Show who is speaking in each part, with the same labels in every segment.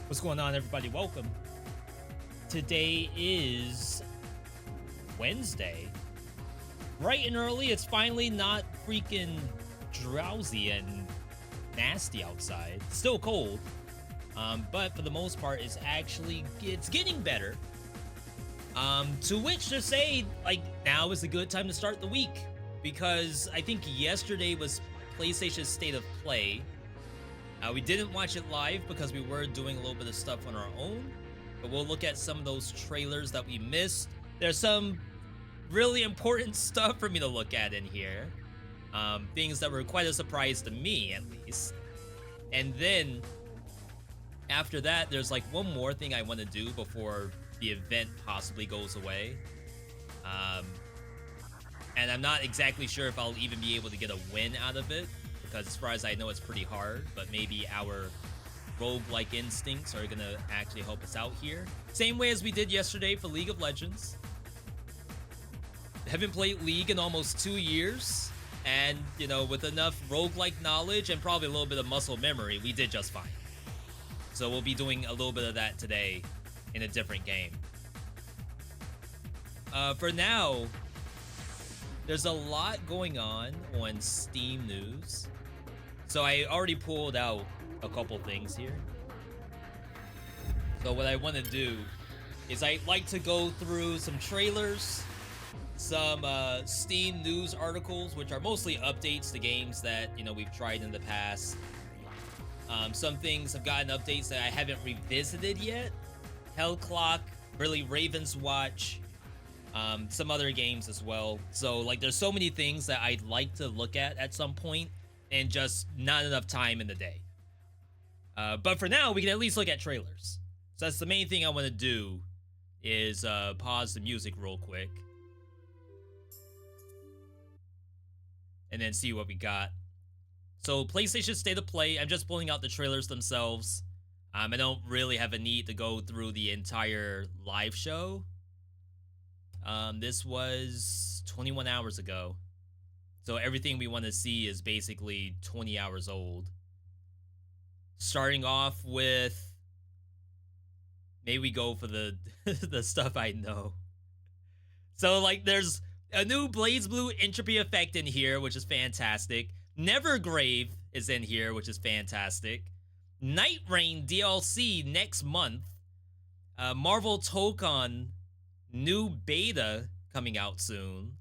Speaker 1: What's going on, everybody? Welcome. Today is Wednesday. Bright and early. It's finally not freaking drowsy and nasty outside. Still cold, but for the most part, it's getting better. To which to say, like, now is a good time to start the week, because I think yesterday was PlayStation's State of Play. We didn't watch it live because we were doing a little bit of stuff on our own, but we'll look at some of those trailers that we missed. There's some really important stuff for me to look at in here. Things that were quite a surprise to me, at least. And then, after that, there's like one more thing I want to do before the event possibly goes away. And I'm not exactly sure if I'll even be able to get a win out of it, because as far as I know, it's pretty hard, but maybe our roguelike instincts are gonna actually help us out here. Same way as we did yesterday for League of Legends. Haven't played League in almost 2 years, and, you know, with enough roguelike knowledge and probably a little bit of muscle memory, we did just fine. So we'll be doing a little bit of that today in a different game. For now, there's a lot going on Steam news. So I already pulled out a couple things here. So what I want to do is I'd like to go through some trailers, some Steam news articles, which are mostly updates to games that, you know, we've tried in the past. Some things have gotten updates that I haven't revisited yet. Hell Clock, really Ravenswatch, some other games as well. So, like, there's so many things that I'd like to look at some point, and just not enough time in the day. But for now, we can at least look at trailers. So that's the main thing I want to do, is pause the music real quick. And then see what we got. So, PlayStation State of Play, I'm just pulling out the trailers themselves. I don't really have a need to go through the entire live show. This was 21 hours ago. So everything we want to see is basically 20 hours old. Starting off with, maybe we go for the the stuff I know. So, like, there's a new BlazBlue entropy effect in here, which is fantastic. Nevergrave is in here, which is fantastic. Night Rain DLC next month. Marvel Tokon new beta coming out soon.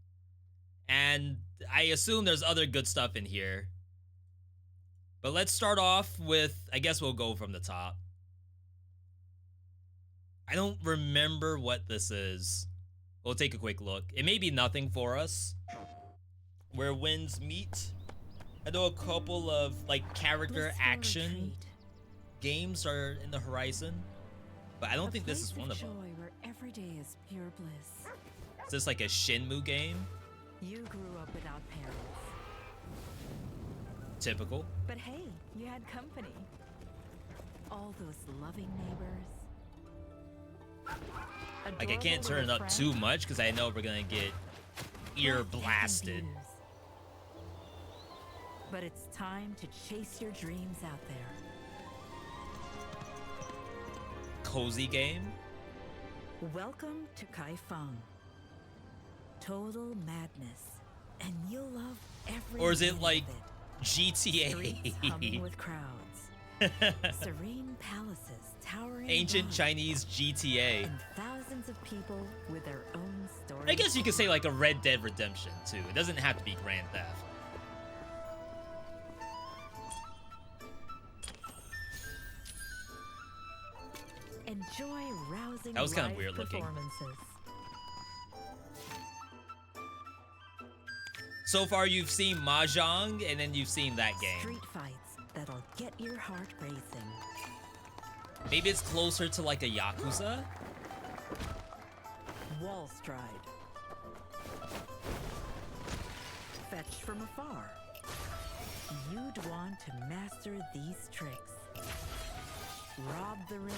Speaker 1: And I assume there's other good stuff in here. But let's start off with, I guess we'll go from the top. I don't remember what this is. We'll take a quick look. It may be nothing for us. Where winds meet. I know a couple of, like, character action games are in the horizon, but I don't think this is one of them.
Speaker 2: Where every day is pure bliss.
Speaker 1: Is this like a Shenmue game?
Speaker 2: You grew up without parents.
Speaker 1: Typical.
Speaker 2: But hey, you had company. All those loving neighbors.
Speaker 1: Like, I can't turn it up too much because I know we're gonna get ear blasted.
Speaker 2: But it's time to chase your dreams out there.
Speaker 1: Cozy game.
Speaker 2: Welcome to Kaifeng. Total madness, and you'll love every.
Speaker 1: Or is it
Speaker 2: minute
Speaker 1: like
Speaker 2: of it.
Speaker 1: GTA?
Speaker 2: Streets humming with crowds, serene palaces towering
Speaker 1: Ancient
Speaker 2: above,
Speaker 1: Chinese GTA.
Speaker 2: and thousands of people with their own stories.
Speaker 1: I guess you could say like a Red Dead Redemption too. It doesn't have to be Grand Theft.
Speaker 2: Enjoy rousing.
Speaker 1: That was kind of
Speaker 2: live
Speaker 1: weird looking.
Speaker 2: performances.
Speaker 1: So far, you've seen Mahjong, and then you've seen that game.
Speaker 2: Street fights that'll get your heart racing.
Speaker 1: Maybe it's closer to like a Yakuza?
Speaker 2: Wall stride. Fetch from afar. You'd want to master these tricks. Rob the rich.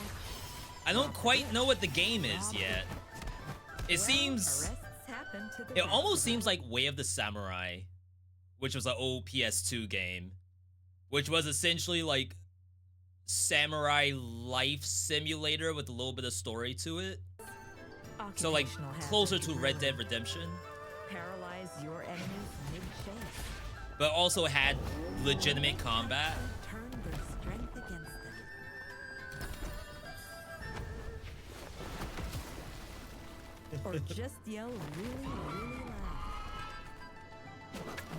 Speaker 1: I don't quite know what the game is yet. It seems... It almost seems like Way of the Samurai, which was an old PS2 game, which was essentially like samurai life simulator with a little bit of story to it. So like closer to Red Dead Redemption.
Speaker 2: Paralyze your enemies mid-chase.
Speaker 1: But also had legitimate combat.
Speaker 2: Turn their strength against them. Or just yell really, really loud.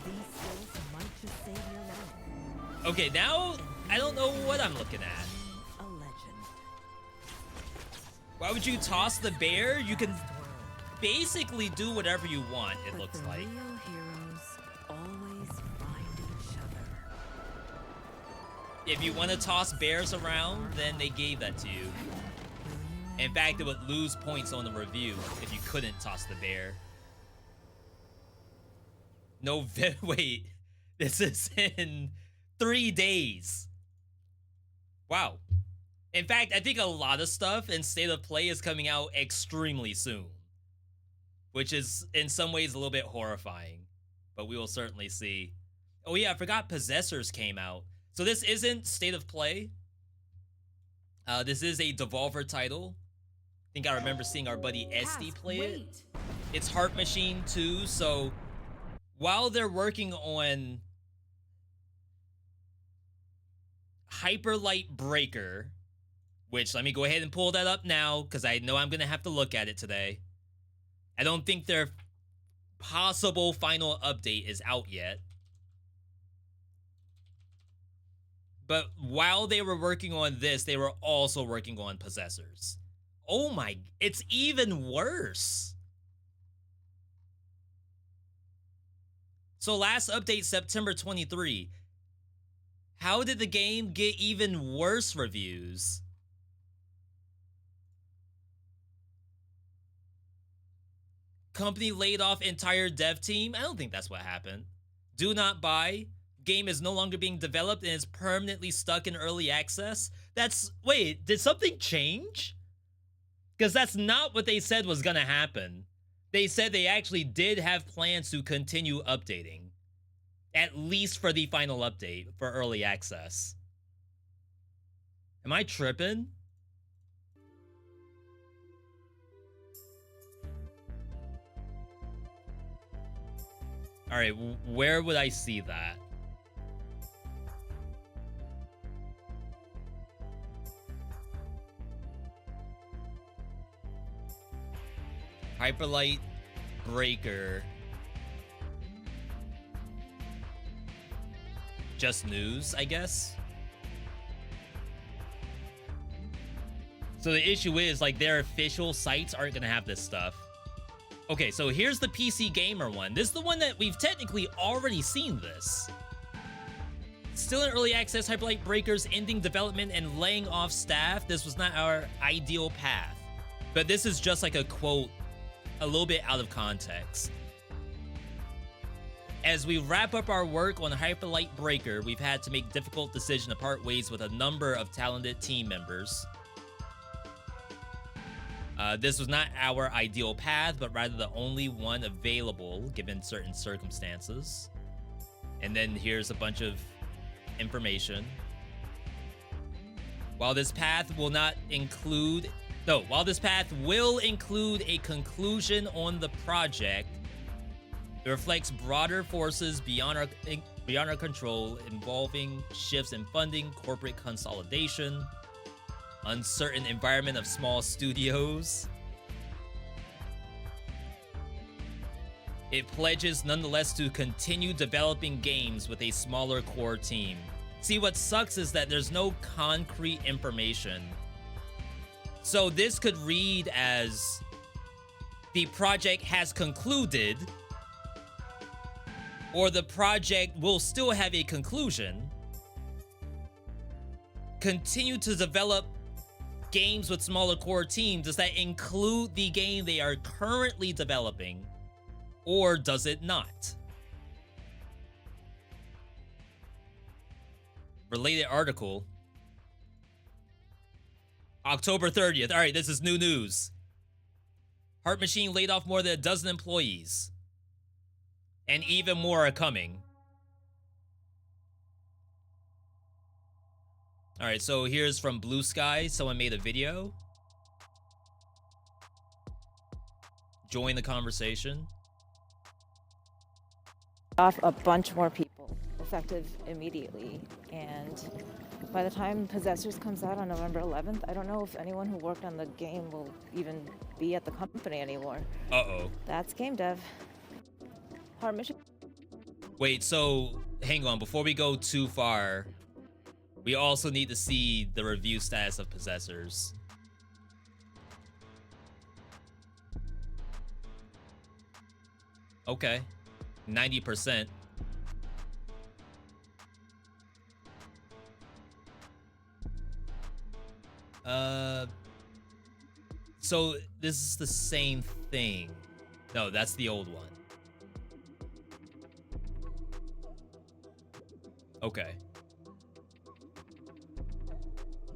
Speaker 2: These skills might just save your life.
Speaker 1: Okay, now I don't know what I'm looking at.
Speaker 2: A legend.
Speaker 1: Why would you toss the bear? You can basically do whatever you want, it looks
Speaker 2: the
Speaker 1: like.
Speaker 2: Real heroes always find each other.
Speaker 1: If you want to toss bears around, then they gave that to you. In fact, it would lose points on the review if you couldn't toss the bear. No, wait. This is in 3 days. Wow. In fact, I think a lot of stuff in State of Play is coming out extremely soon. Which is, in some ways, a little bit horrifying. But we will certainly see. Oh yeah, I forgot Possessors came out. So this isn't State of Play. This is a Devolver title. I think I remember seeing our buddy Esty play it. It's Heart Machine 2, so while they're working on Hyperlight Breaker, which let me go ahead and pull that up now because I know I'm going to have to look at it today. I don't think their possible final update is out yet. But while they were working on this, they were also working on Possessors. Oh my, it's even worse. So last update, September 23. How did the game get even worse reviews? Company laid off entire dev team? I don't think that's what happened. Do not buy. Game is no longer being developed and is permanently stuck in early access. That's, wait, did something change? Because that's not what they said was gonna happen. They said they actually did have plans to continue updating. At least for the final update for early access. Am I tripping? Alright, where would I see that? Hyperlight Breaker. Just news, I guess. So the issue is, like, their official sites aren't gonna have this stuff. Okay, so here's the PC Gamer one. This is the one that we've technically already seen this. Still in early access, Hyperlight Breakers ending development and laying off staff. This was not our ideal path. But this is just like a quote, a little bit out of context. As we wrap up our work on Hyperlight Breaker, we've had to make difficult decisions to part ways with a number of talented team members. This was not our ideal path, but rather the only one available given certain circumstances. And then here's a bunch of information. While this path will include a conclusion on the project, it reflects broader forces beyond our control, involving shifts in funding, corporate consolidation, uncertain environment of small studios. It pledges nonetheless to continue developing games with a smaller core team. See, what sucks is that there's no concrete information. So this could read as the project has concluded, or the project will still have a conclusion. Continue to develop games with smaller core teams. Does that include the game they are currently developing, or does it not? Related article. October 30th. All right, this is new news. Heart Machine laid off more than a dozen employees. And even more are coming. All right, so here's from Blue Sky. Someone made a video. Join the conversation.
Speaker 3: Off a bunch more people, effective immediately. And by the time Possessors comes out on November 11th, I don't know if anyone who worked on the game will even be at the company anymore.
Speaker 1: Uh-oh.
Speaker 3: That's game dev. Hard mission.
Speaker 1: Wait, so hang on. Before we go too far, we also need to see the review status of Possessors. Okay. 90%. So this is the same thing. No, that's the old one. Okay.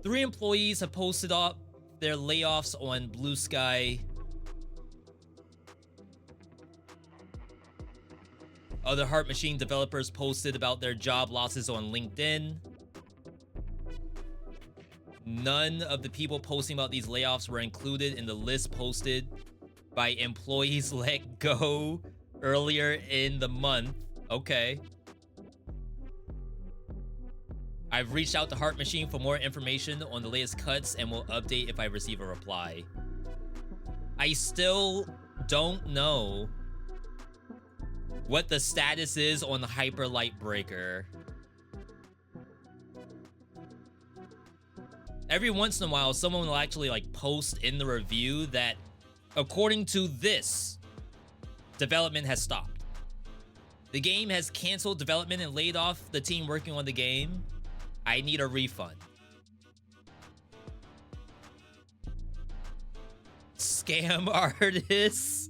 Speaker 1: 3 employees have posted up their layoffs on Blue Sky. Other Heart Machine developers posted about their job losses on LinkedIn. None of the people posting about these layoffs were included in the list posted by employees let go earlier in the month. Okay. I've reached out to Heart Machine for more information on the latest cuts and will update if I receive a reply. I still don't know what the status is on the Hyper Light Breaker. Every once in a while, someone will actually like post in the review that according to this, development has stopped. The game has canceled development and laid off the team working on the game. I need a refund. Scam artists.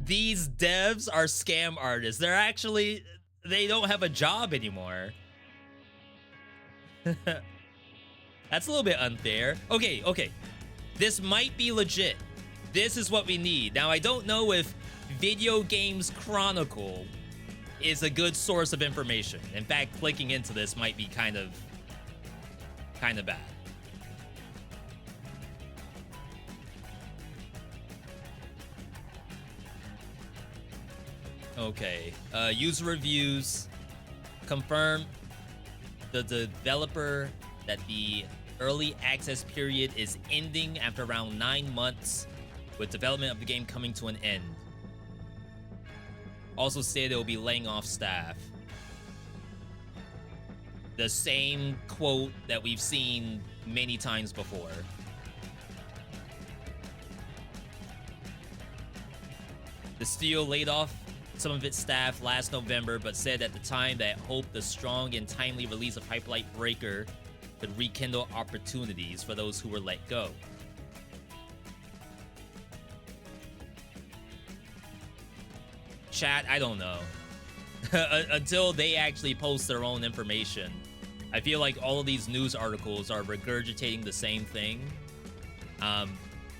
Speaker 1: These devs are scam artists. They're actually, they don't have a job anymore. That's a little bit unfair. Okay. This might be legit. This is what we need. Now, I don't know if Video Games Chronicle is a good source of information. In fact, clicking into this might be kind of bad. Okay, user reviews confirm the developer that the early access period is ending after around 9 months, with development of the game coming to an end. Also say they will be laying off staff. The same quote that we've seen many times before. The studio laid off some of its staff last November, but said at the time that hoped the strong and timely release of Hyper Light Breaker could rekindle opportunities for those who were let go. Chat, I don't know. Until they actually post their own information, I feel like all of these news articles are regurgitating the same thing.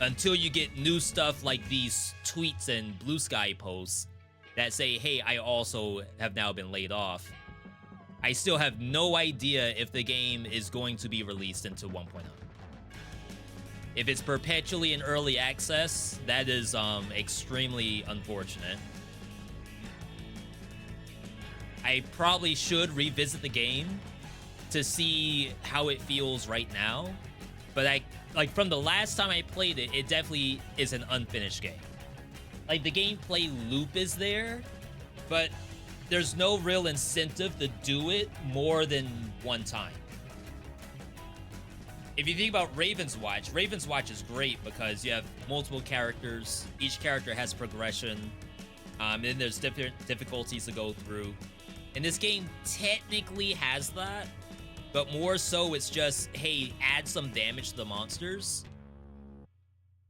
Speaker 1: Until you get new stuff like these tweets and Blue Sky posts that say, hey, I also have now been laid off. I still have no idea if the game is going to be released into 1.0. If it's perpetually in early access, that is extremely unfortunate. I probably should revisit the game to see how it feels right now. But from the last time I played it, it definitely is an unfinished game. Like, the gameplay loop is there, but there's no real incentive to do it more than one time. If you think about Ravenswatch is great because you have multiple characters. Each character has progression. And then there's different difficulties to go through. And this game technically has that, but more so it's just, hey, add some damage to the monsters,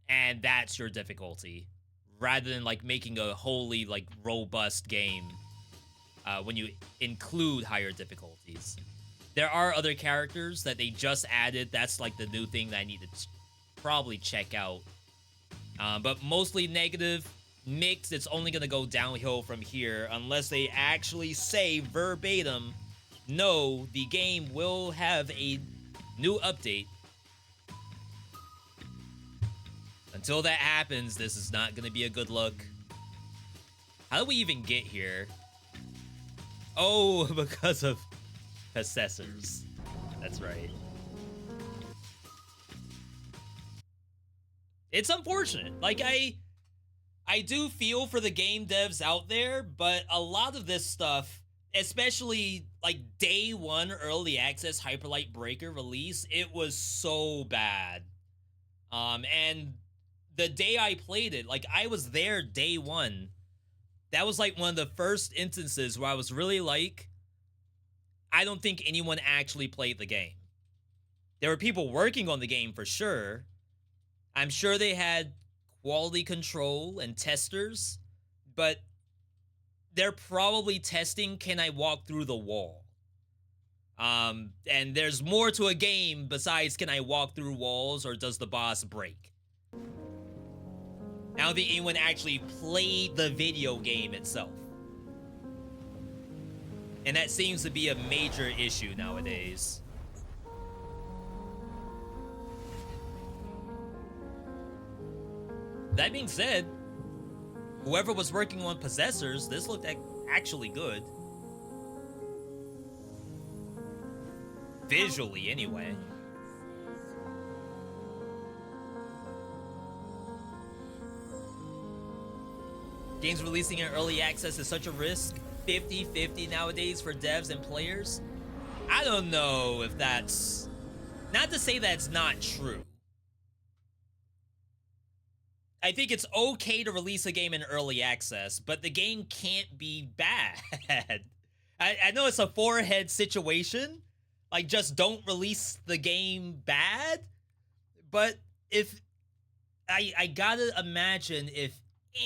Speaker 1: and that's your difficulty, rather than like making a wholly like robust game when you include higher difficulties. There are other characters that they just added. That's like the new thing that I need to probably check out. But mostly negative. Mixed, it's only going to go downhill from here unless they actually say verbatim no, the game will have a new update. Until that happens, this is not going to be a good look. How do we even get here? Oh, because of possessors. That's right. It's unfortunate. Like, I do feel for the game devs out there, but a lot of this stuff, especially like day one early access Hyperlight Breaker release, it was so bad. And the day I played it, like I was there day one. That was like one of the first instances where I was really like, I don't think anyone actually played the game. There were people working on the game for sure. I'm sure they had quality control and testers, but they're probably testing, can I walk through the wall? And there's more to a game besides can I walk through walls or does the boss break? I don't think anyone actually played the video game itself. And that seems to be a major issue nowadays. That being said, whoever was working on Possessors, this looked actually good. Visually, anyway. Games releasing in early access is such a risk. 50-50 nowadays for devs and players. I don't know if that's... Not to say that's not true. I think it's okay to release a game in early access, but the game can't be bad. I know it's a forehead situation. Like, just don't release the game bad. But if... I gotta imagine if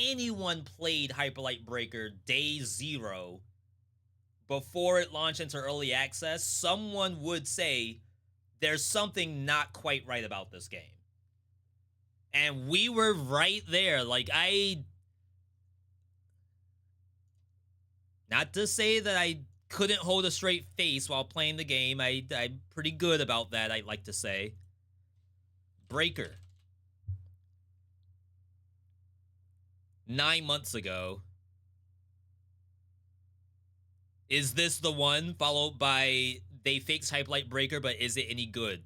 Speaker 1: anyone played Hyperlight Breaker day 0 before it launched into early access, someone would say there's something not quite right about this game. And we were right there. Like, not to say that I couldn't hold a straight face while playing the game. I'm pretty good about that, I'd like to say. Breaker. 9 months ago. Is this the one? Followed by they fixed Hyperlight Breaker, but is it any good?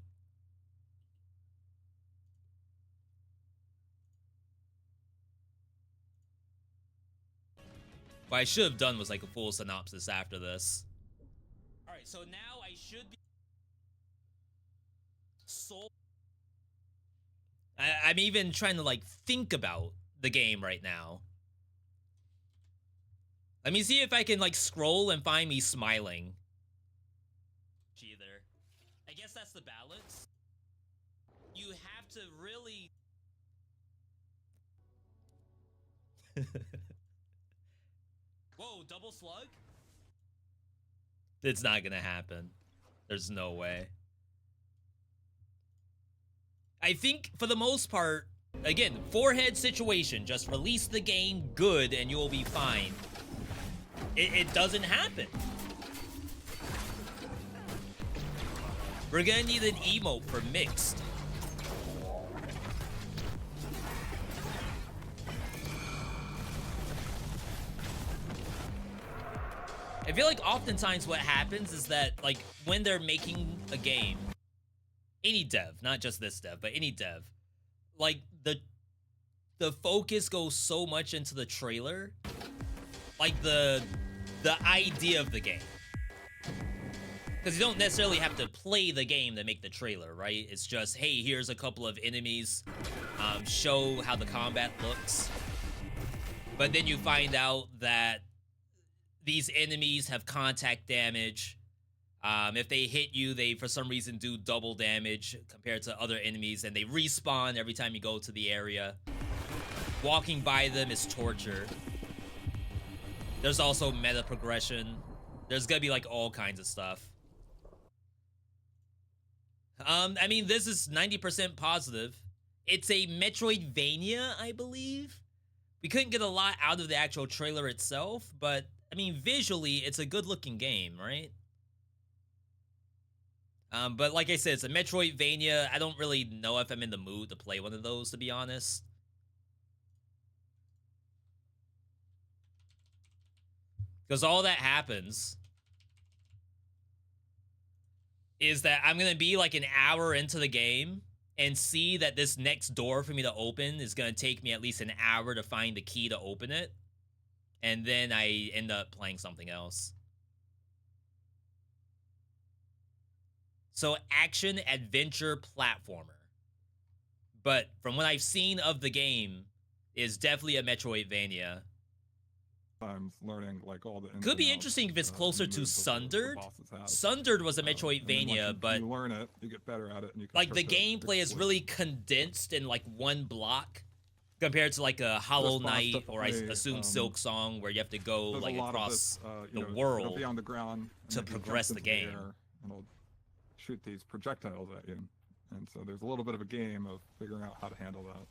Speaker 1: What I should have done was like a full synopsis after this. Alright, so now I should be... I'm even trying to like think about the game right now. Let me see if I can like scroll and find me smiling. Either. I guess that's the balance. You have to really... Whoa, double slug? It's not gonna happen. There's no way. I think for the most part, again, forehead situation, just release the game good and you'll be fine. It doesn't happen. We're gonna need an emote for mixed. I feel like oftentimes what happens is that, like, when they're making a game, any dev, not just this dev, but any dev, like, the focus goes so much into the trailer, like the idea of the game. Because you don't necessarily have to play the game to make the trailer, right? It's just, hey, here's a couple of enemies, show how the combat looks. But then you find out that these enemies have contact damage. If they hit you, they, for some reason, do double damage compared to other enemies, and they respawn every time you go to the area. Walking by them is torture. There's also meta progression. There's gonna be, like, all kinds of stuff. I mean, this is 90% positive. It's a Metroidvania, I believe. We couldn't get a lot out of the actual trailer itself, but, I mean, visually, it's a good-looking game, right? But like I said, it's a Metroidvania. I don't really know if I'm in the mood to play one of those, to be honest. Because all that happens is that I'm going to be like an hour into the game and see that this next door for me to open is going to take me at least an hour to find the key to open it. And then I end up playing something else. So action, adventure, platformer. But from what I've seen of the game, is definitely a Metroidvania.
Speaker 4: Times learning like all the
Speaker 1: could be interesting if it's closer to Sundered. Sundered was a Metroidvania, but
Speaker 4: you learn it, you get better at it, and you can
Speaker 1: like the gameplay is really condensed in like one block compared to like a Hollow Knight or I assume Silk Song, where you have to go like across the world
Speaker 4: be on the ground
Speaker 1: to progress the game.
Speaker 4: And it'll shoot these projectiles at you, and so there's a little bit of a game of figuring out how to handle that.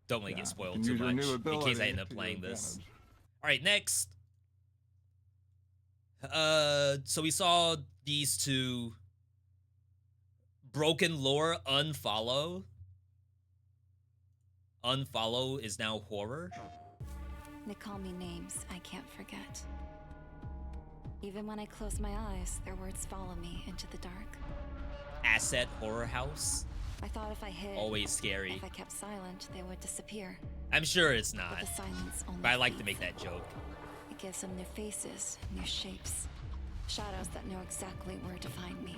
Speaker 1: Don't want to get spoiled too much in case I end up playing this. All right, next. So we saw these two. Broken Lore unfollow. Unfollow is now horror.
Speaker 5: They call me names I can't forget. Even when I close my eyes, their words follow me into the dark.
Speaker 1: Asset Horror House.
Speaker 5: I thought if I hid,
Speaker 1: always scary.
Speaker 5: If I kept silent, they would disappear.
Speaker 1: I'm sure it's not,
Speaker 5: but the silence only
Speaker 1: but I like to make that joke.
Speaker 5: It gives them new faces, new shapes, shadows that know exactly where to find me.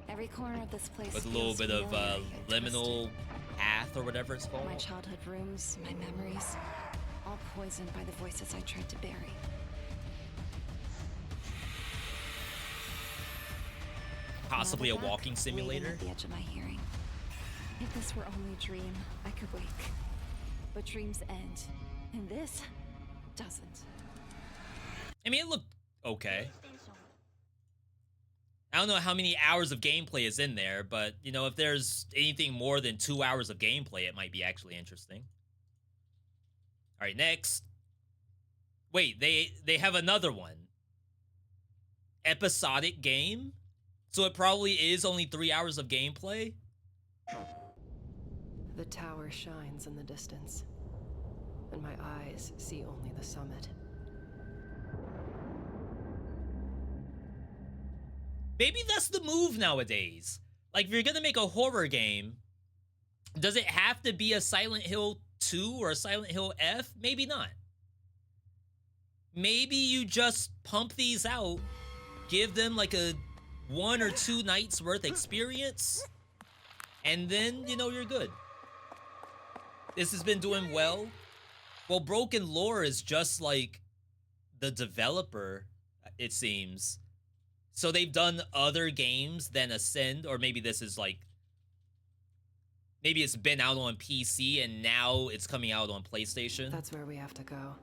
Speaker 5: Every corner of this place
Speaker 1: with a little bit of liminal path or whatever it's called.
Speaker 5: My childhood rooms, my memories, all poisoned by the voices I tried to bury.
Speaker 1: Possibly a walking simulator.
Speaker 5: At the edge of my hearing. If this were only a dream, I could wake. But dreams end, and this doesn't.
Speaker 1: I mean, it looked okay. I don't know how many hours of gameplay is in there, but, you know, if there's anything more than 2 hours of gameplay, it might be actually interesting. All right, next. Wait, they have another one. Episodic game? So it probably is only 3 hours of gameplay?
Speaker 6: The tower shines in the distance, and my eyes see only the summit.
Speaker 1: Maybe that's the move nowadays. Like, if you're gonna make a horror game, does it have to be a Silent Hill 2 or a Silent Hill F? Maybe not. Maybe you just pump these out, give them like a 1 or 2 nights worth experience, and then, you know, you're good. This has been doing well. Well, Broken Lore is just like the developer, it seems. So they've done other games than Ascend, or maybe this is like, maybe it's been out on PC and now it's coming out on PlayStation.
Speaker 6: That's where we have to go,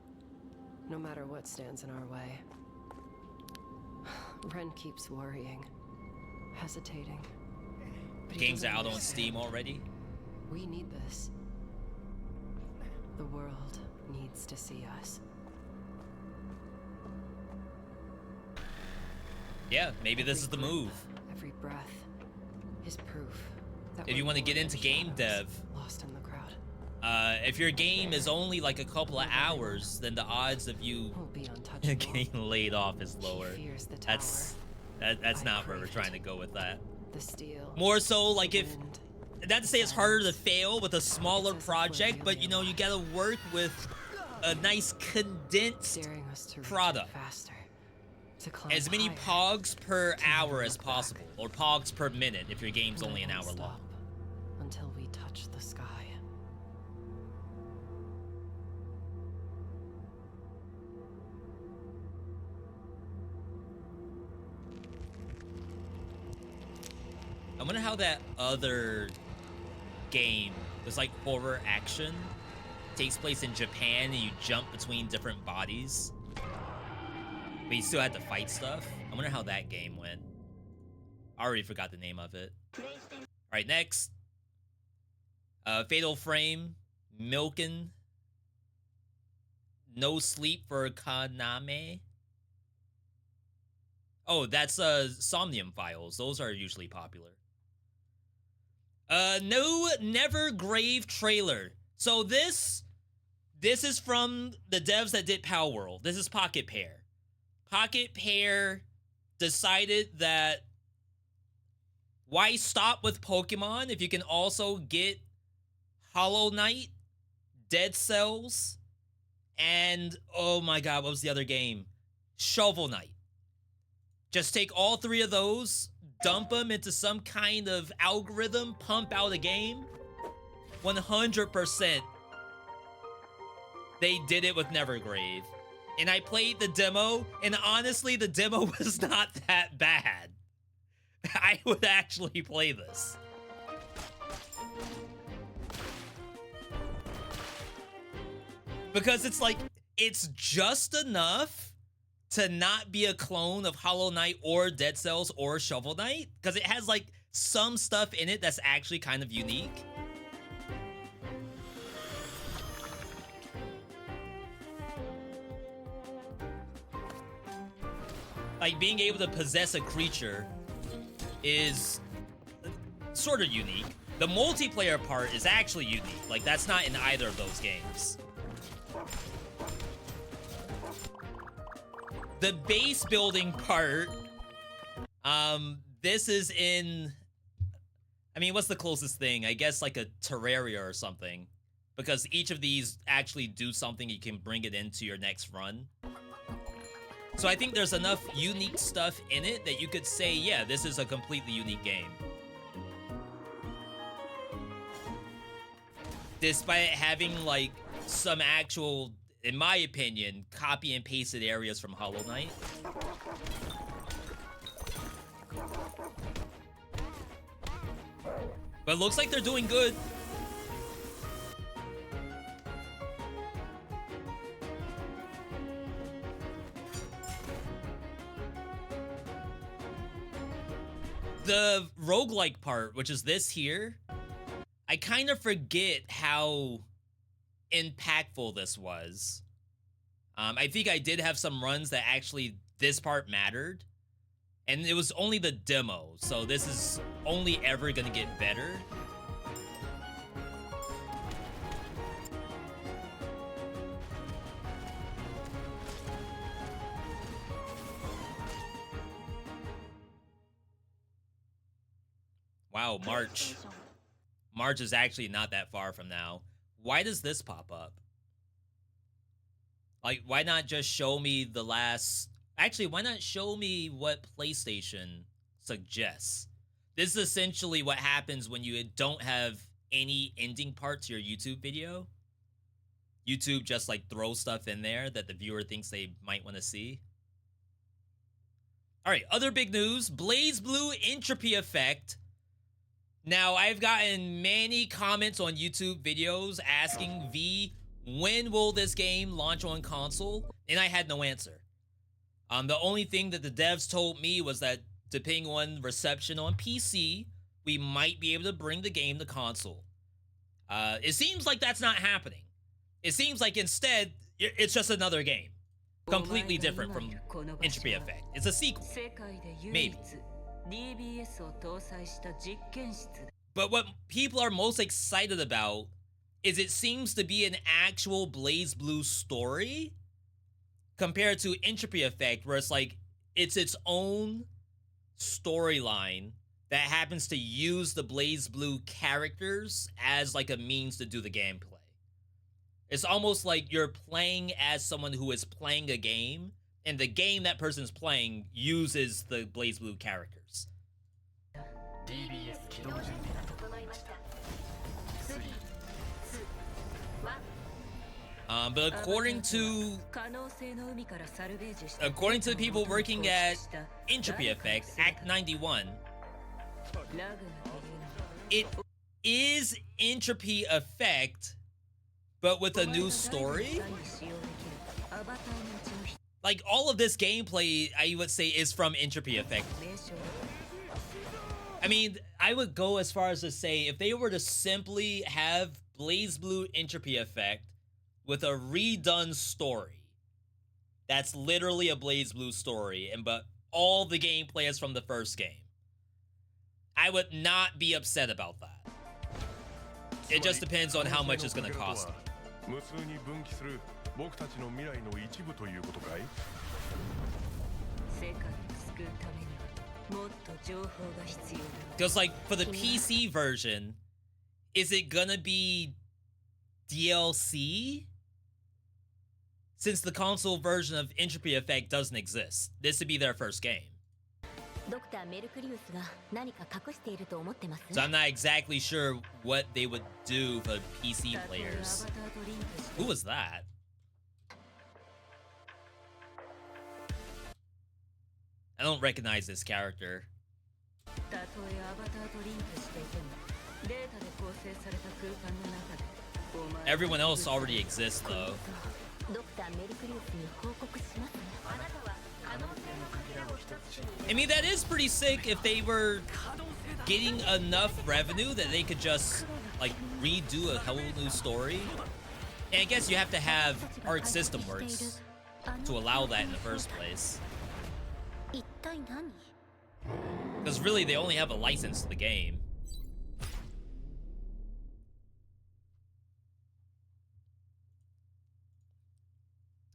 Speaker 6: no matter what stands in our way. Ren keeps worrying, hesitating.
Speaker 1: Games are out on Steam already.
Speaker 6: We need this. The world needs to see us.
Speaker 1: Yeah, maybe this is the move.
Speaker 6: Every breath is proof that
Speaker 1: if you want to get into game dev,
Speaker 6: lost in the crowd.
Speaker 1: If your game is only like a couple of hours, then the odds of you getting laid off is lower. That's not where we're trying to go with that.
Speaker 6: The steel.
Speaker 1: More so like if, not to say it's harder to fail with a smaller project, but you know, you gotta work with a nice condensed product. As many pogs per hour as possible, or pogs per minute if your game's only an hour long.
Speaker 6: Until we touch the sky.
Speaker 1: I wonder how that other game was like horror action. Takes place in Japan and you jump between different bodies. But you still had to fight stuff. I wonder how that game went. I already forgot the name of it. Alright, next. Fatal Frame. Milkin. No Sleep for Kaname. Oh, that's Somnium files. Those are usually popular. No Nevergrave trailer. So this is from the devs that did Palworld. This is Pocket Pair. Pocket Pair decided that why stop with Pokemon if you can also get Hollow Knight, Dead Cells, and oh my god, what was the other game? Shovel Knight. Just take all three of those, dump them into some kind of algorithm, pump out a game. 100% they did it with Nevergrave. And I played the demo, and honestly, the demo was not that bad. I would actually play this. Because it's like, it's just enough to not be a clone of Hollow Knight or Dead Cells or Shovel Knight, because it has like some stuff in it that's actually kind of unique. Like being able to possess a creature is sort of unique. The multiplayer part is actually unique. Like that's not in either of those games. The base building part, this is in, I mean, what's the closest thing? I guess like a Terraria or something, because each of these actually do something you can bring it into your next run. So I think there's enough unique stuff in it that you could say, yeah, this is a completely unique game. Despite having like some actual, in my opinion, copy and pasted areas from Hollow Knight. But it looks like they're doing good. The roguelike part, which is this here, I kind of forget how impactful this was. I think I did have some runs that actually this part mattered, and it was only the demo, so this is only ever gonna get better. Wow, March. March is actually not that far from now. Why does this pop up? Like, why not just show me the last... Actually, why not show me what PlayStation suggests? This is essentially what happens when you don't have any ending part to your YouTube video. YouTube just, like, throws stuff in there that the viewer thinks they might want to see. Alright, other big news. BlazBlue Entropy Effect. Now, I've gotten many comments on YouTube videos asking V, when will this game launch on console? And I had no answer. The only thing that the devs told me was that depending on reception on PC, we might be able to bring the game to console. It seems like that's not happening. It seems like instead, it's just another game. Completely different from Entropy Effect. It's a sequel. Maybe. But what people are most excited about is it seems to be an actual BlazBlue story compared to Entropy Effect, where it's like it's its own storyline that happens to use the BlazBlue characters as like a means to do the gameplay. It's almost like you're playing as someone who is playing a game, and the game that person's playing uses the BlazBlue characters. But according to the people working at Entropy Effect, Act 91, it is Entropy Effect, but with a new story. Like, all of this gameplay, I would say, is from Entropy Effect. I mean, I would go as far as to say, if they were to simply have BlazBlue Entropy Effect with a redone story, that's literally a BlazBlue story, but all the gameplay is from the first game. I would not be upset about that. It just depends on how much it's going to cost me. Because, like, for the PC version, is it gonna be DLC? Since the console version of Entropy Effect doesn't exist, this would be their first game. So I'm not exactly sure what they would do for PC players. Who was that? I don't recognize this character. Everyone else already exists, though. I mean, that is pretty sick if they were getting enough revenue that they could just, like, redo a whole new story. And I guess you have to have Arc System Works to allow that in the first place. Because really, they only have a license to the game.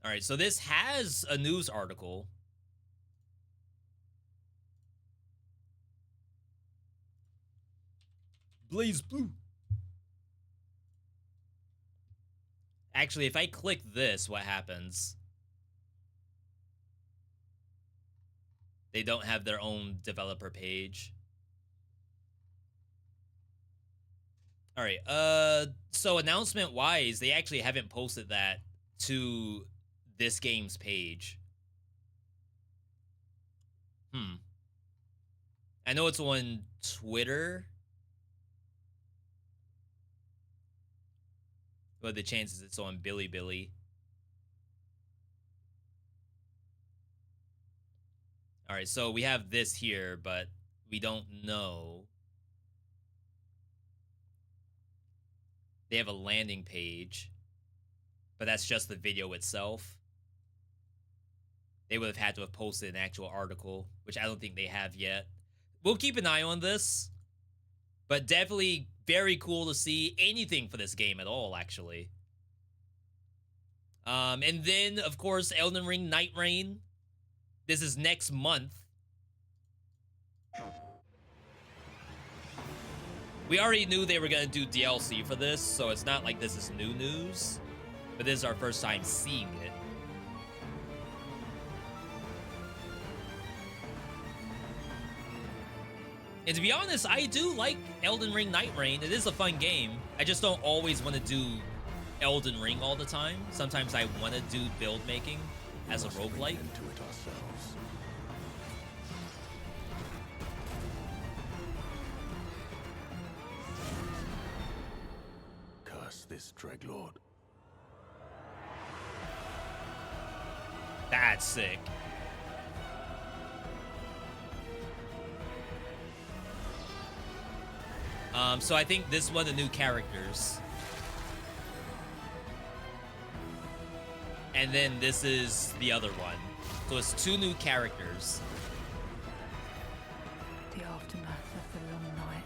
Speaker 1: Alright, so this has a news article. Blaze Blue. Actually, if I click this, what happens? They don't have their own developer page. Alright, so announcement-wise, they actually haven't posted that to this game's page. I know it's on Twitter. But the chances it's on Bilibili. Alright, so we have this here, but we don't know. They have a landing page, but that's just the video itself. They would have had to have posted an actual article, which I don't think they have yet. We'll keep an eye on this, but definitely very cool to see anything for this game at all, actually. And then, of course, Elden Ring Night Rain. This is next month. We already knew they were going to do DLC for this, so it's not like this is new news. But this is our first time seeing it. And to be honest, I do like Elden Ring Night Rain. It is a fun game. I just don't always want to do Elden Ring all the time. Sometimes I want to do build making as a roguelike.
Speaker 7: Curse this Dreadlord.
Speaker 1: That's sick. So I think this is one of the new characters. And then this is the other one. So it's two new characters.
Speaker 2: The aftermath of the long night.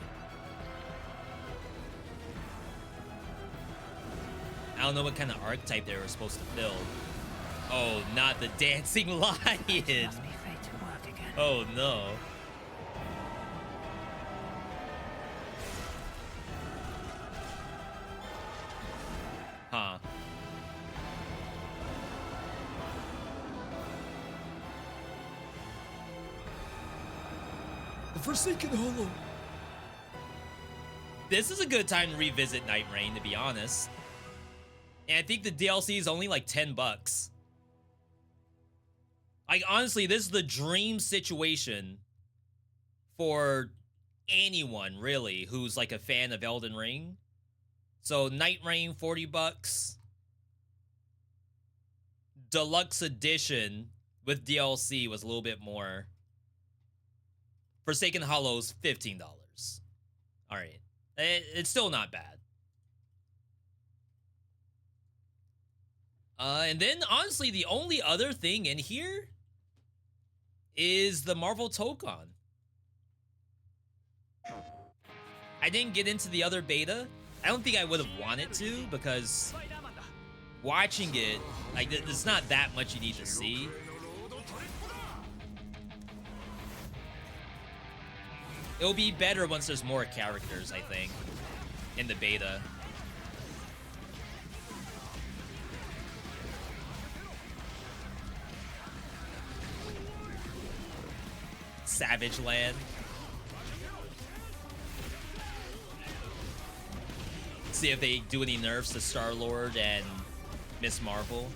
Speaker 1: I don't know what kind of archetype they were supposed to build. Oh, not the dancing lion.
Speaker 2: Must be fate to work again.
Speaker 1: Oh no. Huh. The Forsaken Hollow. This is a good time to revisit Night Rain, to be honest. And I think the DLC is only like $10. Like, honestly, this is the dream situation for anyone, really, who's like a fan of Elden Ring. So, Night Rain, $40. Deluxe Edition with DLC was a little bit more. Forsaken Hollows, $15. Alright. It's still not bad. And then, honestly, the only other thing in here is the Marvel Tokon. I didn't get into the other beta. I don't think I would have wanted to, because watching it, like, there's not that much you need to see. It'll be better once there's more characters, I think, in the beta. Savage Land. See if they do any nerfs to Star-Lord and Miss Marvel.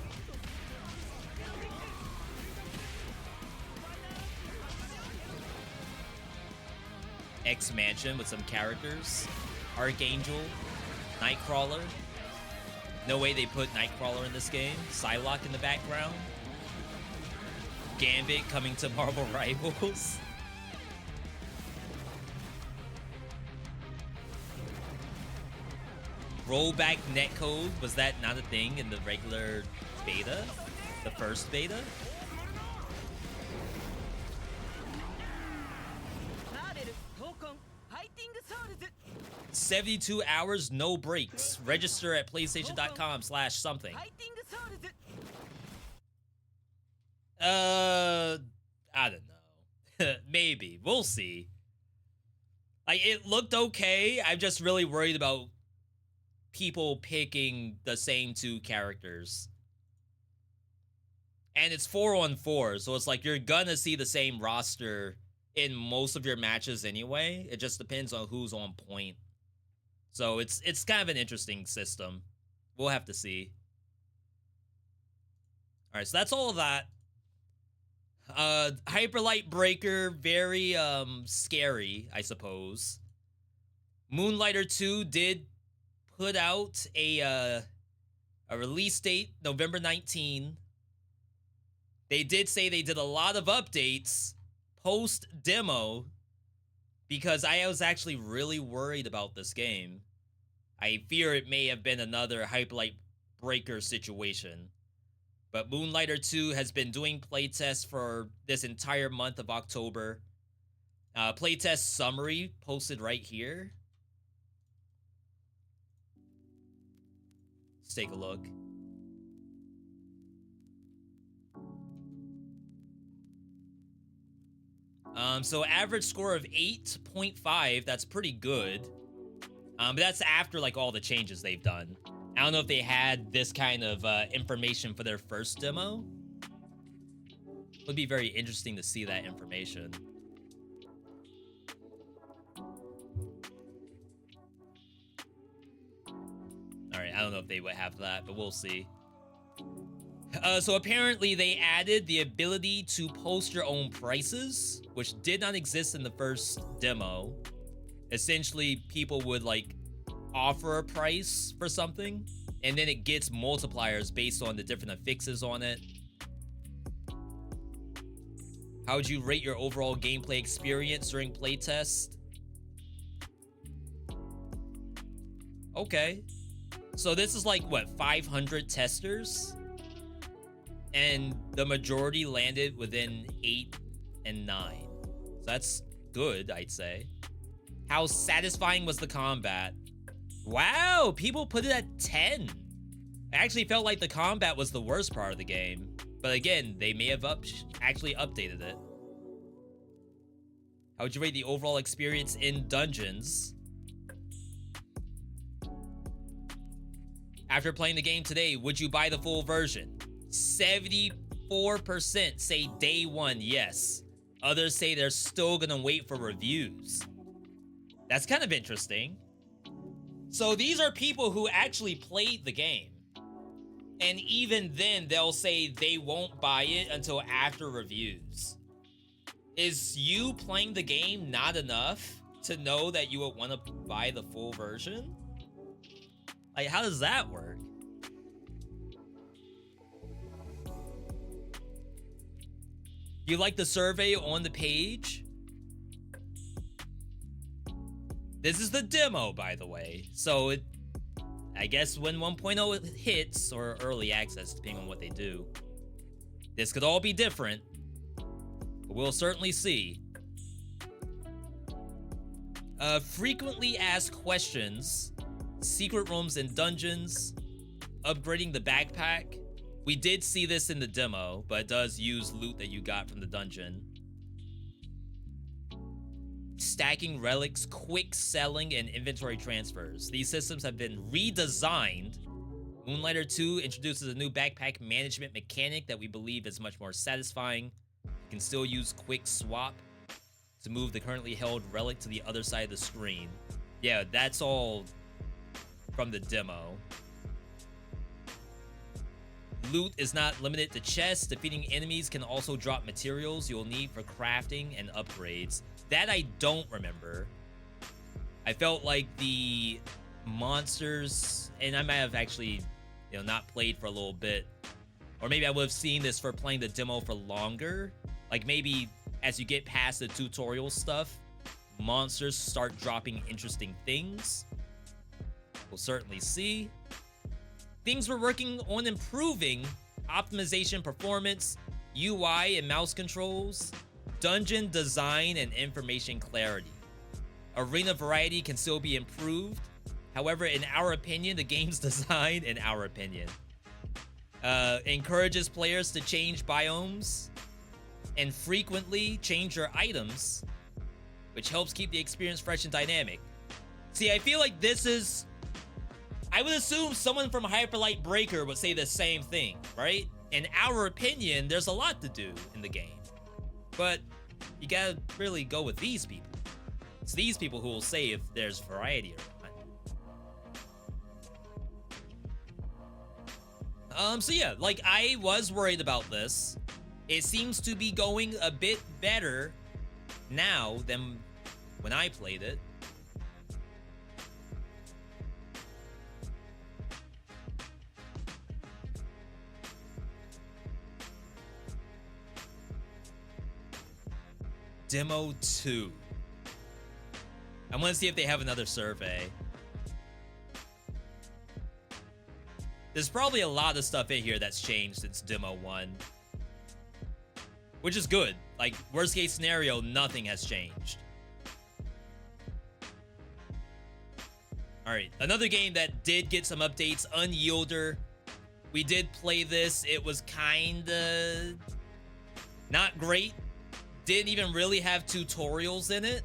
Speaker 1: X Mansion with some characters. Archangel. Nightcrawler. No way they put Nightcrawler in this game. Psylocke in the background. Gambit coming to Marvel Rivals. Rollback netcode, was that not a thing in the regular beta? The first beta? "72 hours, no breaks. Register at PlayStation.com/something." I don't know. Maybe. We'll see. Like, it looked okay. I'm just really worried about people picking the same two characters. And it's 4-on-4, so it's like you're gonna see the same roster in most of your matches anyway. It just depends on who's on point. So it's kind of an interesting system. We'll have to see. Alright, so that's all of that. Hyperlight Breaker, very scary, I suppose. Moonlighter 2 did put out a release date, November 19. They did say they did a lot of updates post-demo, because I was actually really worried about this game. I fear it may have been another Hyperlight Breaker situation. But Moonlighter 2 has been doing playtests for this entire month of October. Playtest summary posted right here. Let's take a look. So average score of 8.5, that's pretty good. But that's after, like, all the changes they've done. I don't know if they had this kind of information for their first demo. It would be very interesting to see that information. Alright, I don't know if they would have that, but we'll see. So apparently they added the ability to post your own prices, which did not exist in the first demo. Essentially, people would, like, offer a price for something, and then it gets multipliers based on the different affixes on it. How would you rate your overall gameplay experience during playtest? Okay. So this is like, what, 500 testers? And the majority landed within 8 and 9. So that's good, I'd say. How satisfying was the combat? Wow, people put it at 10. I actually felt like the combat was the worst part of the game. But again, they may have actually updated it. How would you rate the overall experience in dungeons? After playing the game today, would you buy the full version? 74% say day one, yes. Others say they're still gonna wait for reviews. That's kind of interesting. So these are people who actually played the game. And even then, they'll say they won't buy it until after reviews. Is you playing the game not enough to know that you would want to buy the full version? Like, how does that work? You like the survey on the page? This is the demo, by the way. So I guess when 1.0 hits, or early access, depending on what they do, this could all be different. But We'll certainly see. Frequently asked questions, secret rooms and dungeons, upgrading the backpack. We did see this in the demo, but it does use loot that you got from the dungeon. Stacking relics, quick selling, and inventory transfers. These systems have been redesigned. Moonlighter 2 introduces a new backpack management mechanic that we believe is much more satisfying. You can still use quick swap to move the currently held relic to the other side of the screen. Yeah, that's all from the demo. Loot is not limited to chests. Defeating enemies can also drop materials you'll need for crafting and upgrades. That I don't remember. I felt like the monsters, and I might have actually, not played for a little bit, or maybe I would have seen this for playing the demo for longer. Like maybe as you get past the tutorial stuff, monsters start dropping interesting things. We'll certainly see. Things we're working on improving: optimization, performance, UI and mouse controls, dungeon design, and information clarity. Arena variety can still be improved. However, in our opinion, the game's design, encourages players to change biomes and frequently change your items, which helps keep the experience fresh and dynamic. See, I feel like this is... I would assume someone from Hyperlight Breaker would say the same thing, right? In our opinion, there's a lot to do in the game. But you gotta really go with these people. It's these people who will say if there's variety or not. So yeah, like I was worried about this. It seems to be going a bit better now than when I played it. Demo 2. I want to see if they have another survey. There's probably a lot of stuff in here that's changed since Demo 1. Which is good. Like, worst case scenario, nothing has changed. Alright, another game that did get some updates, Unyielder. We did play this. It was kinda not great. Didn't even really have tutorials in it.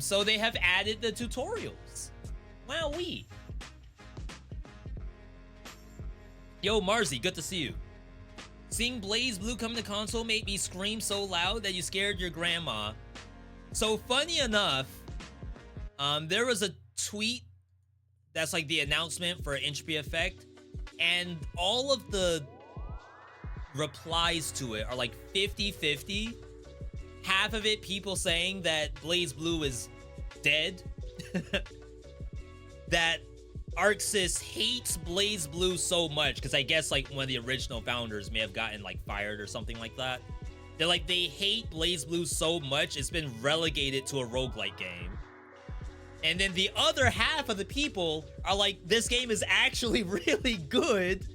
Speaker 1: So they have added the tutorials. Wowee. Yo, Marzi, good to see you. Seeing Blaze Blue come to console made me scream so loud that you scared your grandma. So funny enough, there was a tweet that's like the announcement for Entropy Effect, and all of the replies to it are like 50-50. Half of it people saying that Blaze Blue is dead. That Arxis hates Blaze Blue so much because I guess like one of the original founders may have gotten like fired or something like that. They're like, they hate Blaze Blue so much it's been relegated to a roguelike game. And then the other half of the people are like, this game is actually really good.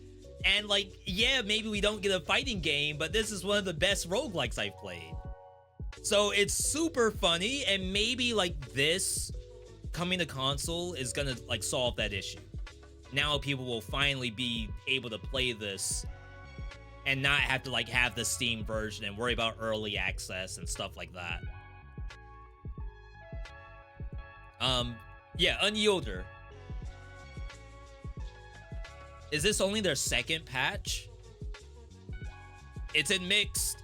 Speaker 1: And like, yeah, maybe we don't get a fighting game, but this is one of the best roguelikes I've played. So it's super funny, and maybe like this coming to console is gonna like solve that issue. Now people will finally be able to play this and not have to like have the Steam version and worry about early access and stuff like that. Yeah, Unyielder. Is this only their second patch? It's in mixed.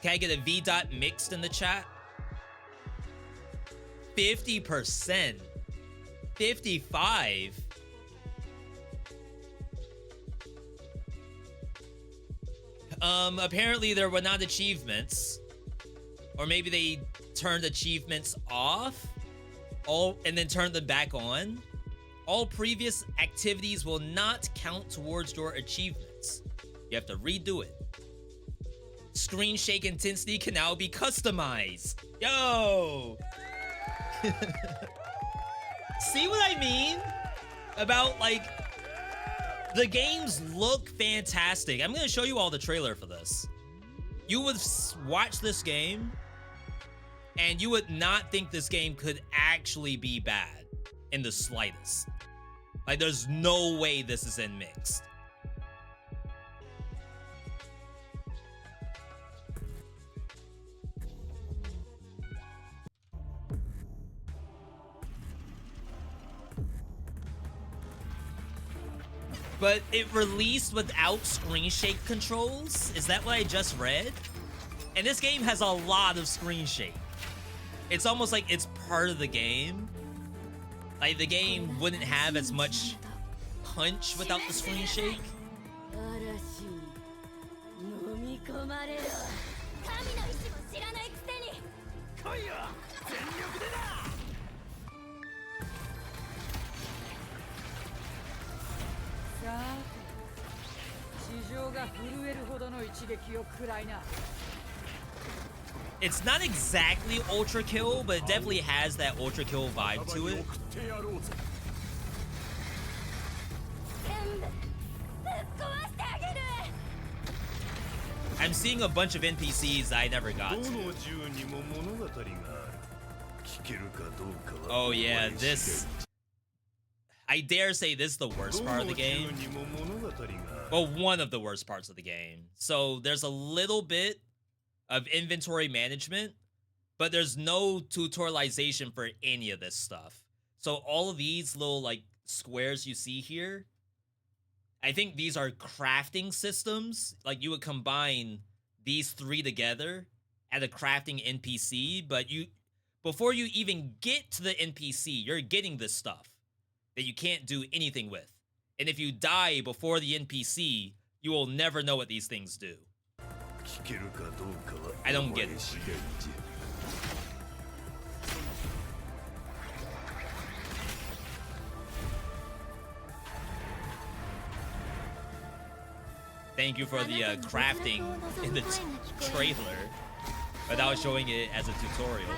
Speaker 1: Can I get a VeeDotMixed in the chat? 50%. 55%. Apparently there were not achievements. Or maybe they turned achievements off. And then turned them back on. All previous activities will not count towards your achievements. You have to redo it. Screen shake intensity can now be customized. Yo! See what I mean? About, like, the games look fantastic. I'm gonna show you all the trailer for this. You would watch this game and you would not think this game could actually be bad in the slightest. Like, there's no way this is in mixed. But it released without screen shake controls? Is that what I just read? And this game has a lot of screen shake. It's almost like it's part of the game. Like, the game wouldn't have as much punch without the screen shake. It's not exactly Ultra Kill, but it definitely has that Ultra Kill vibe to it. I'm seeing a bunch of NPCs I never got to. Oh yeah, this... I dare say this is the worst part of the game. Well, one of the worst parts of the game. So there's a little bit of inventory management, but there's no tutorialization for any of this stuff. So all of these little like squares you see here, I think these are crafting systems. Like, you would combine these three together at a crafting NPC, but before you even get to the NPC, you're getting this stuff that you can't do anything with. And if you die before the NPC, you will never know what these things do. I don't get it. Thank you for the crafting in the trailer without showing it as a tutorial.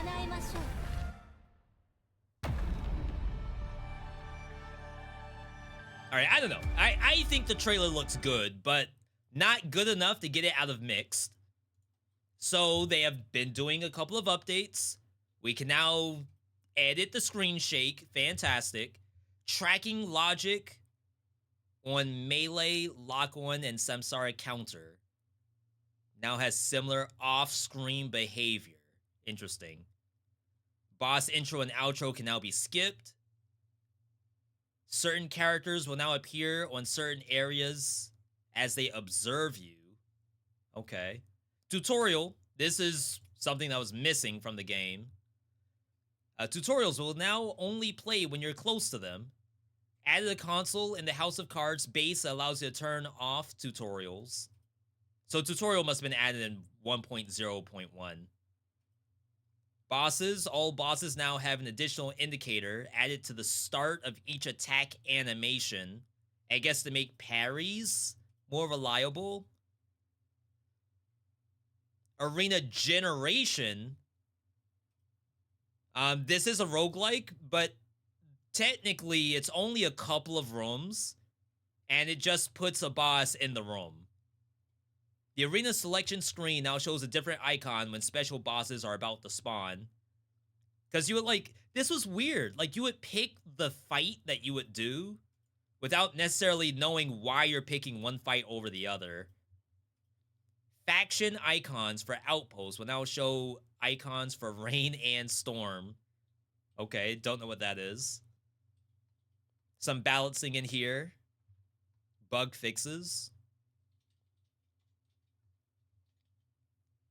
Speaker 1: Alright, I don't know. I think the trailer looks good, but not good enough to get it out of mixed. So they have been doing a couple of updates. We can now edit the screen shake. Fantastic. Tracking logic on melee, lock-on, and samsara counter now has similar off-screen behavior. Interesting. Boss intro and outro can now be skipped. Certain characters will now appear on certain areas as they observe you. Okay. Tutorial. This is something that was missing from the game. Tutorials will now only play when you're close to them. Added a console in the House of Cards base that allows you to turn off tutorials. So tutorial must have been added in 1.0.1. Bosses. All bosses now have an additional indicator added to the start of each attack animation. I guess to make parries more reliable. Arena generation. This is a roguelike, but technically it's only a couple of rooms, and it just puts a boss in the room. The arena selection screen now shows a different icon when special bosses are about to spawn. Because you would like, this was weird. Like, you would pick the fight that you would do without necessarily knowing why you're picking one fight over the other. Faction icons for outposts will now show icons for rain and storm. Okay, don't know what that is. Some balancing in here. Bug fixes.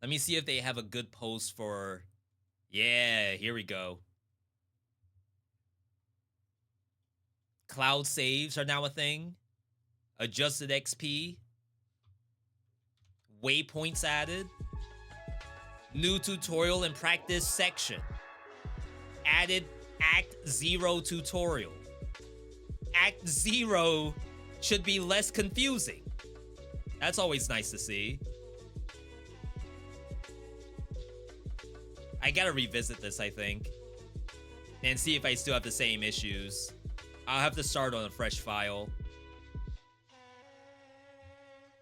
Speaker 1: Let me see if they have a good post for... Yeah, here we go. Cloud saves are now a thing. Adjusted XP. Waypoints added. New tutorial and practice section. Added Act 0 tutorial. Act 0 should be less confusing. That's always nice to see. I gotta revisit this, I think, and see if I still have the same issues. I'll have to start on a fresh file.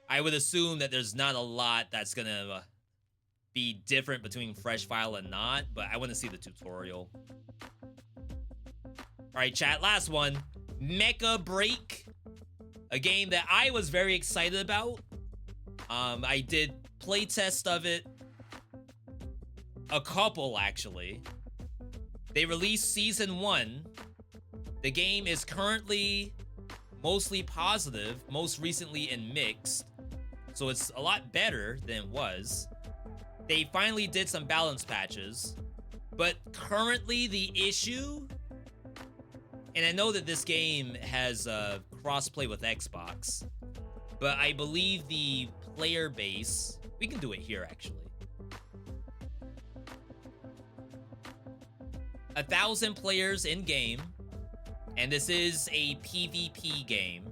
Speaker 1: I would assume that there's not a lot that's gonna be different between fresh file and not, but I want to see the tutorial. All right, chat, last one. Mecha Break, a game that I was very excited about. I did playtest of it. A couple, actually. They released Season 1. The game is currently mostly positive, most recently in mixed. So it's a lot better than it was. They finally did some balance patches. But currently the issue... And I know that this game has cross-play with Xbox. But I believe the player base... We can do it here, actually. 1,000 players in-game. And this is a PvP game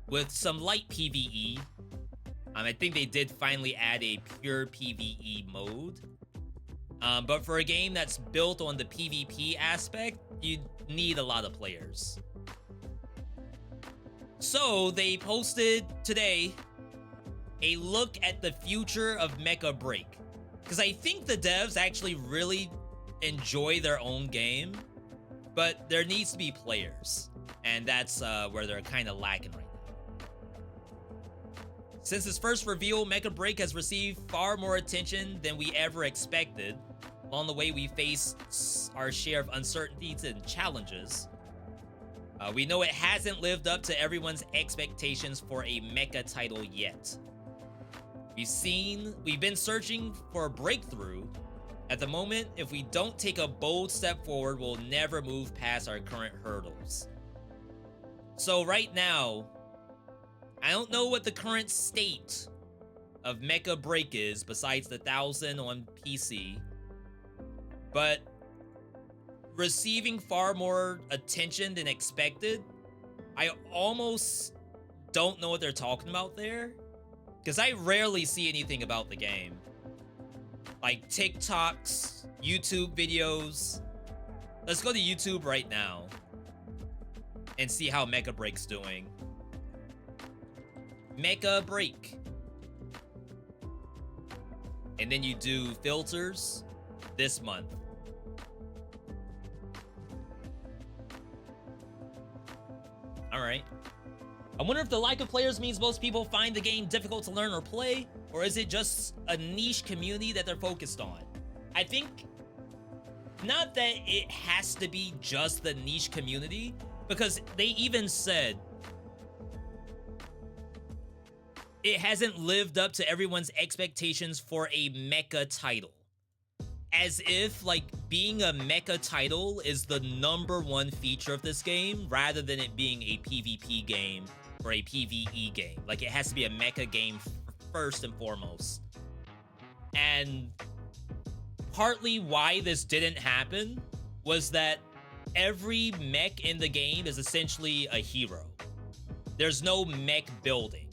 Speaker 1: with some light PvE. I think they did finally add a pure PvE mode. But for a game that's built on the PvP aspect, you need a lot of players. So they posted today a look at the future of Mecha Break. Because I think the devs actually really enjoy their own game, but there needs to be players. And that's where they're kind of lacking right now. Since its first reveal, Mecha Break has received far more attention than we ever expected. Along the way, we faced our share of uncertainties and challenges. We know it hasn't lived up to everyone's expectations for a mecha title yet. We've been searching for a breakthrough. At the moment, if we don't take a bold step forward, we'll never move past our current hurdles. So right now, I don't know what the current state of Mecha Break is besides the 1,000 on PC, but receiving far more attention than expected. I almost don't know what they're talking about there, because I rarely see anything about the game. Like TikToks, YouTube videos. Let's go to YouTube right now and see how Mecha Break's doing. Mecha Break. And then you do filters this month. All right. I wonder if the lack of players means most people find the game difficult to learn or play, or is it just a niche community that they're focused on? I think not that it has to be just the niche community, because they even said it hasn't lived up to everyone's expectations for a mecha title. As if, like, being a mecha title is the #1 feature of this game, rather than it being a PvP game or a PvE game. Like, it has to be a mecha game first and foremost. And partly why this didn't happen was that every mech in the game is essentially a hero. There's no mech building.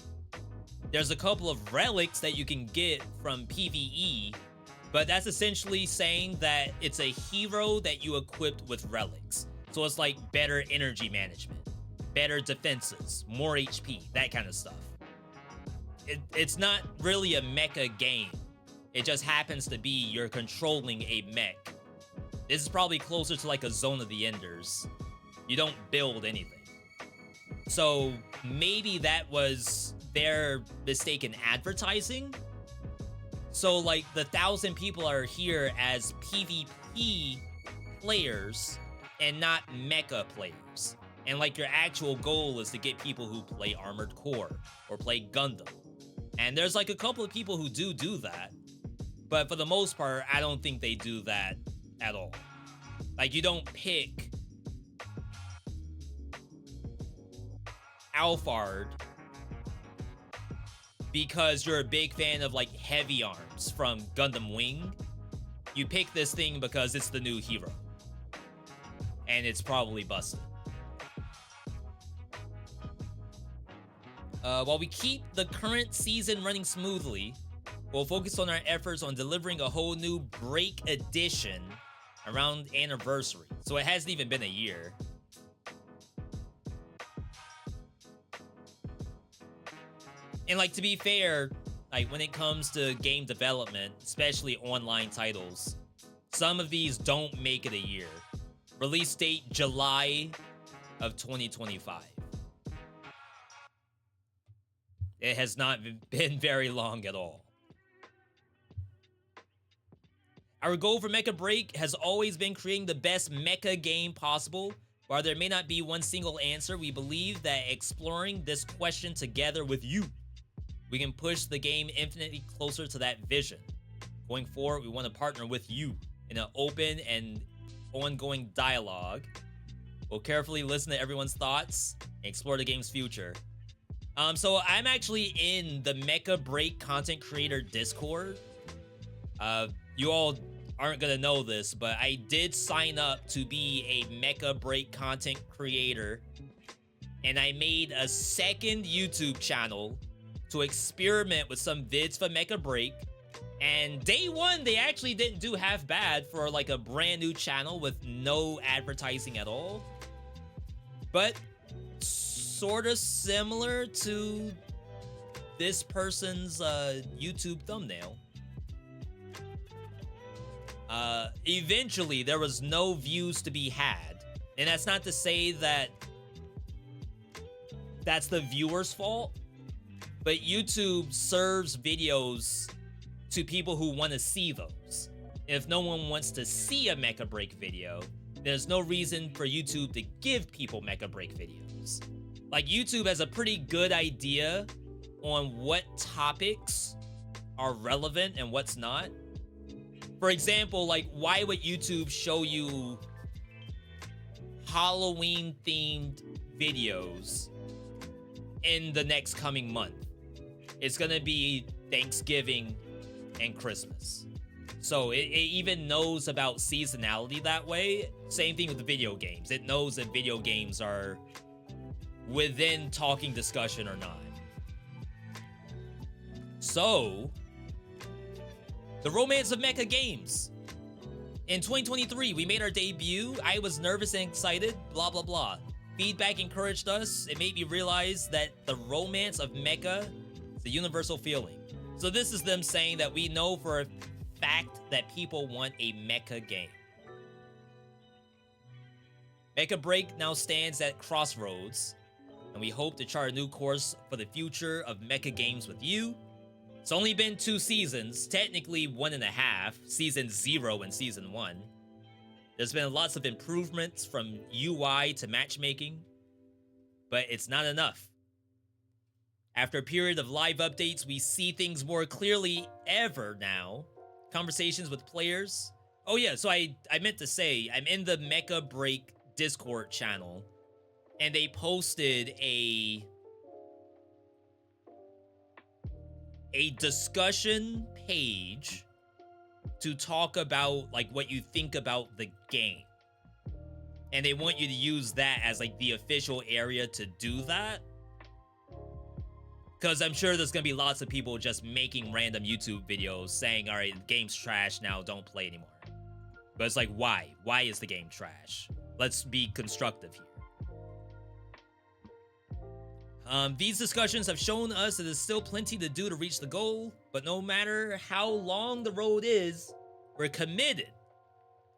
Speaker 1: There's a couple of relics that you can get from PvE, but that's essentially saying that it's a hero that you equipped with relics. So it's like better energy management, better defenses, more HP, that kind of stuff. It's not really a mecha game. It just happens to be you're controlling a mech. This is probably closer to like a Zone of the Enders. You don't build anything. So maybe that was their mistake in advertising. So like the 1,000 people are here as PvP players and not mecha players. And like your actual goal is to get people who play Armored Core or play Gundam. And there's like a couple of people who do that. But for the most part, I don't think they do that at all. Like, you don't pick Alphard because you're a big fan of like Heavy Arms from Gundam Wing. You pick this thing because it's the new hero. And it's probably busted. While we keep the current season running smoothly, we'll focus on our efforts on delivering a whole new Break edition around anniversary. So it hasn't even been a year. And like, to be fair, Like, when it comes to game development, especially online titles, some of these don't make it a year. Release date, July of 2025. It has not been very long at all. Our goal for Mecha Break has always been creating the best mecha game possible. While there may not be one single answer, we believe that exploring this question together with you, we can push the game infinitely closer to that vision. Going forward, we want to partner with you in an open and ongoing dialogue. We'll carefully listen to everyone's thoughts and explore the game's future. So I'm actually in the Mecha Break content creator Discord. You all aren't gonna know this, but I did sign up to be a Mecha Break content creator, and I made a second YouTube channel to experiment with some vids for Mecha Break. And day one, they actually didn't do half bad for like a brand new channel with no advertising at all. But sort of similar to this person's YouTube thumbnail. Eventually, there was no views to be had. And that's not to say that that's the viewer's fault, but YouTube serves videos to people who want to see those. If no one wants to see a Mecha Break video, there's no reason for YouTube to give people Mecha Break videos. Like, YouTube has a pretty good idea on what topics are relevant and what's not. For example, like, why would YouTube show you Halloween-themed videos in the next coming month? It's gonna be Thanksgiving and Christmas. So it even knows about seasonality that way. Same thing with the video games. It knows that video games are within talking discussion or not. So, the romance of mecha games. In 2023, we made our debut. I was nervous and excited, blah, blah, blah. Feedback encouraged us. It made me realize that the romance of mecha is a universal feeling. So this is them saying that we know for a fact that people want a mecha game. Mecha Break now stands at crossroads, and we hope to chart a new course for the future of mecha games with you. It's only been 2 seasons, technically 1.5, season 0 and season 1. There's been lots of improvements from UI to matchmaking, but it's not enough. After a period of live updates, we see things more clearly ever now. Conversations with players. Oh yeah, so I meant to say, I'm in the Mecha Break Discord channel, and they posted a discussion page to talk about like what you think about the game. And they want you to use that as like the official area to do that. Because I'm sure there's gonna be lots of people just making random YouTube videos saying, all right, the game's trash now, don't play anymore. But it's like, why? Why is the game trash? Let's be constructive here. These discussions have shown us that there's still plenty to do to reach the goal, but no matter how long the road is, we're committed.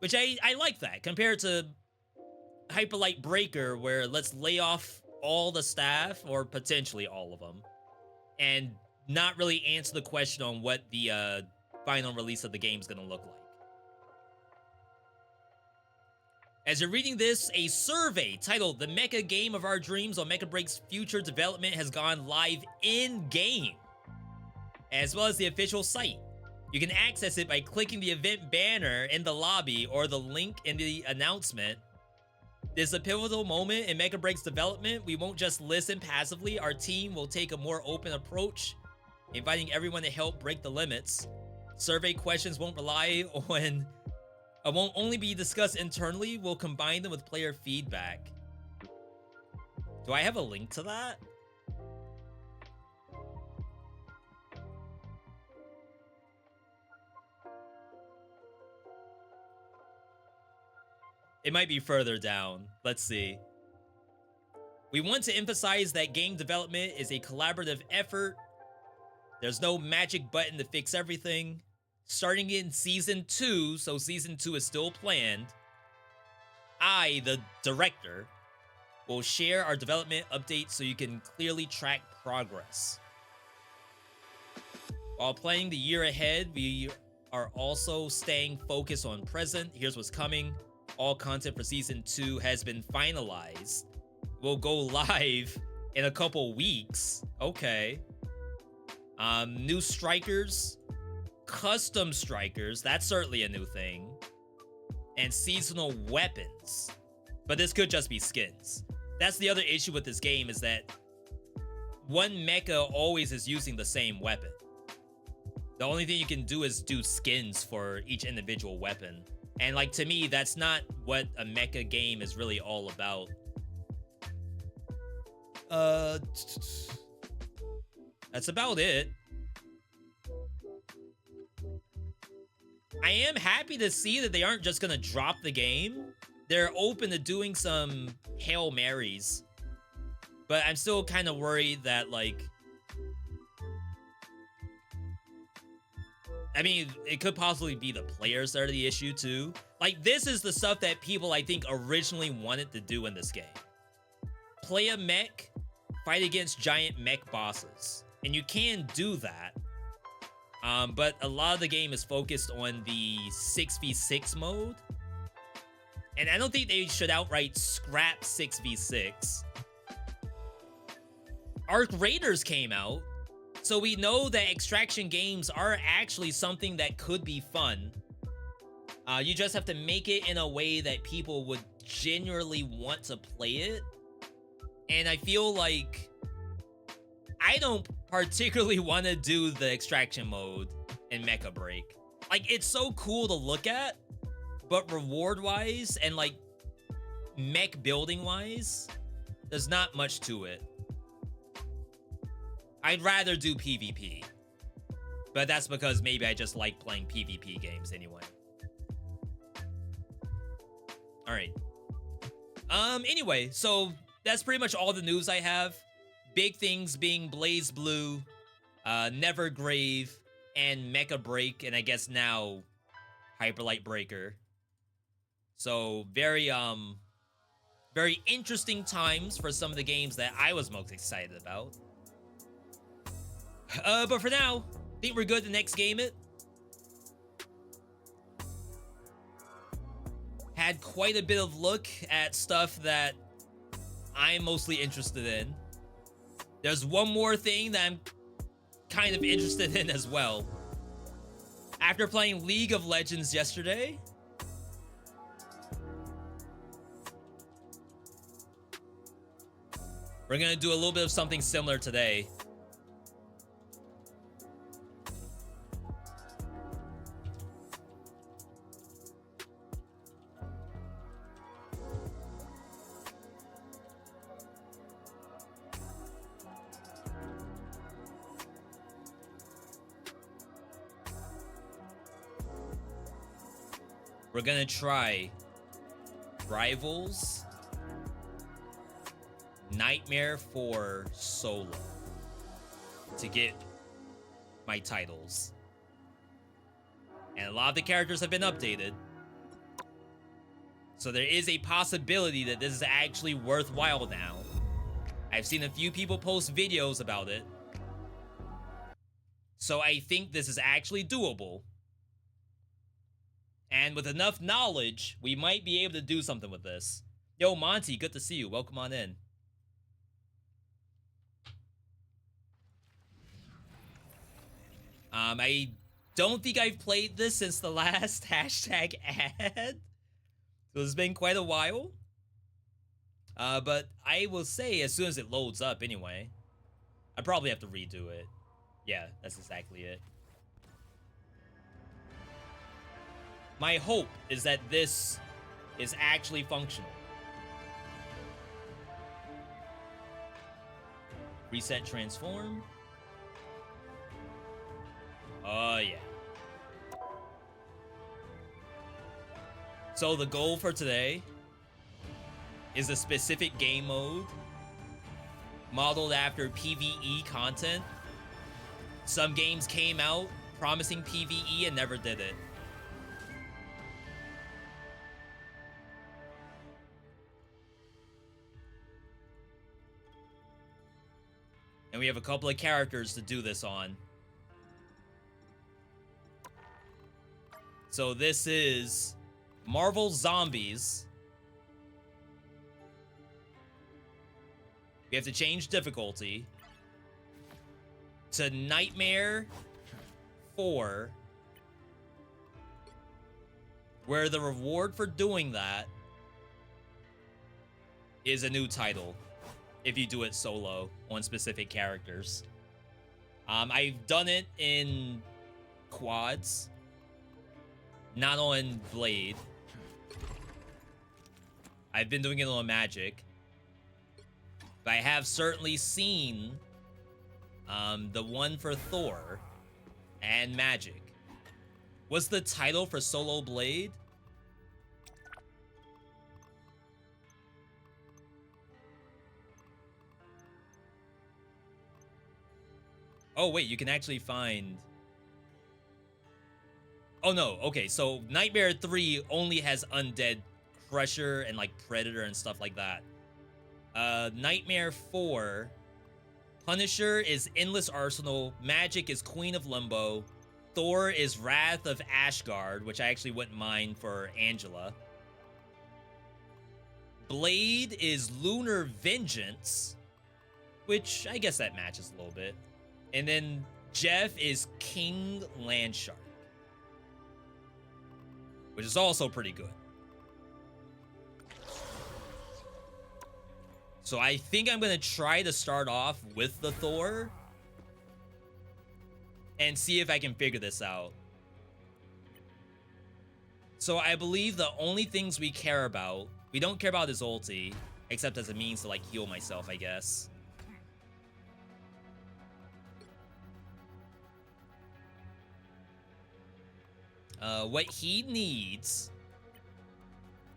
Speaker 1: Which I like that, compared to Hyperlight Breaker, where let's lay off all the staff, or potentially all of them, and not really answer the question on what the final release of the game is going to look like. As you're reading this, a survey titled The Mecha Game of Our Dreams on Mecha Break's future development has gone live in-game, as well as the official site. You can access it by clicking the event banner in the lobby or the link in the announcement. This is a pivotal moment in Mecha Break's development. We won't just listen passively. Our team will take a more open approach, inviting everyone to help break the limits. Survey questions won't only be discussed internally. We'll combine them with player feedback. Do I have a link to that? It might be further down. Let's see. We want to emphasize that game development is a collaborative effort. There's no magic button to fix everything. Starting in Season 2, so Season 2 is still planned, I, the director, will share our development updates so you can clearly track progress. While planning the year ahead, we are also staying focused on present. Here's what's coming. All content for Season 2 has been finalized. We'll go live in a couple weeks. Okay. New strikers, custom strikers, that's certainly a new thing, and seasonal weapons. But this could just be skins. That's the other issue with this game, is that one mecha always is using the same weapon. The only thing you can do is do skins for each individual weapon. And like, to me, that's not what a mecha game is really all about. That's about it. I am happy to see that they aren't just gonna drop the game. They're open to doing some Hail Marys. But I'm still kind of worried that, like, I mean, it could possibly be the players that are the issue too. Like, this is the stuff that people, I think, originally wanted to do in this game. Play a mech, fight against giant mech bosses. And you can do that. But a lot of the game is focused on the 6v6 mode. And I don't think they should outright scrap 6v6. Arc Raiders came out, so we know that extraction games are actually something that could be fun. You just have to make it in a way that people would genuinely want to play it. And I feel like I don't particularly want to do the extraction mode in Mecha Break. Like, it's so cool to look at, but reward-wise and, like, mech building-wise, there's not much to it. I'd rather do PvP. But that's because maybe I just like playing PvP games anyway. Alright. Anyway, so that's pretty much all the news I have. Big things being Blaze Blue, Nevergrave, and Mecha Break, and I guess now Hyperlight Breaker. So very interesting times for some of the games that I was most excited about. But for now, I think we're good to next game it. Had quite a bit of look at stuff that I'm mostly interested in. There's one more thing that I'm kind of interested in as well. After playing League of Legends yesterday, we're gonna do a little bit of something similar today. We're gonna try Rivals Nightmare for Solo to get my titles. And a lot of the characters have been updated. So there is a possibility that this is actually worthwhile now. I've seen a few people post videos about it. So I think this is actually doable. And with enough knowledge, we might be able to do something with this. Yo, Monty, good to see you. Welcome on in. I don't think I've played this since the last hashtag ad. So it's been quite a while. But I will say, as soon as it loads up anyway, I probably have to redo it. Yeah, that's exactly it. My hope is that this is actually functional. Reset transform. Oh, yeah. So the goal for today is a specific game mode modeled after PvE content Some games came out promising PvE and never did it. And we have a couple of characters to do this on. So this is Marvel Zombies. We have to change difficulty to Nightmare 4, where the reward for doing that is a new title if you do it solo on specific characters. I've done it in quads, not on Blade. I've been doing it on Magic. But I have certainly seen the one for Thor and Magic. What's the title for solo Blade? Oh, wait, you can actually find... Oh, no. Okay, so Nightmare 3 only has Undead Crusher and, like, Predator and stuff like that. Nightmare 4, Punisher is Endless Arsenal, Magic is Queen of Limbo, Thor is Wrath of Ashgard, which I actually wouldn't mind for Angela. Blade is Lunar Vengeance, which I guess that matches a little bit. And then Jeff is King Landshark, which is also pretty good. So I think I'm going to try to start off with the Thor and see if I can figure this out. So I believe the only things we care about, we don't care about his ulti, except as a means to, like, heal myself, I guess. What he needs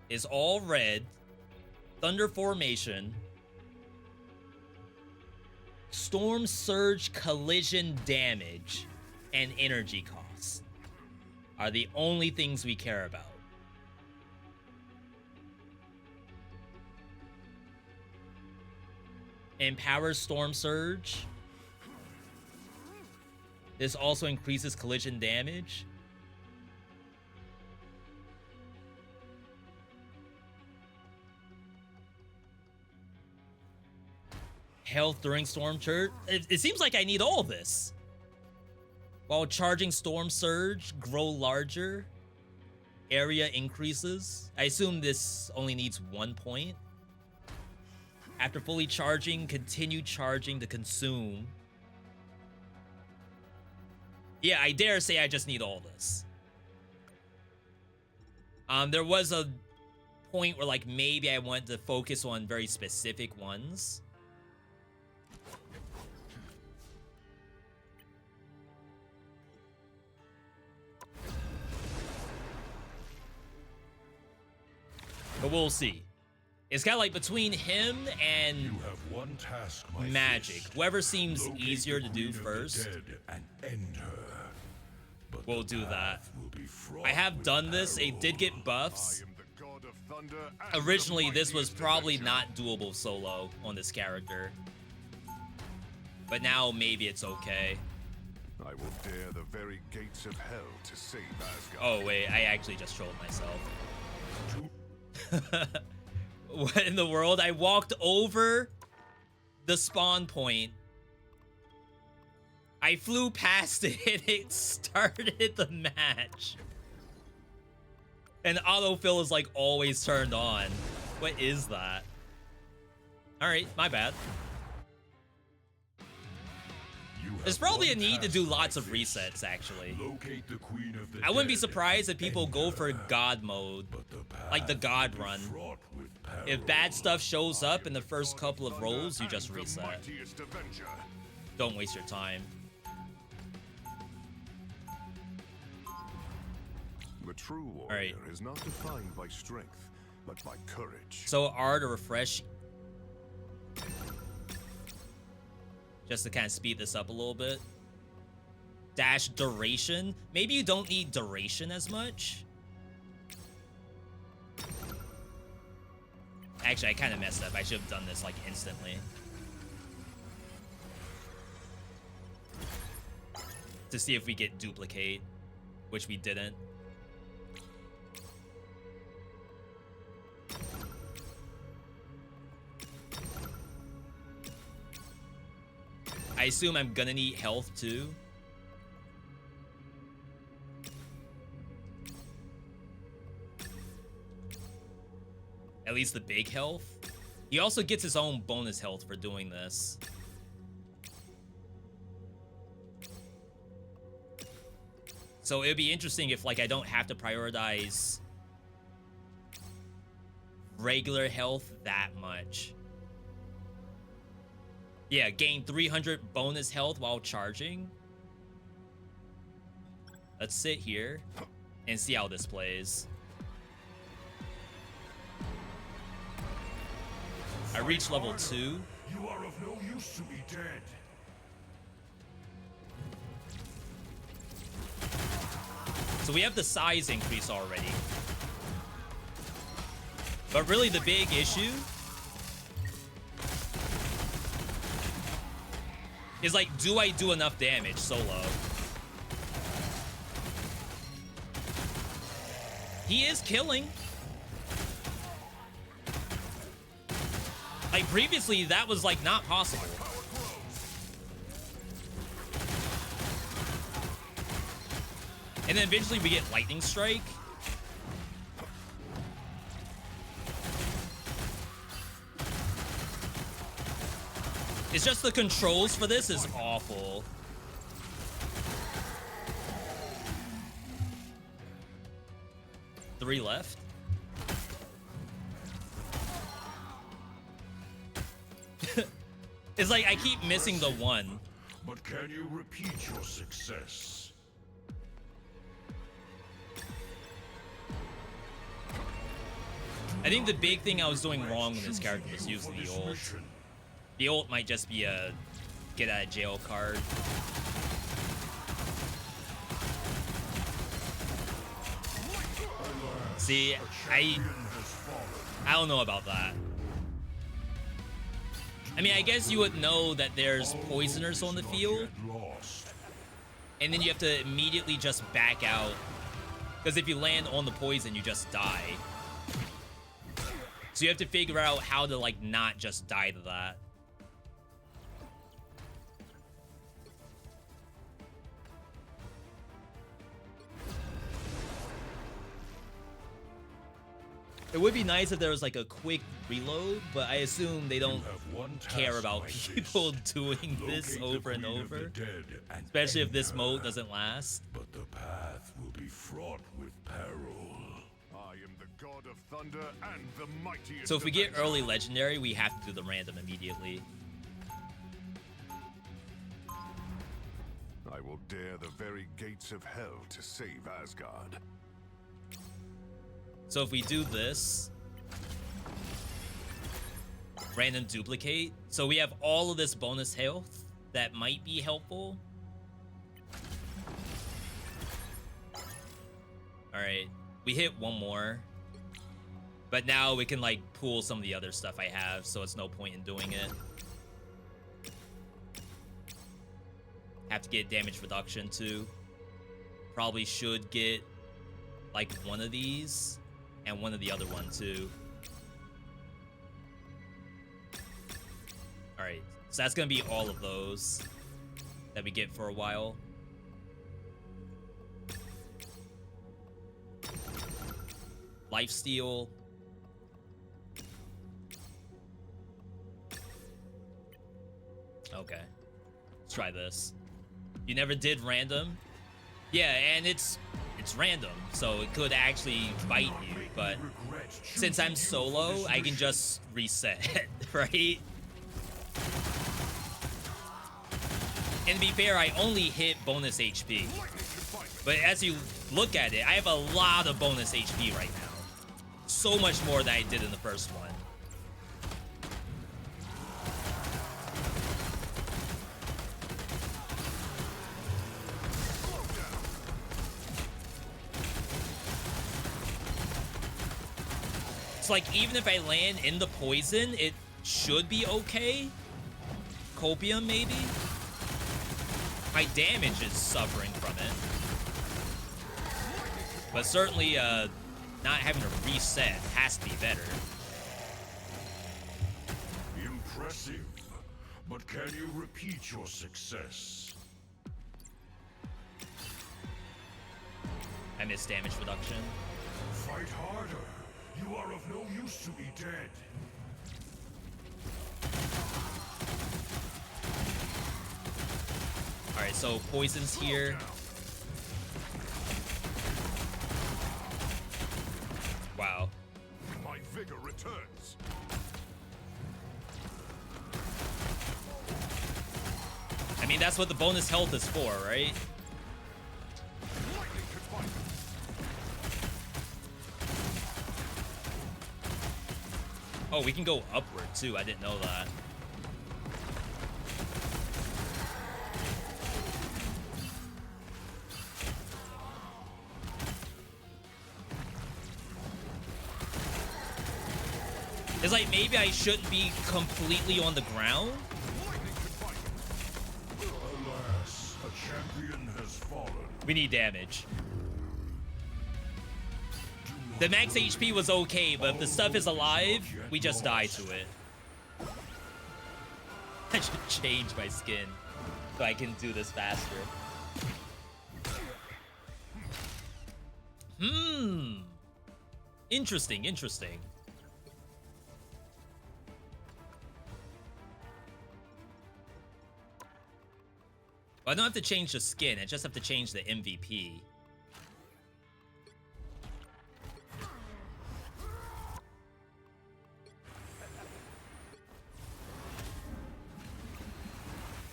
Speaker 1: is all red, Thunder Formation, Storm Surge collision damage, and energy costs are the only things we care about. Empowers Storm Surge. This also increases collision damage. Health during Storm Surge. It seems like I need all this. While charging Storm Surge, grow larger. Area increases. I assume this only needs 1 point. After fully charging, continue charging to consume. Yeah, I dare say I just need all this. There was a point where, like, maybe I wanted to focus on very specific ones. But we'll see. It's kind of like between him and
Speaker 7: You have one task, my
Speaker 1: Magic.
Speaker 7: fist.
Speaker 1: Whoever seems
Speaker 7: Locate
Speaker 1: easier
Speaker 7: the
Speaker 1: to do
Speaker 7: Queen of the
Speaker 1: first,
Speaker 7: Dead and end her. But
Speaker 1: we'll
Speaker 7: the
Speaker 1: do that.
Speaker 7: path will be fraught
Speaker 1: I have
Speaker 7: with
Speaker 1: done this. It did get
Speaker 7: peril.
Speaker 1: buffs.
Speaker 7: I am the god of thunder and
Speaker 1: Originally,
Speaker 7: the
Speaker 1: this was
Speaker 7: mightiest
Speaker 1: probably
Speaker 7: avenger.
Speaker 1: not doable solo on this character. But now maybe it's okay.
Speaker 7: I will dare the very gates of hell to save Asgard.
Speaker 1: Oh, wait. I actually just trolled myself. What in the world? I walked over the spawn point. I flew past it and it started the match. And autofill is, like, always turned on. What is that? Alright, my bad.
Speaker 7: You have
Speaker 1: There's probably a
Speaker 7: one
Speaker 1: need to
Speaker 7: task,
Speaker 1: do lots
Speaker 7: my
Speaker 1: of
Speaker 7: fist.
Speaker 1: resets, actually.
Speaker 7: Locate the Queen of the
Speaker 1: I wouldn't be
Speaker 7: Dead
Speaker 1: surprised if
Speaker 7: and
Speaker 1: people
Speaker 7: end
Speaker 1: go for
Speaker 7: her.
Speaker 1: God mode,
Speaker 7: But the
Speaker 1: like the
Speaker 7: path
Speaker 1: God
Speaker 7: will be
Speaker 1: run.
Speaker 7: fraught with
Speaker 1: If
Speaker 7: peril.
Speaker 1: bad stuff shows up in the first
Speaker 7: God of
Speaker 1: couple of
Speaker 7: thunder
Speaker 1: rolls, you just
Speaker 7: and the
Speaker 1: reset.
Speaker 7: mightiest avenger.
Speaker 1: Don't waste your time.
Speaker 7: The true warrior
Speaker 1: Alright.
Speaker 7: is not defined by strength, but by courage.
Speaker 1: So R to refresh. Just to kind of speed this up a little bit. dash duration. Maybe you don't need duration as much. Actually, I kind of messed up. I should have done this like instantly. To see if we get duplicate, which we didn't. I assume I'm gonna need health too. At least the big health. He also gets his own bonus health for doing this. So it'd be interesting if like I don't have to prioritize regular health that much. Yeah, gain 300 bonus health while charging. Let's sit here and see how this plays. I reached level 2.
Speaker 7: You are of no use to me dead.
Speaker 1: So we have the size increase already. But really the big issue is like, do I do enough damage solo? He is killing. Like previously, that was like not possible. And then eventually we get lightning strike. It's just the controls for this is awful. Three left. It's like I keep missing the one.
Speaker 7: But can you repeat your success?
Speaker 1: I think the big thing I was doing wrong in this character was using the ult. The ult might just be a get out of jail card. See, I don't know about that. I mean, I guess you would know that there's poisoners on the field, and then you have to immediately just back out, because if you land on the poison, you just die. So you have to figure out how to like not just die to that. It would be nice if there was like a quick reload, but I assume they don't care about people doing this over and over, especially if this mode doesn't last.
Speaker 7: But the path will be fraught with peril. I am the god of thunder and the mightiest.
Speaker 1: So if we get early legendary, we have to do the random immediately.
Speaker 7: I will dare the very gates of hell to save Asgard.
Speaker 1: So if we do this, random duplicate, so we have all of this bonus health that might be helpful. All right, we hit one more, but now we can like pool some of the other stuff I have, so it's no point in doing it. Have to get damage reduction too. Probably should get like one of these. And one of the other one too. Alright, so that's gonna be all of those that we get for a while. Lifesteal. Okay, let's try this. You never did random? Yeah, and it's random, so it could actually bite you, but since I'm solo, I can just reset, right? And to be fair, I only hit bonus HP. But as you look at it, I have a lot of bonus HP right now. So much more than I did in the first one. like even if I land in the poison, it should be okay. Copium, maybe? My damage is suffering from it. But certainly, not having to reset has to be better.
Speaker 7: Impressive. But can you repeat your success?
Speaker 1: I missed damage reduction.
Speaker 7: Fight harder. You are of no use to me dead.
Speaker 1: Alright, so poison's here. Wow.
Speaker 7: My vigor returns.
Speaker 1: I mean, that's what the bonus health is for, right?
Speaker 7: Lightning confinement.
Speaker 1: Oh, we can go upward too. I didn't know that. It's like maybe I shouldn't be completely on the ground.
Speaker 7: Lightning confinement. Alas, a champion has fallen.
Speaker 1: We need damage. The max HP was okay, but if the stuff is alive, we just die to it. I should change my skin so I can do this faster. Interesting, interesting. I don't have to change the skin, I just have to change the MVP.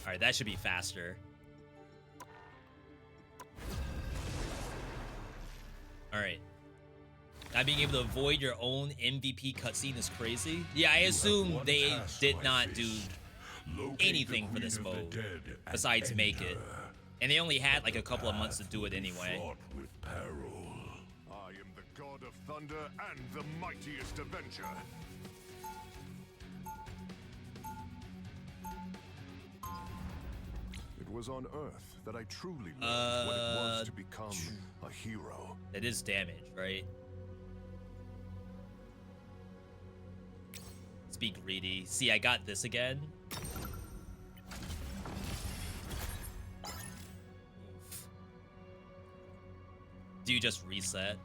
Speaker 1: Alright, that should be faster. Alright. Not being able to avoid your own MVP cutscene is crazy. Yeah, I assume they did not do anything for this mode besides make it. And they only had like a couple of months to do it anyway.
Speaker 7: With peril. I am the god of thunder and the mightiest avenger. It was on Earth that I truly learned what it was to become a hero.
Speaker 1: It is damage, right? Let's be greedy. See, I got this again. Do you just reset?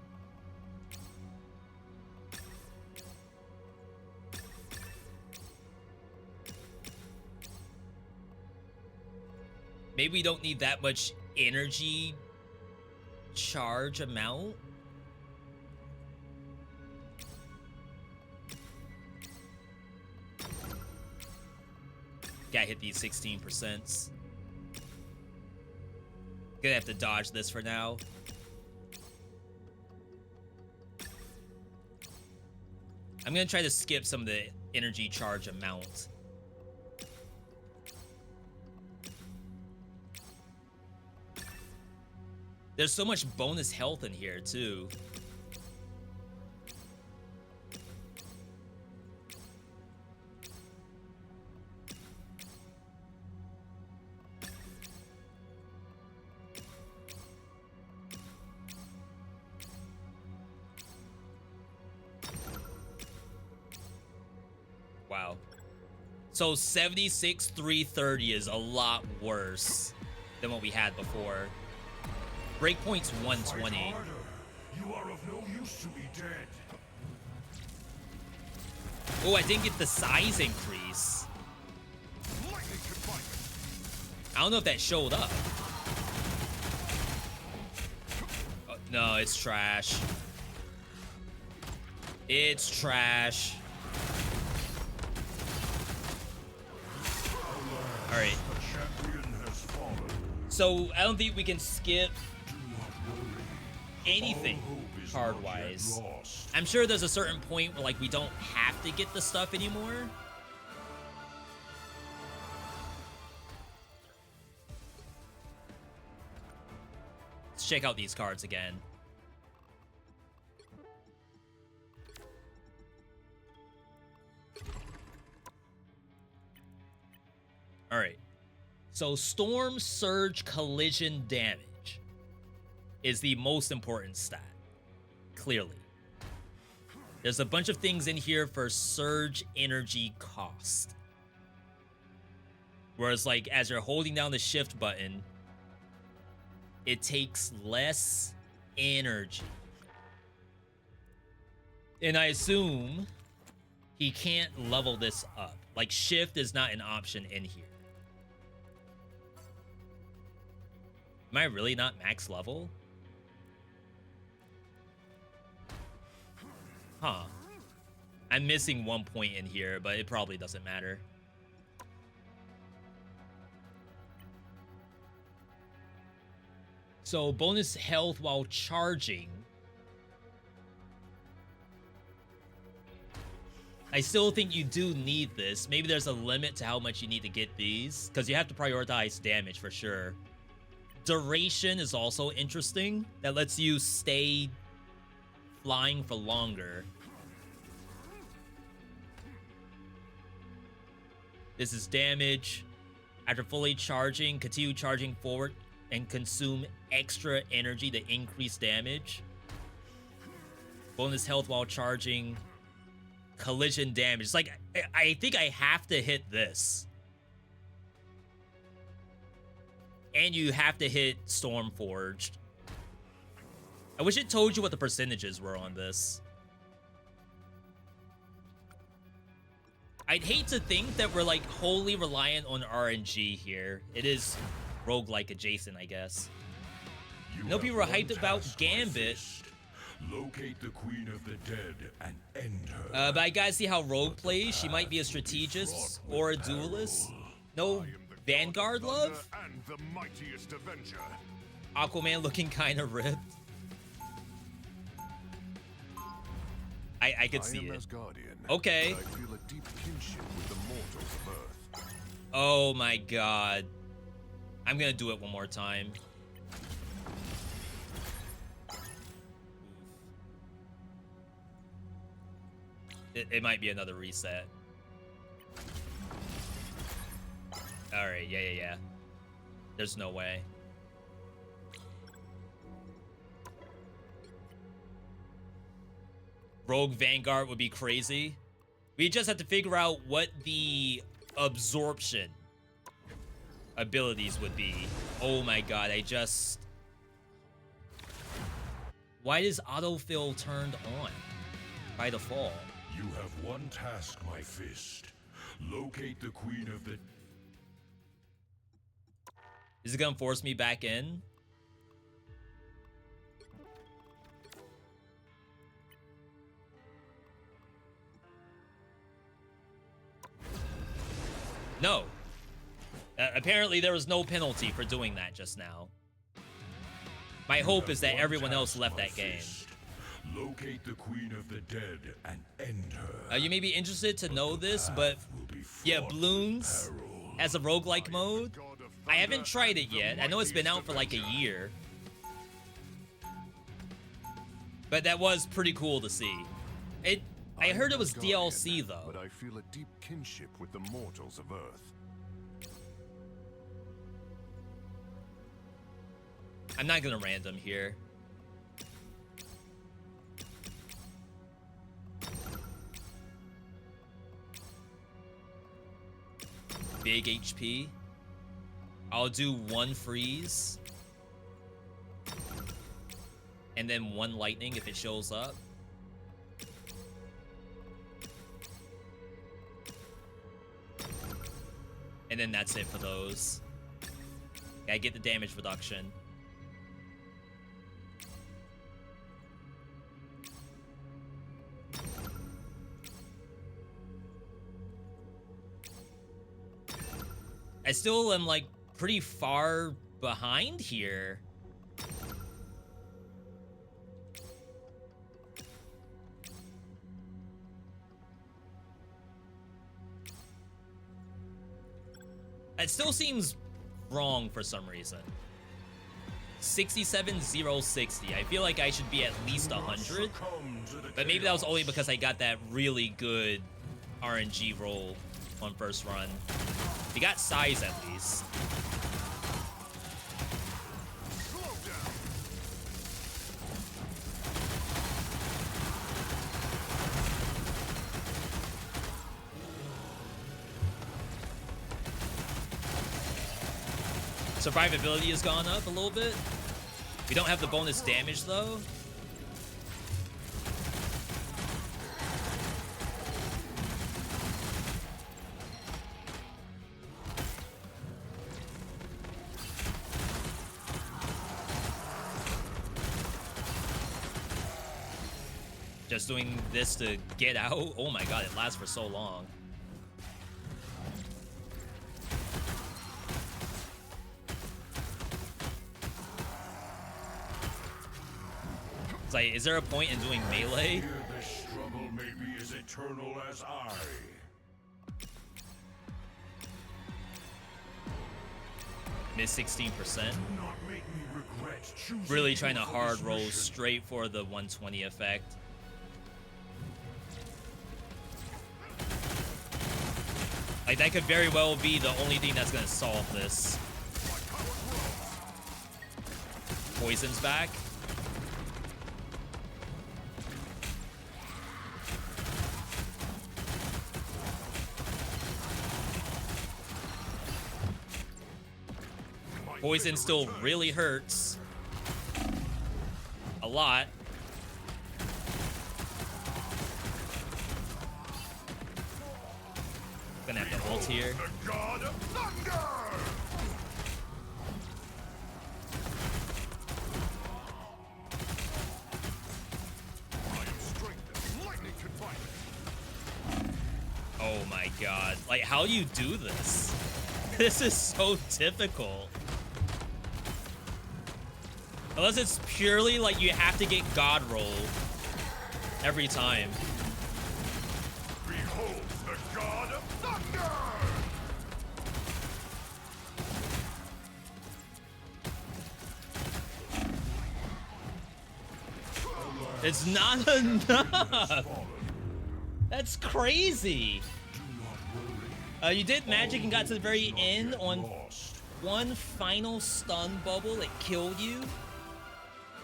Speaker 1: Maybe we don't need that much energy charge amount. Gotta hit these 16%. Gonna have to dodge this for now. I'm gonna try to skip some of the energy charge amount. There's so much bonus health in here too. Wow. So 76, 330 is a lot worse than what we had before. Breakpoint's 120.
Speaker 7: Fight harder. You are of no use to me dead.
Speaker 1: Oh, I didn't get the size increase.
Speaker 7: Lightning confinement.
Speaker 1: I don't know if that showed up. Oh, no, it's trash. It's trash. All right.
Speaker 7: The champion has fallen.
Speaker 1: So I don't think we can skip
Speaker 7: Do not worry.
Speaker 1: anything
Speaker 7: All hope is
Speaker 1: card
Speaker 7: not yet
Speaker 1: wise.
Speaker 7: lost.
Speaker 1: I'm sure there's a certain point where like we don't have to get the stuff anymore. Let's check out these cards again. So storm surge collision damage is the most important stat, clearly. There's a bunch of things in here for surge energy cost. Whereas like as you're holding down the shift button, it takes less energy. And I assume he can't level this up. Like shift is not an option in here. Am I really not max level? Huh. I'm missing 1 point in here, but it probably doesn't matter. So bonus health while charging. I still think you do need this. Maybe there's a limit to how much you need to get these, because you have to prioritize damage for sure. Duration is also interesting. That lets you stay flying for longer. This is damage. After fully charging, continue charging forward and consume extra energy to increase damage. Bonus health while charging. Collision damage. It's like, I think I have to hit this. And you have to hit Stormforged. I wish it told you what the percentages were on this. I'd hate to think that we're like wholly reliant on RNG here. It is roguelike adjacent, I guess. I know people were hyped about Gambit.
Speaker 7: Locate the Queen of the Dead and end her.
Speaker 1: But I gotta see how Rogue plays. She might be a strategist or a duelist. No Vanguard love?
Speaker 7: And the mightiest avenger.
Speaker 1: Aquaman looking kind of ripped. I could see it.
Speaker 7: Asgardian,
Speaker 1: okay.
Speaker 7: I feel a deep kinship with the mortals of Earth.
Speaker 1: Oh my god. I'm gonna do it one more time. It might be another reset. Alright, yeah. There's no way. Rogue Vanguard would be crazy. We just have to figure out what the absorption abilities would be. Oh my god, why is autofill turned on by default?
Speaker 7: You have one task, my fist. Locate the Queen of the...
Speaker 1: Is it gonna force me back in? No. Apparently there was no penalty for doing that just now. My hope is that everyone else left that game.
Speaker 7: Locate the Queen of the Dead and end her.
Speaker 1: You may be interested to know this, but yeah, Bloons has a roguelike mode. I haven't tried it yet. I know it's been out for like a year. But that was pretty cool to see. I heard it was DLC though.
Speaker 7: But I feel a deep kinship with the mortals of Earth.
Speaker 1: I'm not gonna random here. Big HP. I'll do 1 freeze. And then 1 lightning if it shows up. And then that's it for those. I get the damage reduction. I still am like pretty far behind here. It still seems wrong for some reason. 67,060. I feel like I should be at least 100. But maybe that was only because I got that really good RNG roll on first run. We got size at least. Survivability has gone up a little bit. We don't have the bonus damage though. Just doing this to get out. Oh my god, it lasts for so long. It's like, is there a point in doing melee?
Speaker 7: Here this struggle may be as eternal as I.
Speaker 1: Miss 16%.
Speaker 7: Do not make me regret choosing
Speaker 1: Really trying to
Speaker 7: you for
Speaker 1: hard
Speaker 7: this
Speaker 1: roll
Speaker 7: mission.
Speaker 1: straight for the 120 effect. Like, that could very well be the only thing that's gonna solve this. Poison's back. Poison still really hurts. A lot. Gonna have to ult here.
Speaker 7: The God of Thunder! I am strength and lightning can fight it.
Speaker 1: Oh my god. Like, how do you do this? This is so difficult. Unless it's purely like you have to get God roll every time.
Speaker 7: Behold the God of Thunder!
Speaker 1: It's not enough. That's crazy. You did magic and got to the very end on one final stun bubble that killed you.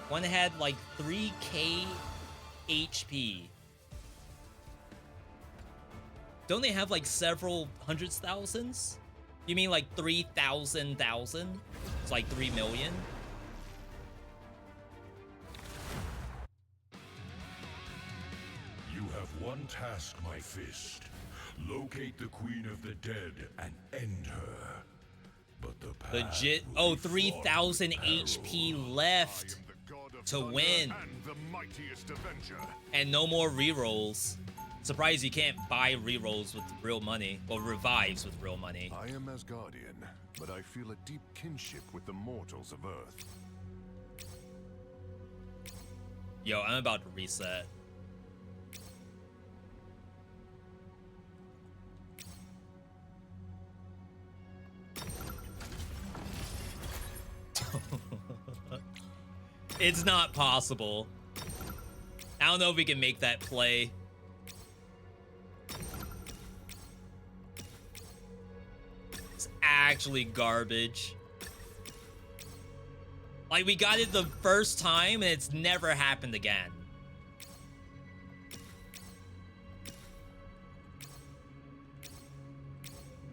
Speaker 1: One had like 3k HP. Don't they have like several hundreds thousands? You mean like 3,000? It's like 3 million?
Speaker 7: You have one task, my fist. Locate the Queen of the Dead and end her. But the path
Speaker 1: Legit.
Speaker 7: will
Speaker 1: Oh,
Speaker 7: be fraught
Speaker 1: 3,000
Speaker 7: with
Speaker 1: HP
Speaker 7: peril.
Speaker 1: left
Speaker 7: I am the God of
Speaker 1: to
Speaker 7: Thunder
Speaker 1: win.
Speaker 7: And the mightiest avenger.
Speaker 1: And no more rerolls. Surprised you can't buy rerolls with real money. Well, revives with real money.
Speaker 7: I am Asgardian, but I feel a deep kinship with the mortals of Earth.
Speaker 1: Yo, I'm about to reset. It's not possible. I don't know if we can make that play. It's actually garbage. Like, we got it the first time and it's never happened again.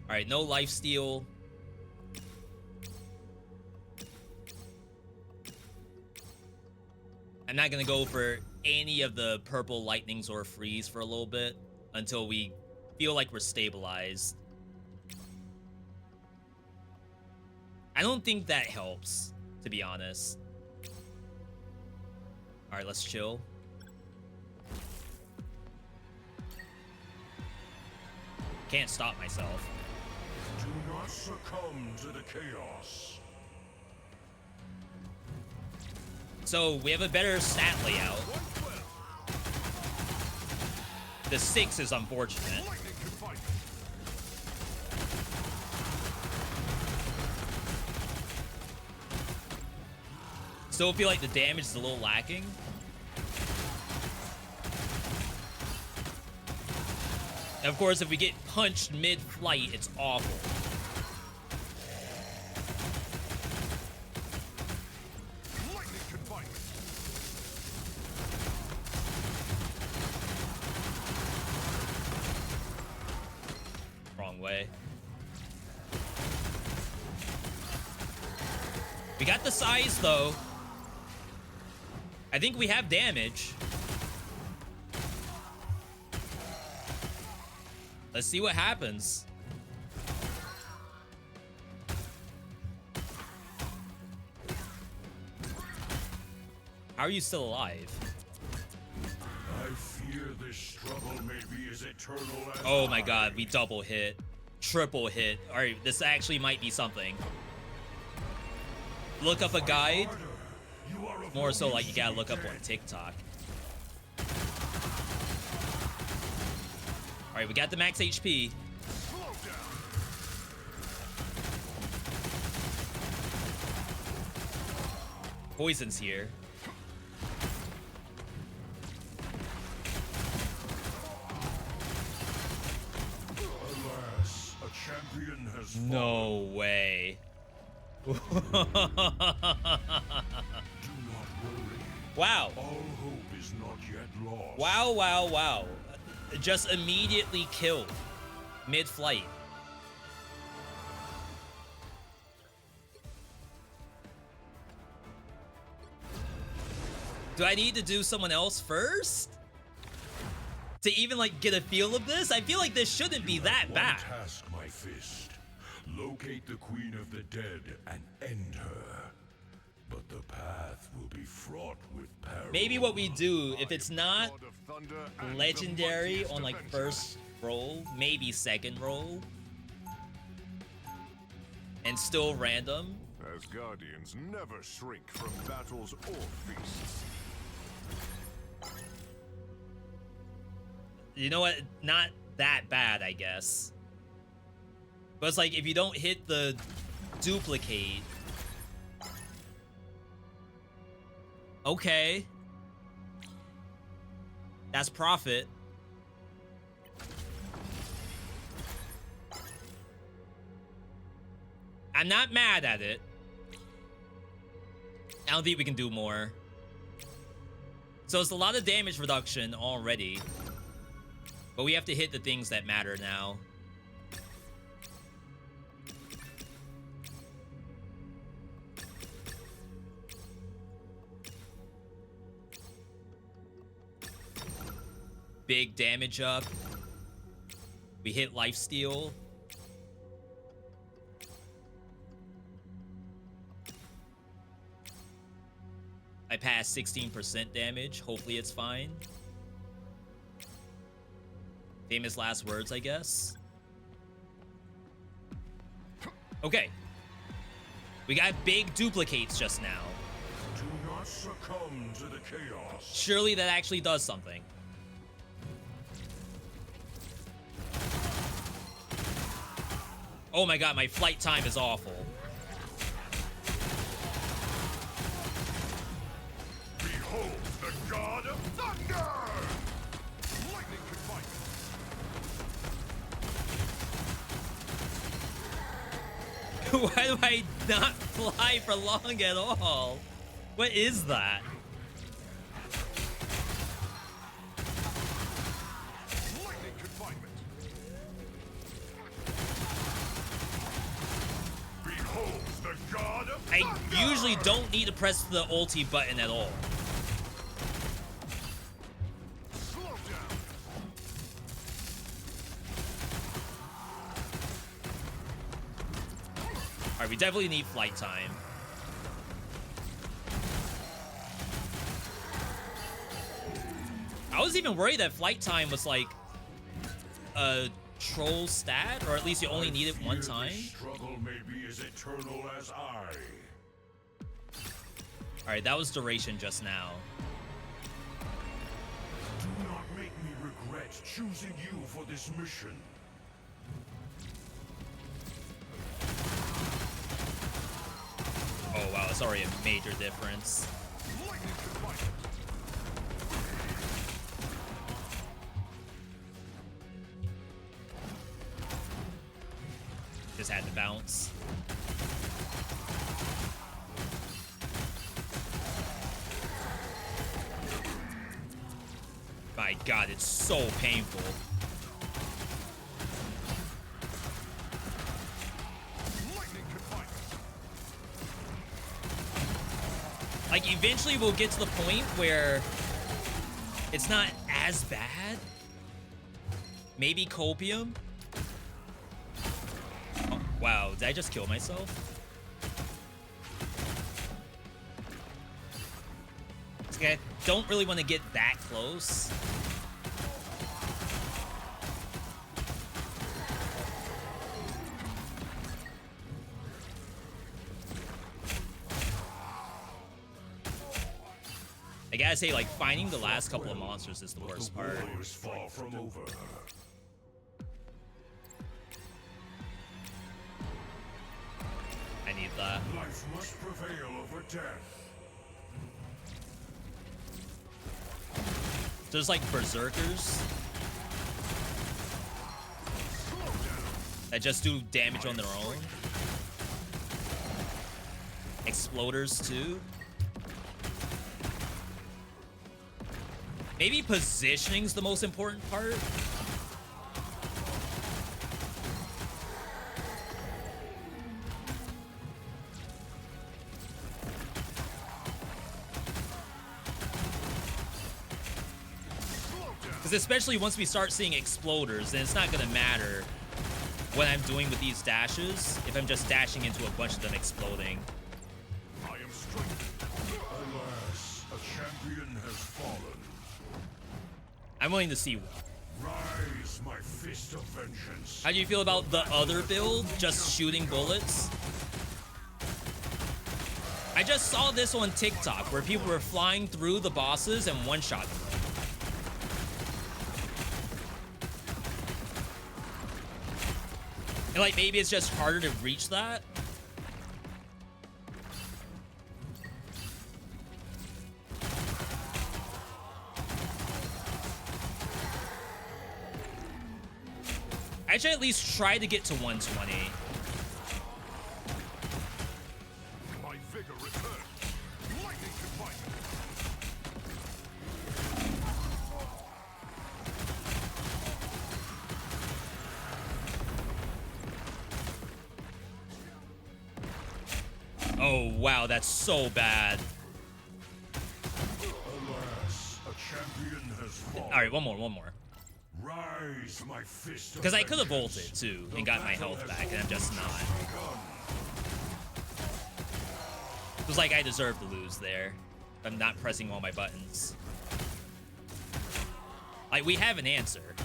Speaker 1: Alright, no lifesteal. I'm not gonna go for any of the purple lightnings or freeze for a little bit until we feel like we're stabilized. I don't think that helps, to be honest. All right, let's chill. Can't stop myself.
Speaker 7: Do not succumb to the chaos.
Speaker 1: So we have a better stat layout. The 6 is unfortunate.
Speaker 7: Lightning can fight.
Speaker 1: Still feel like the damage is a little lacking. And of course, if we get punched mid-flight, it's awful.
Speaker 7: Lightning can fight.
Speaker 1: Wrong way. We got the size, though. I think we have damage. Let's see what happens. How are you still alive?
Speaker 7: I fear this struggle may be as eternal as
Speaker 1: Oh my god, we double hit. Triple hit. Alright, this actually might be something. Look up a guide. More so like you gotta look up on TikTok. Alright, we got the max HP. Poison's here.
Speaker 7: Alas, a champion has
Speaker 1: No way.
Speaker 7: Do not worry.
Speaker 1: Wow.
Speaker 7: All hope is not yet lost.
Speaker 1: Wow, wow, wow. Just immediately killed mid-flight. Do I need to do someone else first? To even like get a feel of this? I feel like this shouldn't be that
Speaker 7: One
Speaker 1: bad.
Speaker 7: task, my fist. Locate the Queen of the Dead and end her. But the path will be fraught with peril.
Speaker 1: Maybe what we do, if it's not legendary on like first roll, maybe second roll, and still random.
Speaker 8: As guardians never shrink from battles or feasts.
Speaker 1: You know what? Not that bad, I guess. But it's like if you don't hit the duplicate. Okay. That's profit. I'm not mad at it. I don't think we can do more. So it's a lot of damage reduction already. But we have to hit the things that matter now. Big damage up. We hit lifesteal. I passed 16% damage. Hopefully it's fine. Famous last words, I guess. Okay. We got big duplicates just now.
Speaker 7: Do not succumb to the chaos.
Speaker 1: Surely that actually does something. Oh my god, my flight time is awful.
Speaker 7: Behold the god of thunder! Lightning can fight.
Speaker 1: Why do I not fly for long at all? What is that?
Speaker 8: Lightning confinement.
Speaker 7: Behold the god of
Speaker 1: I
Speaker 7: thunder!
Speaker 1: usually don't need to press the ulti button at all.
Speaker 8: Slow down.
Speaker 1: Alright, we definitely need flight time. I was even worried that flight time was like a troll stat, or at least you only need it one
Speaker 7: Fear
Speaker 1: time.
Speaker 7: this struggle may be as eternal as I.
Speaker 1: Alright, that was duration just now.
Speaker 7: Do not make me regret choosing you for this mission.
Speaker 1: Oh wow, it's already a major difference.
Speaker 8: Lightning confinement.
Speaker 1: Just had to bounce. My god, it's so painful.
Speaker 8: Lightning confinement.
Speaker 1: Like, eventually we'll get to the point where it's not as bad. Maybe copium? Oh, wow, did I just kill myself? Okay, I don't really want to get that close. I gotta say, like, finding the last couple of monsters is the worst part.
Speaker 7: Is far from over.
Speaker 1: I need that.
Speaker 7: Life must prevail over death.
Speaker 1: There's like berserkers that just do damage on their own. Exploders too. Maybe positioning's the most important part. Because especially once we start seeing exploders, then it's not going to matter what I'm doing with these dashes if I'm just dashing into a bunch of them exploding.
Speaker 7: I am strengthened. Alas, a champion has fallen.
Speaker 1: I'm willing to see.
Speaker 7: Rise, my fist of vengeance.
Speaker 1: How do you feel about the other build, just shooting bullets? I just saw this on TikTok where people were flying through the bosses and one-shot them. And like, maybe it's just harder to reach that. I should at least try to get to 120.
Speaker 8: My vigor returns. Lightning confinement.
Speaker 1: Oh, wow, that's so bad.
Speaker 7: Alas, a champion has fallen.
Speaker 1: All right, one more.
Speaker 7: Rise, my fist of
Speaker 1: Because I could have
Speaker 7: vengeance.
Speaker 1: bolted too and got my health back, and I'm just not. It was like I deserved to lose there. I'm not pressing all my buttons. Like, we have an answer.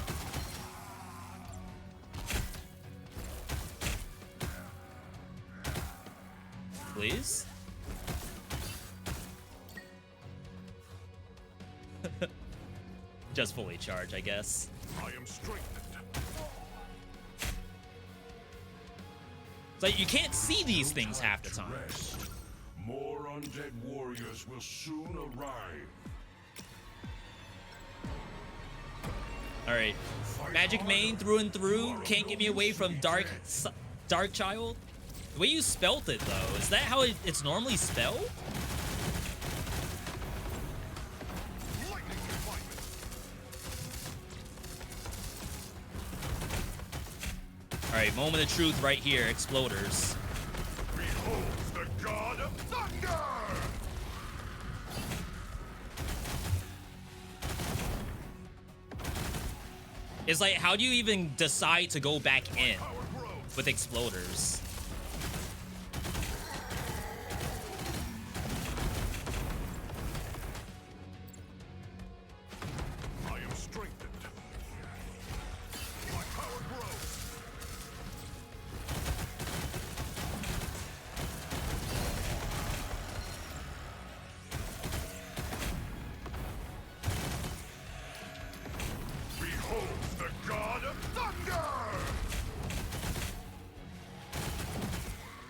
Speaker 1: Please? Just fully charge, I guess.
Speaker 8: I am strengthened.
Speaker 1: It's like you can't see these things half the time.
Speaker 7: Rest. More undead warriors will soon arrive.
Speaker 1: Alright. Magic main through and through. Can't get me away from Dark Child. The way you spelt it, though, is that how it's normally spelled?
Speaker 8: Lightning confinement.
Speaker 1: Alright, moment of truth right here. Exploders.
Speaker 8: Behold the god of thunder!
Speaker 1: It's like, how do you even decide to go back in
Speaker 8: Power grows.
Speaker 1: with exploders?
Speaker 8: I am strengthened. My power grows. Behold the god of thunder!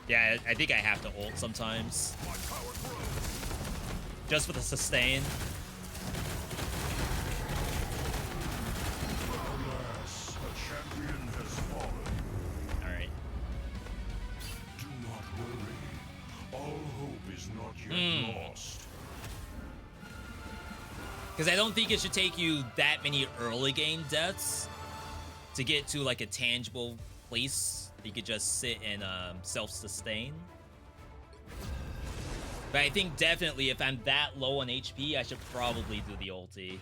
Speaker 1: Yeah, I think I have to ult sometimes.
Speaker 8: My power grows.
Speaker 1: Just for the sustain.
Speaker 7: Alas, a champion has fallen.
Speaker 1: Alright.
Speaker 7: Do not worry. All hope is not yet lost.
Speaker 1: Because I don't think it should take you that many early game deaths to get to like a tangible place you could just sit and self-sustain. But I think definitely if I'm that low on HP, I should probably do the ulti.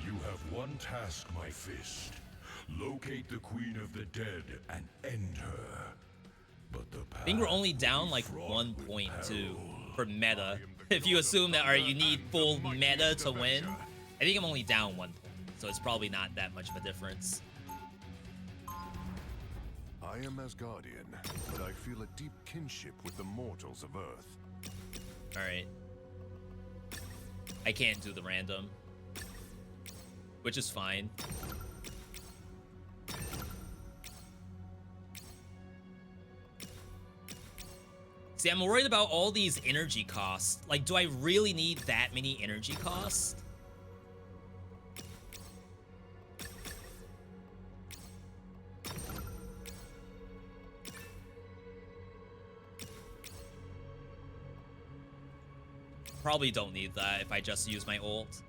Speaker 7: You have one task, my fist. Locate the Queen of the Dead and end her. But the
Speaker 1: I think we're only down like 1.2 for meta. If you assume that, alright, you need full meta to win, I think I'm only down 1 point. So it's probably not that much of a difference.
Speaker 8: I am Asgardian, but I feel a deep kinship with the mortals of Earth.
Speaker 1: Alright. I can't do the random, which is fine. See, I'm worried about all these energy costs. Like, do I really need that many energy costs? Probably don't need that if I just use my ult.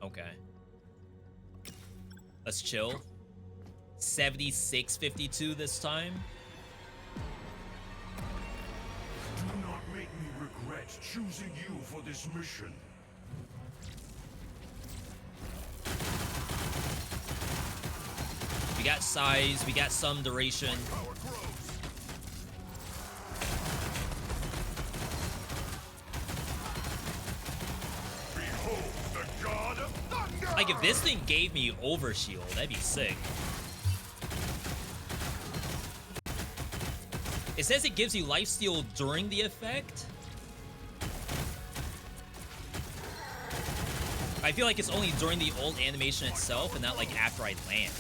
Speaker 1: Okay. Let's chill. 76-52 this time.
Speaker 7: Do not make me regret choosing you for this mission.
Speaker 1: We got size, we got some duration.
Speaker 7: Behold the god of thunder!
Speaker 1: Like, if this thing gave me overshield, that'd be sick. It says it gives you lifesteal during the effect. I feel like it's only during the ult animation itself and not like after I land.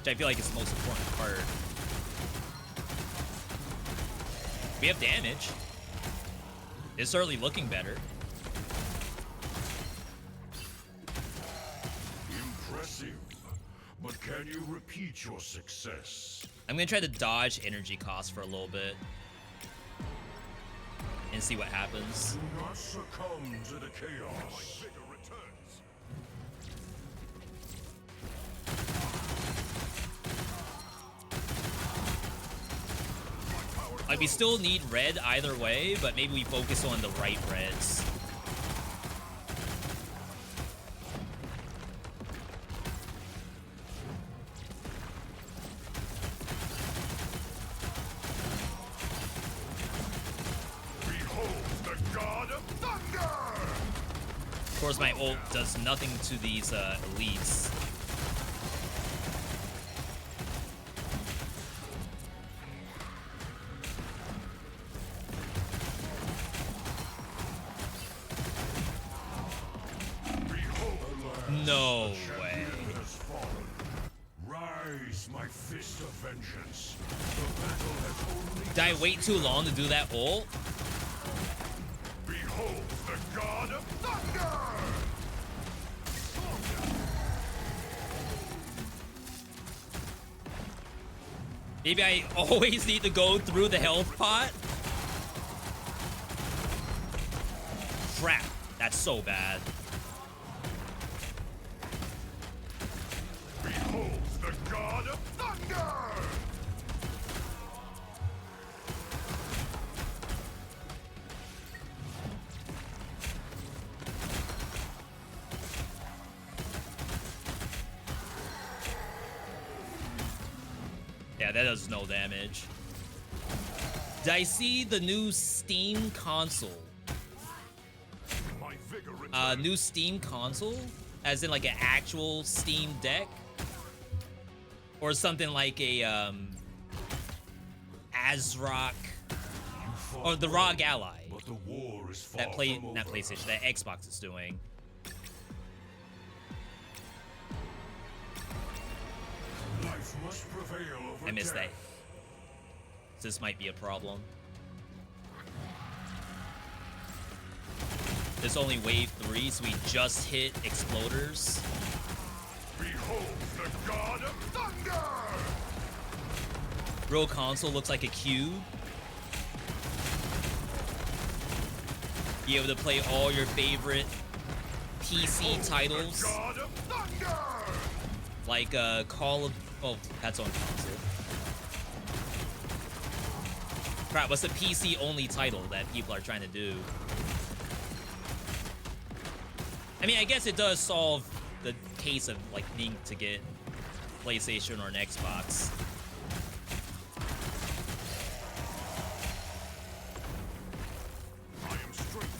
Speaker 1: Which I feel like is the most important part. We have damage. It's certainly looking better.
Speaker 7: Impressive. But can you repeat your success?
Speaker 1: I'm gonna try to dodge energy costs for a little bit. And see what happens.
Speaker 7: Do not succumb to the chaos.
Speaker 1: Like, we still need red either way, but maybe we focus on the right reds.
Speaker 7: Behold the god of thunder!
Speaker 1: Of course, my ult does nothing to these elites. No way.
Speaker 7: Rise, my fist of vengeance. The battle has only
Speaker 1: Did I wait too long to do that ult?
Speaker 7: Behold the god of thunder!
Speaker 1: Maybe I always need to go through the health pot? Crap, that's so bad.
Speaker 7: Behold the god of thunder!
Speaker 1: Yeah, that does no damage. Did I see the new Steam console?
Speaker 7: My vigor
Speaker 1: New Steam console? As in like an actual Steam Deck? Or something like a, Azrock, or the ROG Ally
Speaker 7: but the war is far
Speaker 1: that
Speaker 7: from
Speaker 1: not
Speaker 7: over.
Speaker 1: PlayStation, that Xbox is doing.
Speaker 7: Life must prevail over
Speaker 1: I missed that.
Speaker 7: death.
Speaker 1: This might be a problem. There's only wave 3, so we just hit exploders.
Speaker 7: Behold the god of thunder!
Speaker 1: Real console looks like a cube. be able to play all your favorite PC titles. Like Call of... Oh, that's on console. Crap, what's the PC-only title that people are trying to do? I mean, I guess it does solve the case of, like, needing to get PlayStation or an Xbox.
Speaker 8: I am strengthened.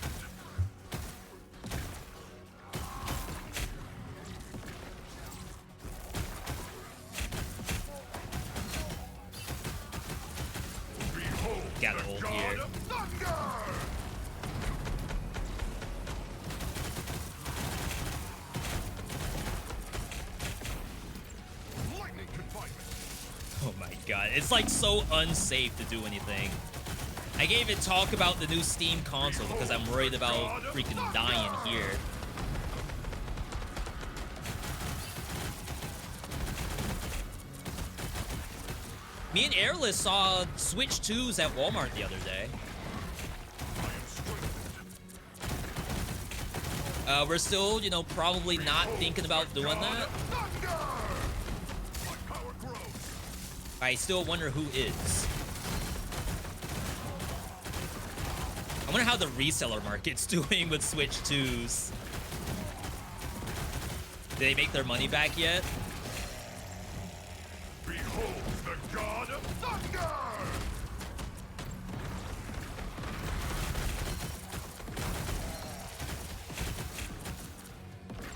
Speaker 1: Got an ult here. Oh my god, it's like so unsafe to do anything. I can't even talk about the new Steam console because I'm worried about freaking dying here. Me and Airless saw Switch 2s at Walmart the other day. We're still, you know, probably not thinking about doing that. I still wonder who is. I wonder how the reseller market's doing with Switch 2s. Did they make their money back yet?
Speaker 7: Behold the god of thunder!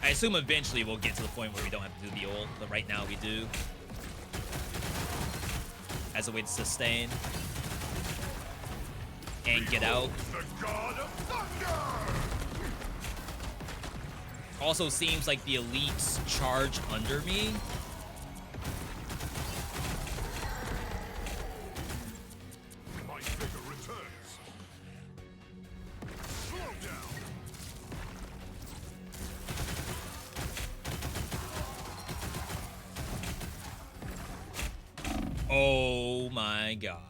Speaker 1: I assume eventually we'll get to the point where we don't have to do the ult, but right now we do. As a way to sustain. And get out.
Speaker 7: The god of thunder!
Speaker 1: Also seems like the elites charge under me.
Speaker 8: My vigor returns. Slow down.
Speaker 1: Oh my god.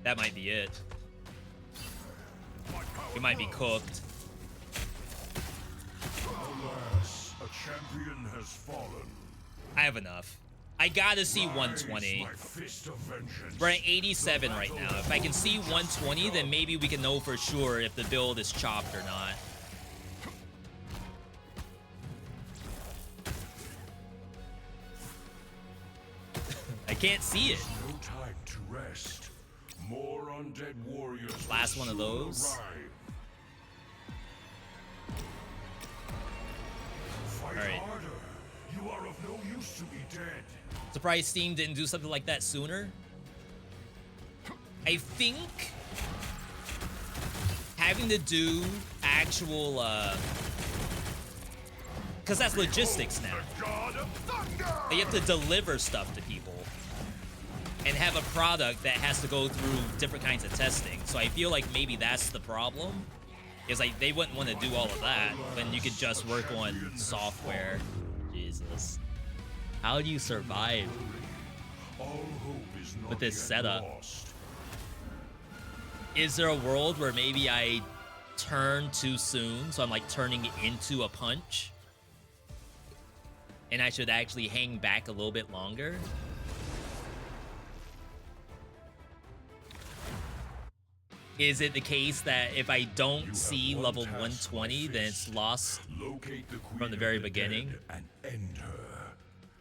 Speaker 1: That might be it. We might be cooked.
Speaker 7: Alas, a champion has fallen.
Speaker 1: I have enough. I gotta see 120.
Speaker 7: My fist of vengeance.
Speaker 1: We're at 87 right now. If I can see 120, then maybe we can know for sure if the build is chopped or not. I can't see it.
Speaker 7: No time to rest. More undead warriors.
Speaker 1: Last
Speaker 7: will
Speaker 1: one of
Speaker 7: soon
Speaker 1: those.
Speaker 7: arrive. Fight
Speaker 1: All right.
Speaker 7: harder. You are of no use to me dead.
Speaker 1: Surprised Steam didn't do something like that sooner. I think having to do actual, because that's logistics now.
Speaker 7: The god of thunder!
Speaker 1: They have to deliver stuff to people and have a product that has to go through different kinds of testing. So I feel like maybe that's the problem. Is like they wouldn't want to do all of that when you could just work on software. Jesus. How do you survive
Speaker 7: All hope is not
Speaker 1: with this
Speaker 7: yet
Speaker 1: setup?
Speaker 7: lost.
Speaker 1: Is there a world where maybe I turn too soon, so I'm like turning into a punch? And I should actually hang back a little bit longer? Is it the case that if I don't see
Speaker 7: one
Speaker 1: level
Speaker 7: task,
Speaker 1: 120,
Speaker 7: my
Speaker 1: then it's
Speaker 7: fist.
Speaker 1: lost
Speaker 7: Locate the queen
Speaker 1: from the
Speaker 7: of
Speaker 1: very
Speaker 7: the
Speaker 1: beginning?
Speaker 7: dead and end her.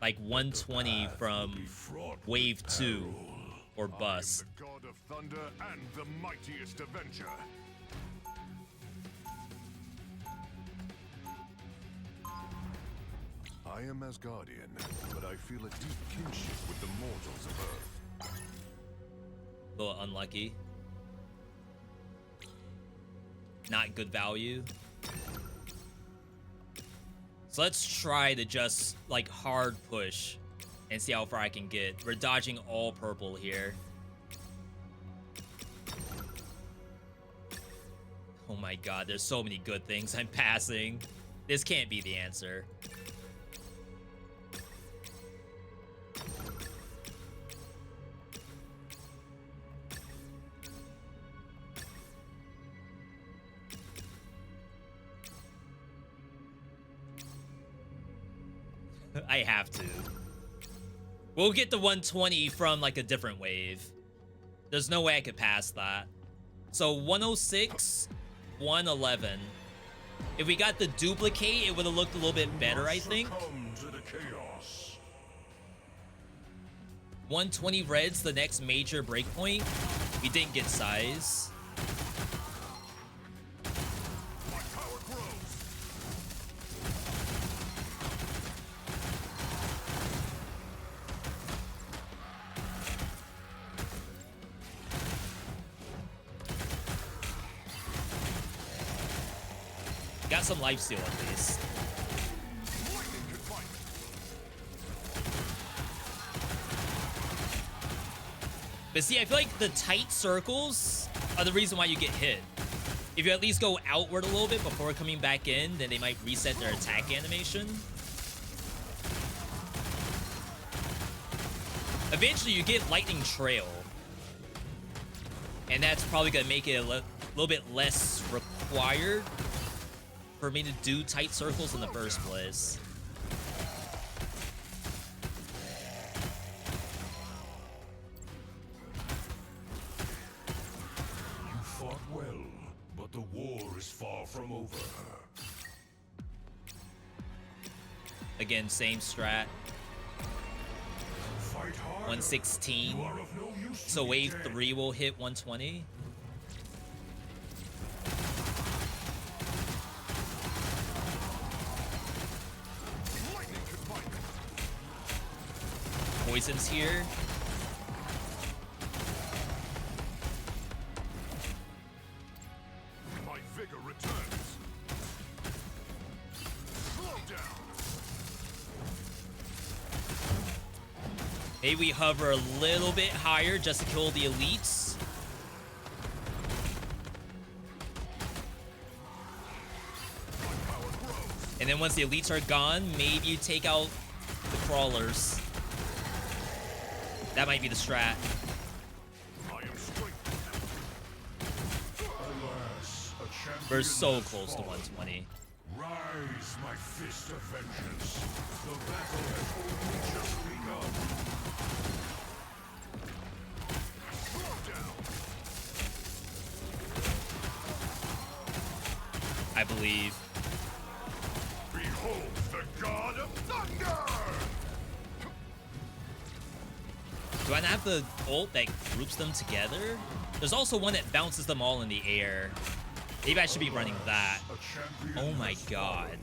Speaker 1: Like 120 from
Speaker 7: Be fraught with
Speaker 1: wave 2
Speaker 7: peril.
Speaker 1: or
Speaker 8: I am
Speaker 1: bust?
Speaker 8: the god of thunder and the mightiest avenger. I am Asgardian, but I feel a deep kinship with the mortals of Earth.
Speaker 1: A little unlucky. Not good value. So let's try to just like hard push and see how far I can get. We're dodging all purple here. Oh my god, there's so many good things I'm passing. This can't be the answer. I have to. We'll get the 120 from like a different wave. There's no way I could pass that. So 106, 111. If we got the duplicate, it would have looked a little bit better, I think. 120 red's the next major breakpoint. We didn't get size. Got some lifesteal at least. But see, I feel like the tight circles are the reason why you get hit. If you at least go outward a little bit before coming back in, then they might reset their attack animation. Eventually, you get Lightning Trail. And that's probably going to make it a little bit less required for me to do tight circles in the first place.
Speaker 7: You fought well, but the war is far from over.
Speaker 1: Again, same strat.
Speaker 7: Fight hard.
Speaker 1: 116.
Speaker 7: You are of no use to
Speaker 1: So
Speaker 7: me,
Speaker 1: wave
Speaker 7: dead.
Speaker 1: 3 will hit 120. Poison's here.
Speaker 8: My vigor returns. Slow down.
Speaker 1: Maybe we hover a little bit higher just to kill the elites. And then once the elites are gone, maybe you take out the crawlers. That might be the strat.
Speaker 8: I am strength.
Speaker 7: Alas, a champion
Speaker 1: We're so
Speaker 7: has
Speaker 1: close to
Speaker 7: fallen.
Speaker 1: 120.
Speaker 7: Rise, my fist of vengeance. The battle has only just begun.
Speaker 8: Slow down.
Speaker 1: I believe.
Speaker 8: Behold the god of thunder.
Speaker 1: Do I not have the ult that groups them together? There's also one that bounces them all in the air. Maybe I should be running that.
Speaker 7: A champion
Speaker 1: Oh my
Speaker 7: has
Speaker 1: god.
Speaker 7: fallen.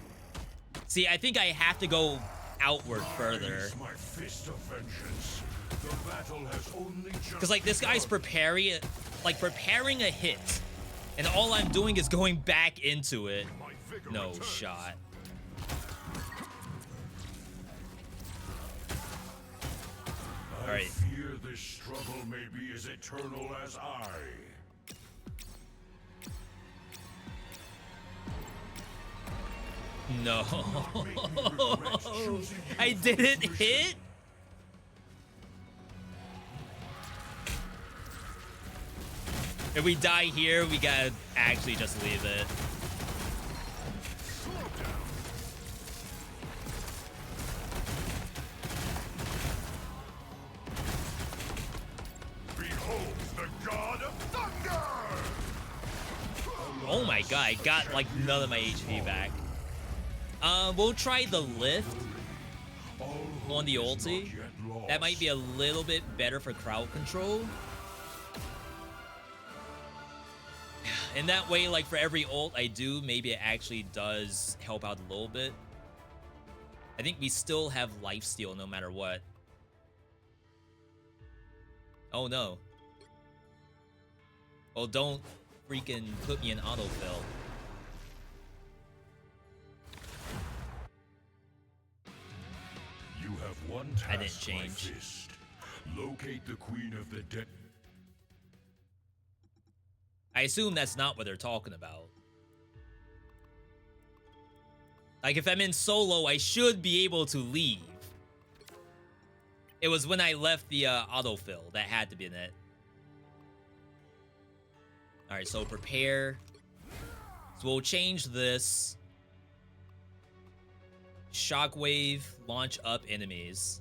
Speaker 1: See, I think I have to go outward further.
Speaker 7: Rise, my fist of vengeance. The battle has only just
Speaker 1: Because, like, this guy's
Speaker 7: begun.
Speaker 1: preparing a hit. And all I'm doing is going back into it.
Speaker 8: My vigor
Speaker 1: No
Speaker 8: returns.
Speaker 1: shot.
Speaker 7: I
Speaker 1: Alright.
Speaker 7: fear this struggle may be as eternal as I.
Speaker 1: No.
Speaker 7: Make me regret choosing you
Speaker 1: I
Speaker 7: for
Speaker 1: didn't
Speaker 7: this mission.
Speaker 1: hit? If we die here, we gotta actually just leave it.
Speaker 8: Slow down. Behold the god of thunder.
Speaker 1: Oh my god, I got like none of my HP back. We'll try the lift
Speaker 7: All
Speaker 1: on the
Speaker 7: hope is
Speaker 1: ulti.
Speaker 7: not yet lost.
Speaker 1: That might be a little bit better for crowd control. And that way, like, for every ult I do, maybe it actually does help out a little bit. I think we still have lifesteal no matter what. Oh no. Oh, don't freaking put me in autofill.
Speaker 7: You have one task,
Speaker 1: I didn't change.
Speaker 7: my fist. Locate the Queen of the Dead.
Speaker 1: I assume that's not what they're talking about. Like, if I'm in solo, I should be able to leave. It was when I left the autofill that had to be in it. Alright, so prepare. So we'll change this. Shockwave, launch up enemies.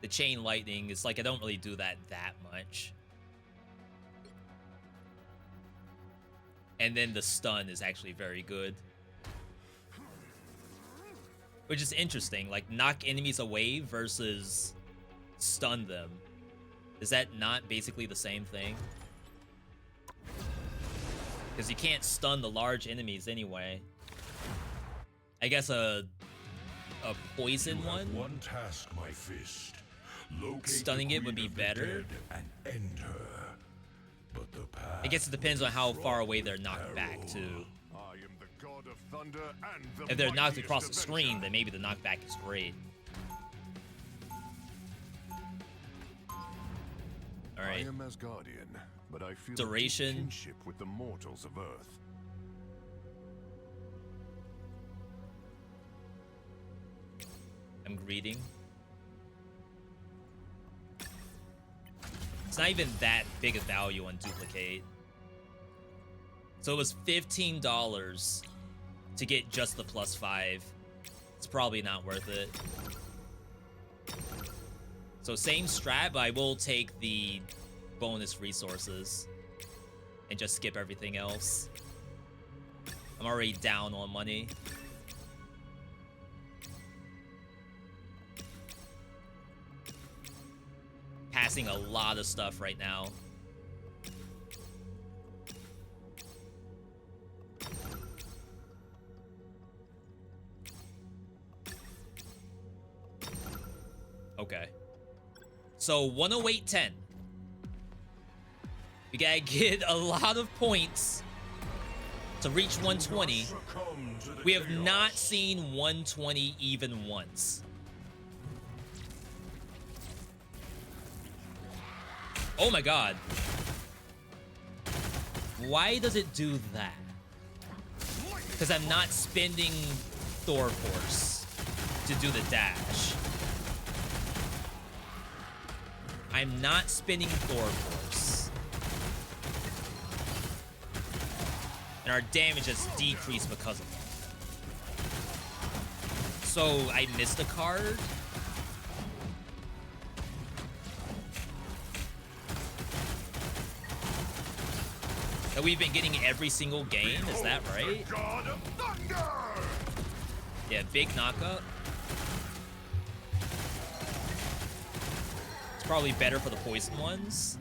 Speaker 1: The chain lightning is like, I don't really do that much. And then the stun is actually very good. Which is interesting, like knock enemies away versus stun them. Is that not basically the same thing? Because you can't stun the large enemies anyway. I guess a poison one?
Speaker 7: One task, my fist. Locate
Speaker 1: Stunning
Speaker 7: the
Speaker 1: it would
Speaker 7: Queen
Speaker 1: be
Speaker 7: of the
Speaker 1: better.
Speaker 7: Dead and end her. But the path
Speaker 1: I guess it depends on how far away they're knocked back too.
Speaker 8: I am the god of thunder and the
Speaker 1: If they're knocked
Speaker 8: mightiest
Speaker 1: across the
Speaker 8: avenger.
Speaker 1: screen, then maybe the knockback is great.
Speaker 8: I
Speaker 1: Alright.
Speaker 8: am Asgardian, but I feel a
Speaker 1: Duration.
Speaker 8: deep kinship with the mortals of Earth.
Speaker 1: I'm greeting. It's not even that big a value on duplicate. So it was $15 to get just the +5. It's probably not worth it. So same strat, but I will take the bonus resources and just skip everything else. I'm already down on money. Passing a lot of stuff right now. Okay. So 108.10. We gotta get a lot of points to reach 120.
Speaker 7: succumb to the
Speaker 1: We have
Speaker 7: chaos.
Speaker 1: not seen 120 even once. Oh my god. Why does it do that? Because I'm not spending Thor Force to do the dash. I'm not spending Thor Force. And our damage has decreased because of that. So I missed a card? That we've been getting every single game, is that right?
Speaker 7: The god of thunder!
Speaker 1: Yeah, big knockup. It's probably better for the poison ones.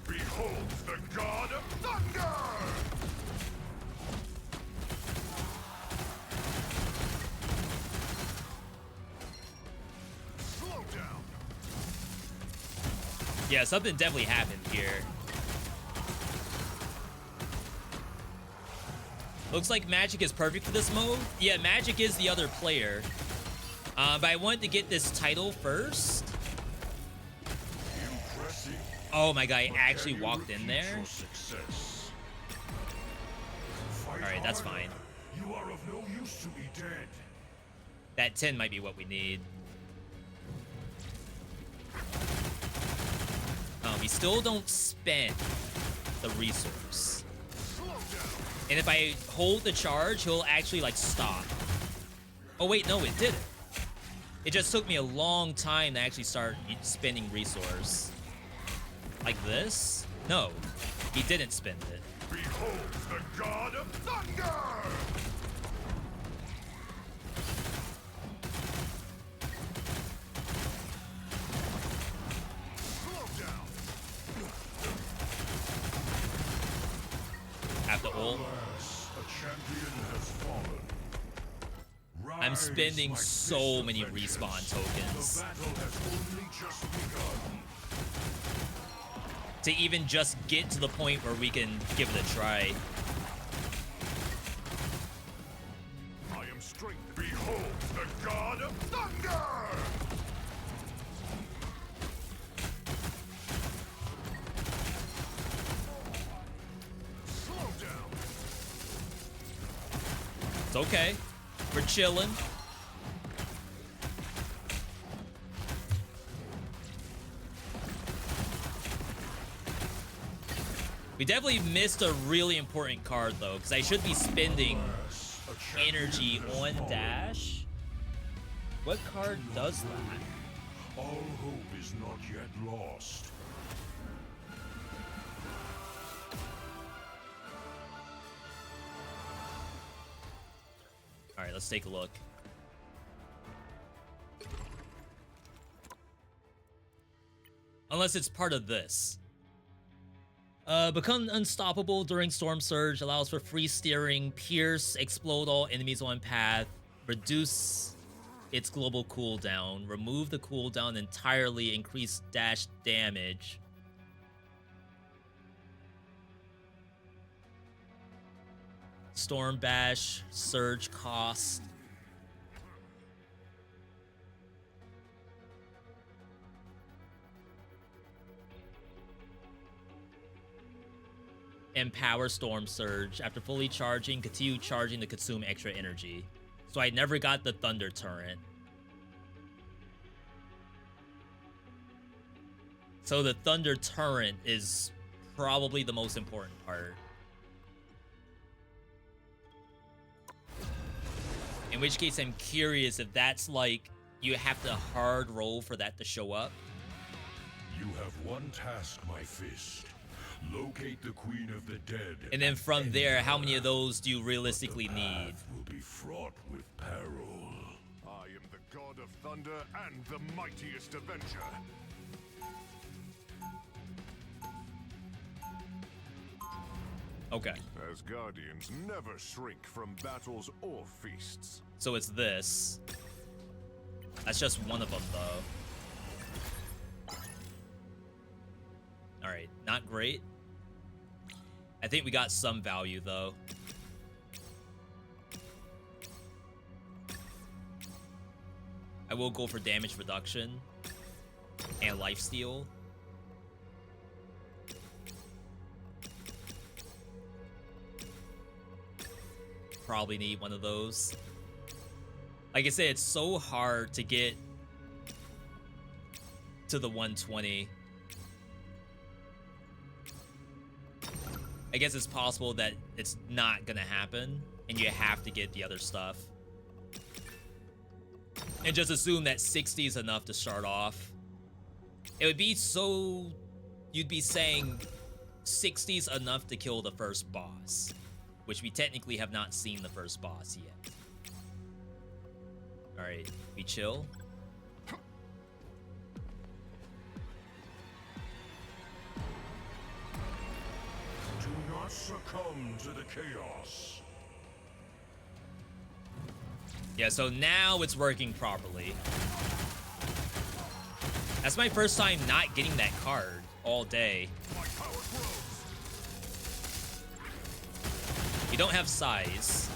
Speaker 7: Behold the god of thunder!
Speaker 8: Slow down.
Speaker 1: Yeah, something definitely happened here. Looks like Magic is perfect for this mode. Yeah, Magic is the other player. But I wanted to get this title first.
Speaker 7: Impressive.
Speaker 1: Oh my god, I
Speaker 7: But
Speaker 1: actually
Speaker 7: can you
Speaker 1: walked in
Speaker 7: refute
Speaker 1: there.
Speaker 7: your success? Fight
Speaker 1: Alright, that's
Speaker 7: harder.
Speaker 1: fine.
Speaker 7: You are of no use to me dead.
Speaker 1: That 10 might be what we need. We still don't spend the resource. And if I hold the charge, he'll actually, like, stop. Oh, wait, no, it didn't. It just took me a long time to actually start spending resource. Like this? No, he didn't spend it.
Speaker 7: Behold the god of thunder!
Speaker 8: Slow down.
Speaker 1: Have to ult.
Speaker 7: Alas, a champion has fallen.
Speaker 1: I'm
Speaker 7: Rise,
Speaker 1: spending
Speaker 7: my
Speaker 1: so many
Speaker 7: fist
Speaker 1: respawn
Speaker 7: avengers.
Speaker 1: tokens.
Speaker 7: The battle has only just begun.
Speaker 1: To even just get to the point where we can give it a try.
Speaker 8: I am strength.
Speaker 7: Behold the god of thunder!
Speaker 8: Slow down.
Speaker 1: It's okay. We're chilling. We definitely missed a really important card, though, because I should be spending energy on dash. What card does that?
Speaker 7: All hope is not yet lost.
Speaker 1: All right, let's take a look. Unless it's part of this. Become unstoppable during Storm Surge, allows for free steering, pierce, explode all enemies on path, reduce its global cooldown, remove the cooldown entirely, increase dash damage. Storm Bash, Surge cost. Empower Storm Surge. After fully charging, continue charging to consume extra energy. So I never got the Thunder Turret. So the Thunder Turret is probably the most important part. In which case, I'm curious if that's like, you have to hard roll for that to show up.
Speaker 7: You have one task, my fist. Locate the Queen of the Dead.
Speaker 1: And then from there, how many of those do you realistically need?
Speaker 7: Will be fraught with peril.
Speaker 8: I am the god of thunder and the mightiest avenger.
Speaker 1: Okay.
Speaker 8: As guardians never shrink from battles or feasts.
Speaker 1: So it's this. That's just one of them, though. Alright, not great. I think we got some value, though. I will go for damage reduction and lifesteal. Probably need one of those. Like I said, it's so hard to get to the 120. I guess it's possible that it's not gonna happen and you have to get the other stuff. And just assume that 60 is enough to start off. It would be so... You'd be saying 60 is enough to kill the first boss, which we technically have not seen the first boss yet. Alright, we chill.
Speaker 7: Do not succumb to the chaos.
Speaker 1: Yeah, so now it's working properly. That's my first time not getting that card all day. We don't have size.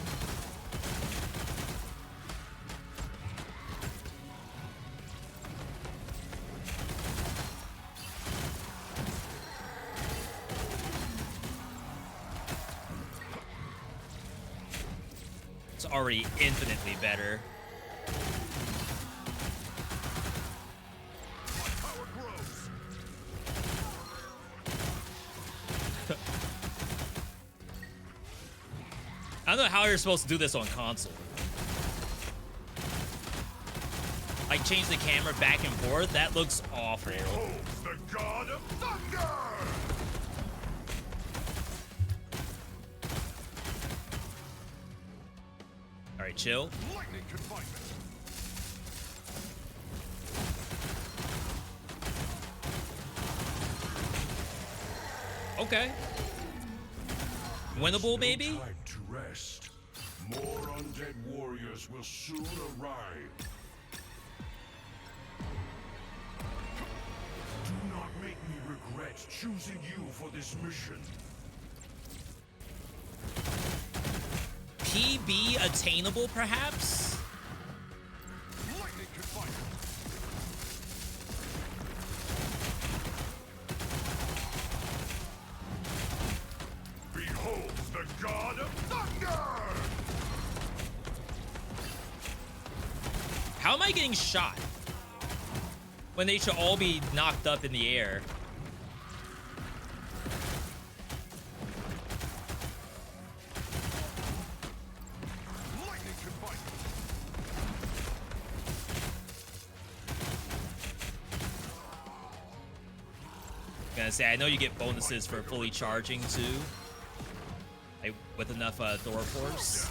Speaker 1: It's already infinitely better. I don't know how you're supposed to do this on console. Like, change the camera back and forth? That looks awful.
Speaker 7: Behold the god of thunder!
Speaker 1: Alright, chill.
Speaker 8: Lightning confinement.
Speaker 1: Okay. Winnable, maybe?
Speaker 7: No time to rest. More undead warriors will soon arrive. Do not make me regret choosing you for this mission.
Speaker 1: PB attainable, perhaps?
Speaker 8: Lightning confinement.
Speaker 7: Behold the god of thunder!
Speaker 1: How am I getting shot? When they should all be knocked up in the air. Gonna say, I know you get bonuses for fully charging too, like with enough Thor Force.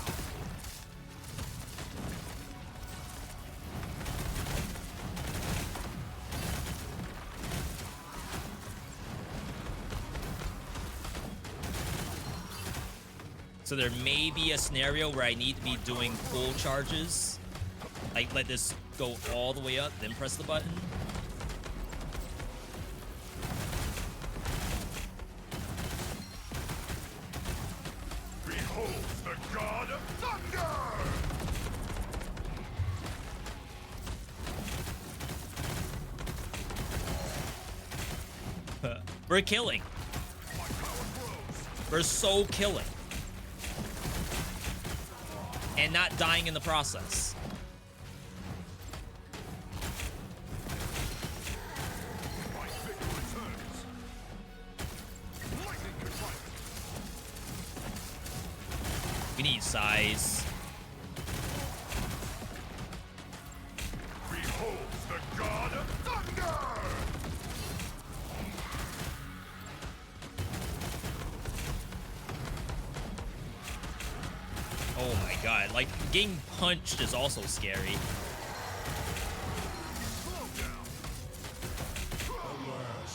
Speaker 1: So there may be a scenario where I need to be doing full charges, like let this go all the way up, then press the button. We're killing. We're so killing. And not dying in the process. We need size.
Speaker 7: Behold the god of thunder!
Speaker 1: Oh my god, like getting punched is also scary.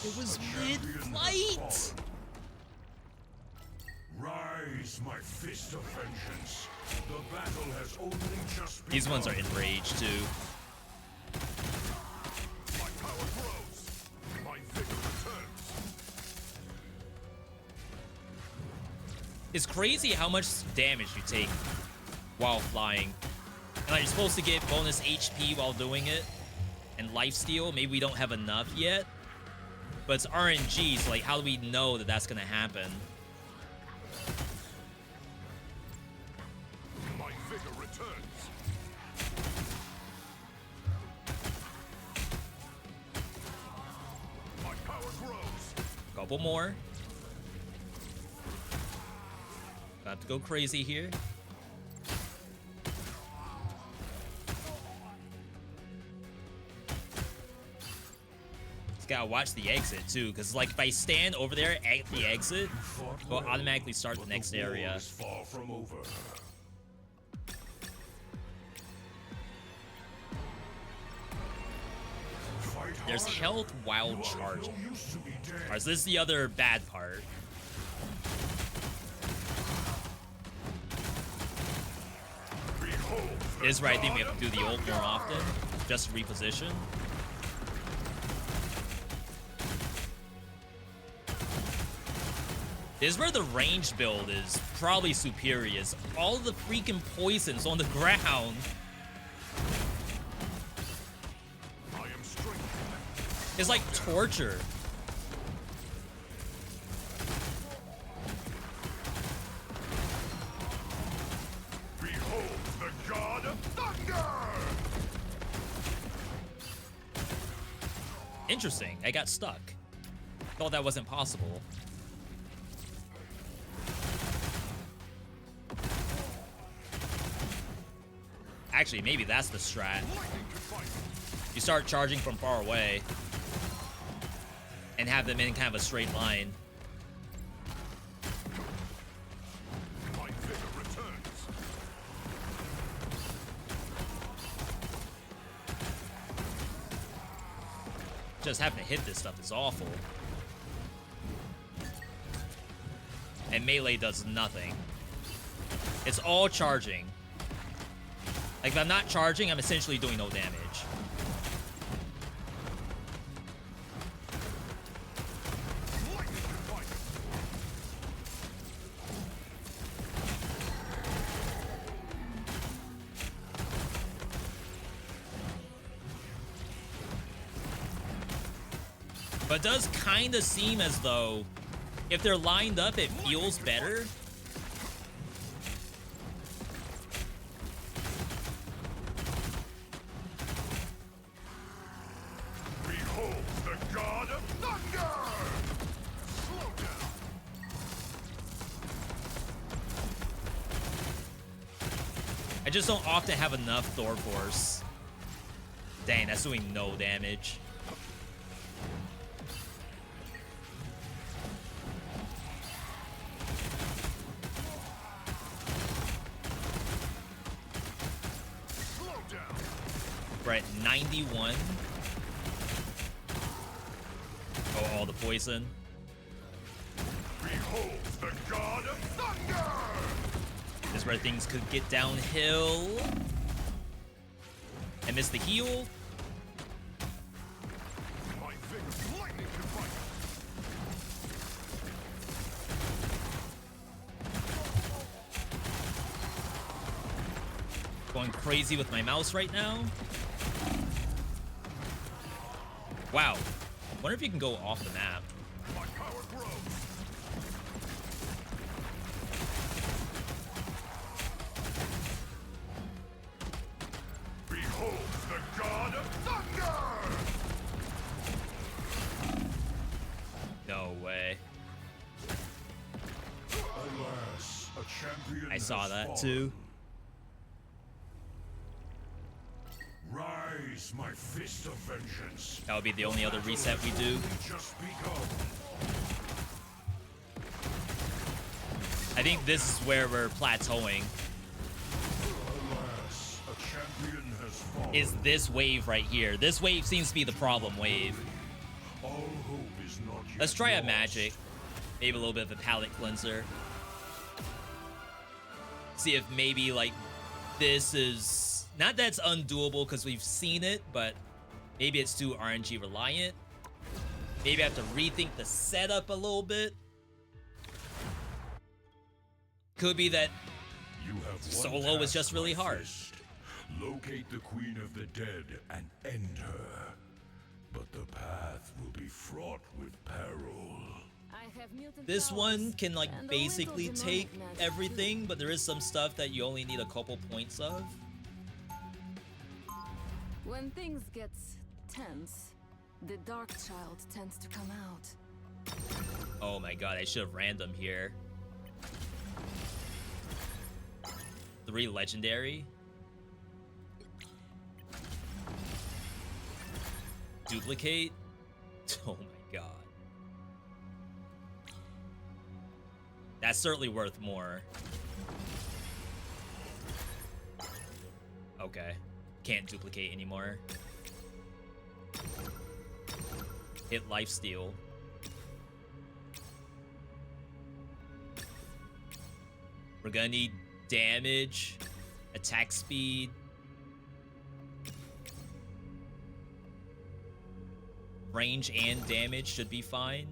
Speaker 1: It was mid-flight!
Speaker 7: Rise, my fist of vengeance. The battle has only just begun.
Speaker 1: These ones are enraged too.
Speaker 7: My power grows. My vigor returns.
Speaker 1: It's crazy how much damage you take while flying. And like, you're supposed to get bonus HP while doing it. And lifesteal, maybe we don't have enough yet. But it's RNG, so like, how do we know that that's gonna happen?
Speaker 7: My vigor returns. My power grows.
Speaker 1: Couple more. About to go crazy here. Just gotta watch the exit too, because like if I stand over there at the exit, we'll automatically start the next area.
Speaker 7: Is far from over.
Speaker 1: There's health while charging. Alright, so this is the other bad part. This is where I think we have to do the ult more often, just to reposition. This is where the ranged build is probably superior. Is all the freaking poisons on the ground. It's like torture.
Speaker 7: Behold the god of thunder!
Speaker 1: Interesting. I got stuck. Thought that wasn't possible. Actually, maybe that's the strat. You start charging from far away and have them in kind of a straight line.
Speaker 7: My vigor returns.
Speaker 1: Just having to hit this stuff is awful. And melee does nothing. It's all charging. Like if I'm not charging, I'm essentially doing no damage. But it does kind of seem as though if they're lined up, it feels better.
Speaker 7: Behold the god of thunder! Slow down.
Speaker 1: I just don't often have enough Thor Force. Dang, that's doing no damage. We're at 91. Oh, all the poison.
Speaker 7: Behold the god of thunder!
Speaker 1: This is where things could get downhill. I missed the heal.
Speaker 8: My vigor's lightning can fight.
Speaker 1: Going crazy with my mouse right now. Wow. Wonder if you can go off the map.
Speaker 8: My power grows.
Speaker 7: Behold the god of thunder!
Speaker 1: No way.
Speaker 7: Alas, a champion
Speaker 1: I saw
Speaker 7: has
Speaker 1: that
Speaker 7: fallen.
Speaker 1: too.
Speaker 7: Rise, my fist of vengeance.
Speaker 1: That would be the only other reset we do.
Speaker 7: Just begun.
Speaker 1: I think this is where we're plateauing.
Speaker 7: Alas, a champion has fallen.
Speaker 1: Is this wave right here. This wave seems to be the problem wave.
Speaker 7: All hope is not yet
Speaker 1: Let's try a
Speaker 7: lost.
Speaker 1: magic. Maybe a little bit of a palate cleanser. See if maybe like this is... Not that it's undoable because we've seen it, but maybe it's too RNG reliant. Maybe I have to rethink the setup a little bit. Could be that
Speaker 7: You have one
Speaker 1: solo is
Speaker 7: task,
Speaker 1: just really
Speaker 7: my
Speaker 1: hard.
Speaker 7: fist. Locate the Queen of the Dead and end her. But the path will be fraught with peril.
Speaker 5: I have mutant
Speaker 1: This
Speaker 5: powers
Speaker 1: one can like
Speaker 5: and a
Speaker 1: basically
Speaker 5: little
Speaker 1: take
Speaker 5: demonic magic,
Speaker 1: everything, but there is some stuff that you only need a couple points of.
Speaker 5: too. When things get tense, the dark child tends to come out.
Speaker 1: Oh my god, I should have random here. 3 legendary. Duplicate. Oh my god. That's certainly worth more. Okay. Can't duplicate anymore. Hit lifesteal. We're gonna need damage, attack speed, range and damage should be fine.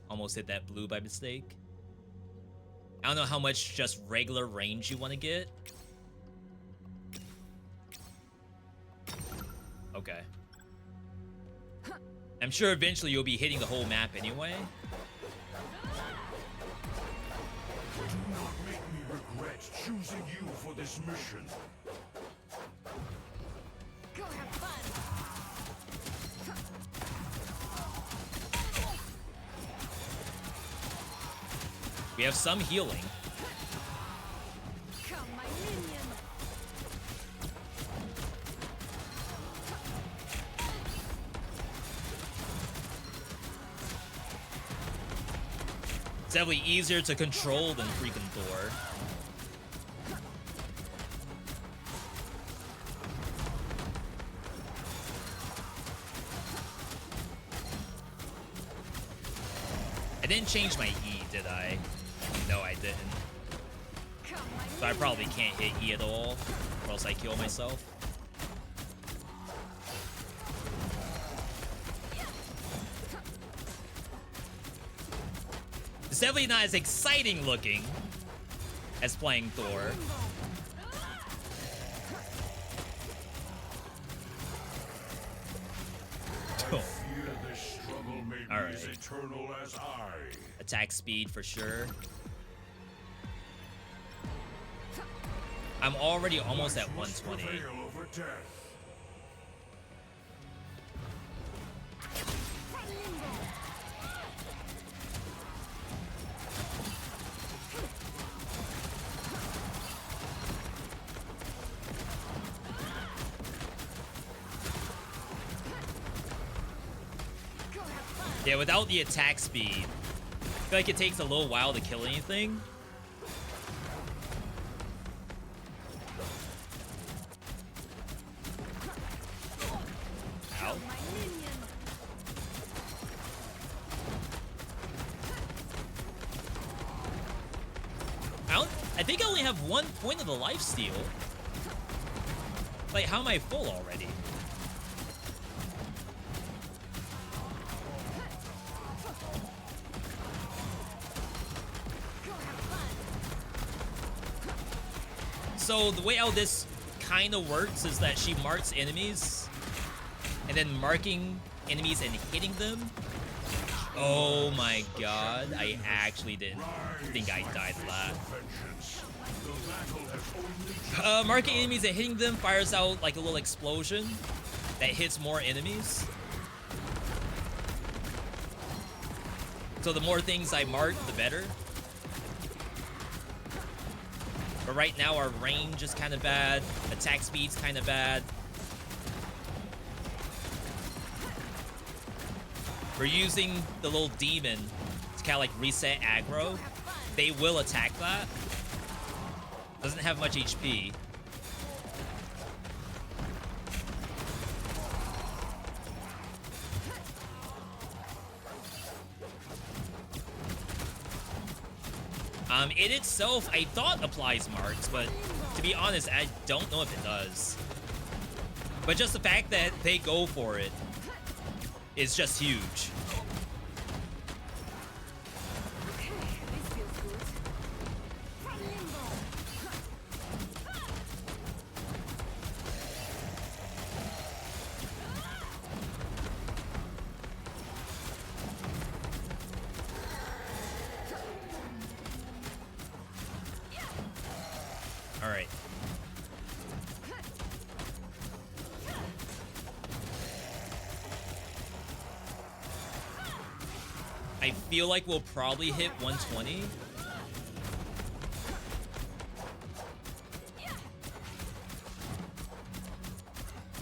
Speaker 1: Almost hit that blue by mistake. I don't know how much just regular range you want to get. Okay. I'm sure eventually you'll be hitting the whole map anyway.
Speaker 7: Do not make me regret choosing you for this mission.
Speaker 5: Go have fun.
Speaker 1: We have some healing.
Speaker 5: Come, my minion.
Speaker 1: It's definitely easier to control than freaking Thor. I didn't change my E, did I? No, I didn't.
Speaker 5: Come, my
Speaker 1: So I probably can't hit E at all, or else I kill myself. It's definitely not as exciting looking as playing Thor.
Speaker 7: Fear this struggle may be
Speaker 1: All right.
Speaker 7: as eternal as I.
Speaker 1: Attack speed for sure. I'm already almost at
Speaker 7: Light must
Speaker 1: 120.
Speaker 7: prevail over death.
Speaker 1: Yeah, without the attack speed, I feel like it takes a little while to kill anything. I think I only have 1 point of the lifesteal. Like, how am I full already? So the way how this kind of works is that she marks enemies, and then marking enemies and hitting them. Oh my god, I actually didn't think I died to that. Marking enemies and hitting them fires out like a little explosion that hits more enemies. So the more things I mark, the better. But right now our range is kind of bad, attack speed's kind of bad. We're using the little demon to kind of like reset aggro. They will attack that. Doesn't have much HP. It itself, I thought applies marks, but to be honest, I don't know if it does. But just the fact that they go for it is just huge. All right. I feel like we'll probably hit 120.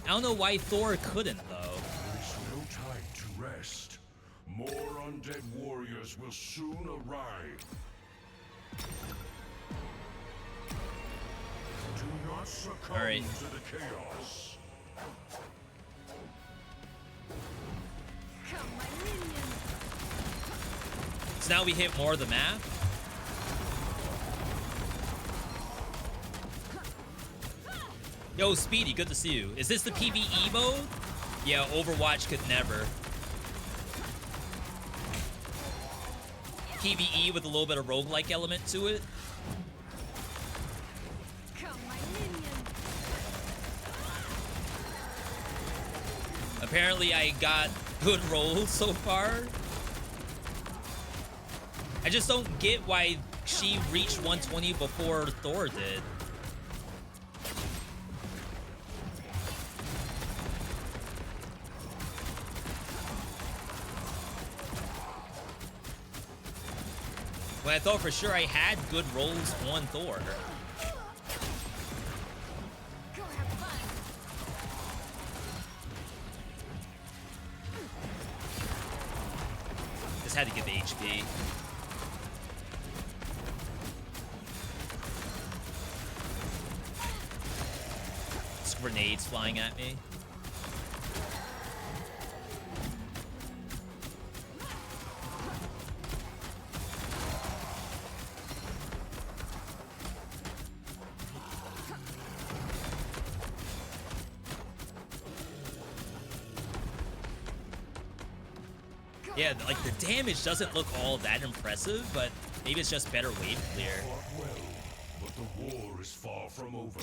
Speaker 1: I don't know why Thor couldn't, though.
Speaker 7: There's no time to rest. More undead warriors will soon arrive. Do not succumb
Speaker 1: All right.
Speaker 7: to the chaos.
Speaker 1: So now we hit more of the map. Yo, Speedy, good to see you. Is this the PvE mode? Yeah, Overwatch could never. PvE with a little bit of roguelike element to it. Apparently I got good rolls so far. I just don't get why she reached 120 before Thor did. When I thought for sure I had good rolls on Thor. Just had to get the HP. Just grenades flying at me. Yeah, like the damage doesn't look all that impressive, but maybe it's just better wave clear.
Speaker 7: Fought well, but the war is far from over.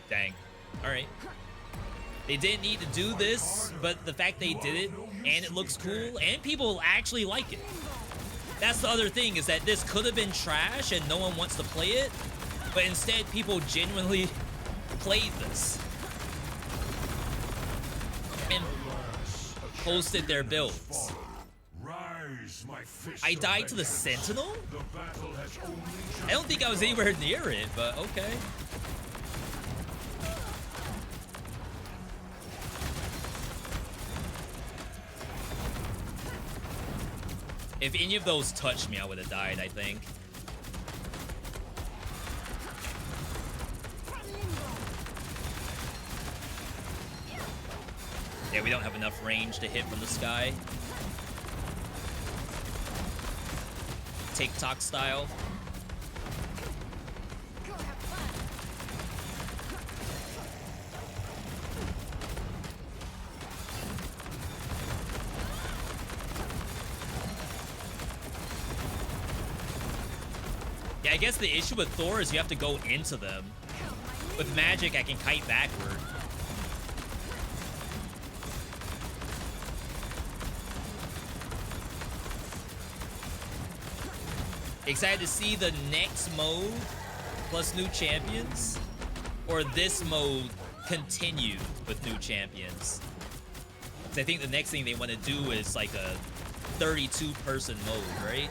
Speaker 1: Dang. Alright. They didn't need to do this, but the fact they did it, and it looks cool, and people actually like it. That's the other thing, is that this could have been trash and no one wants to play it, but instead people genuinely played this. And posted their builds.
Speaker 7: Rise, my fist
Speaker 1: I
Speaker 7: of
Speaker 1: died to the
Speaker 7: vengeance.
Speaker 1: Sentinel?
Speaker 7: The battle has only just
Speaker 1: I don't think I was anywhere near it, but okay. If any of those touched me, I would have died, I think. Yeah, we don't have enough range to hit from the sky. TikTok style. Yeah, I guess the issue with Thor is you have to go into them. With magic, I can kite backward. Excited to see the next mode plus new champions, or this mode continued with new champions. Because I think the next thing they want to do is like a 32-person mode, right?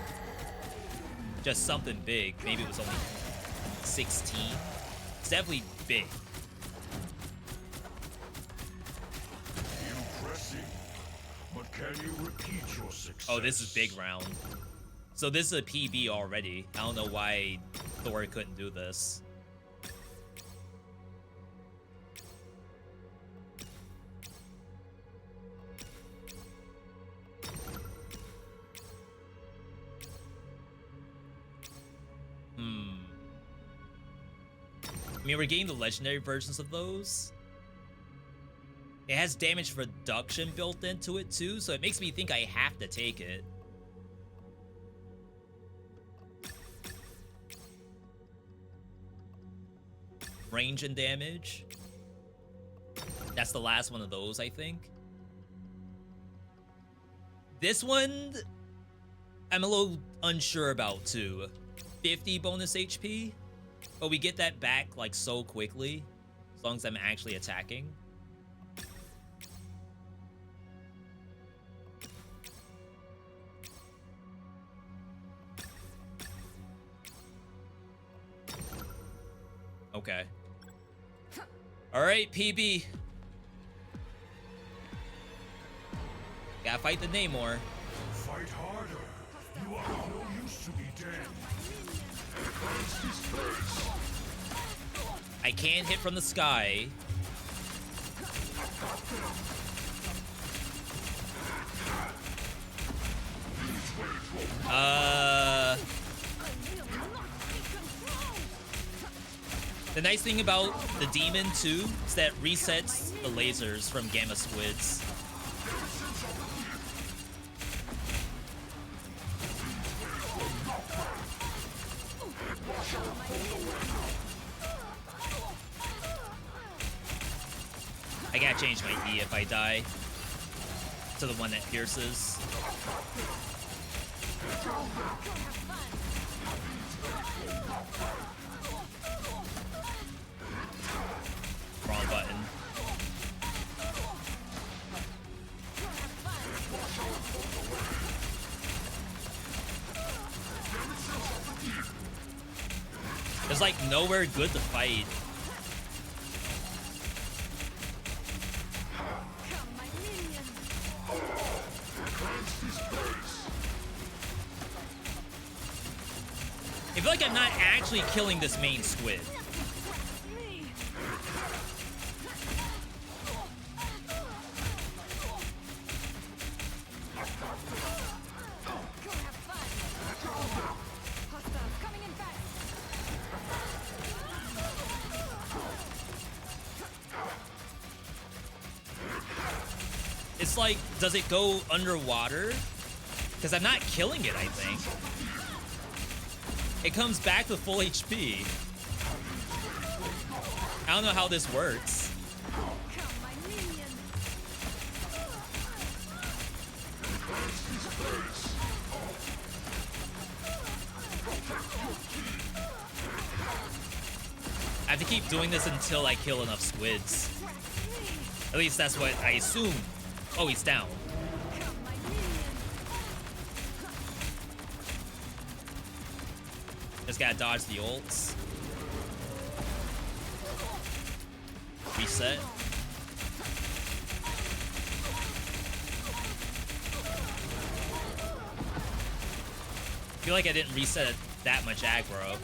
Speaker 1: Just something big. Maybe it was only 16. It's definitely big.
Speaker 7: Impressive. But can you repeat your success?
Speaker 1: Oh, this is big round. So this is a PB already. I don't know why Thor couldn't do this. I mean, we're getting the legendary versions of those. It has damage reduction built into it too, so it makes me think I have to take it. Range and damage. That's the last one of those, I think. This one, I'm a little unsure about too. 50 bonus HP, but we get that back like so quickly, as long as I'm actually attacking. Okay. All right, PB. Gotta fight the Namor.
Speaker 7: Fight harder. You are no use to be dead.
Speaker 1: I can't hit from the sky. The nice thing about the demon too is that resets the lasers from gamma squids. I gotta change my E if I die to the one that pierces. Wrong button. There's like nowhere good to fight. I feel like I'm not actually killing this main squid. It's like, does it go underwater? Because I'm not killing it, I think. It comes back with full HP. I don't know how this works. I have to keep doing this until I kill enough squids. At least that's what I assume. Oh, he's down. Just gotta dodge the ults. Reset. I feel like I didn't reset that much aggro.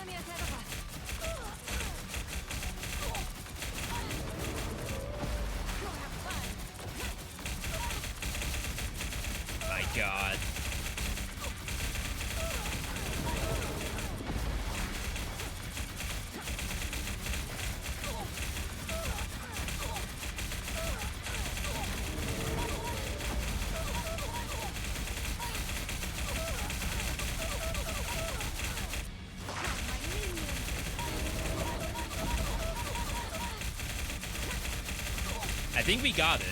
Speaker 1: My God. I think we got it.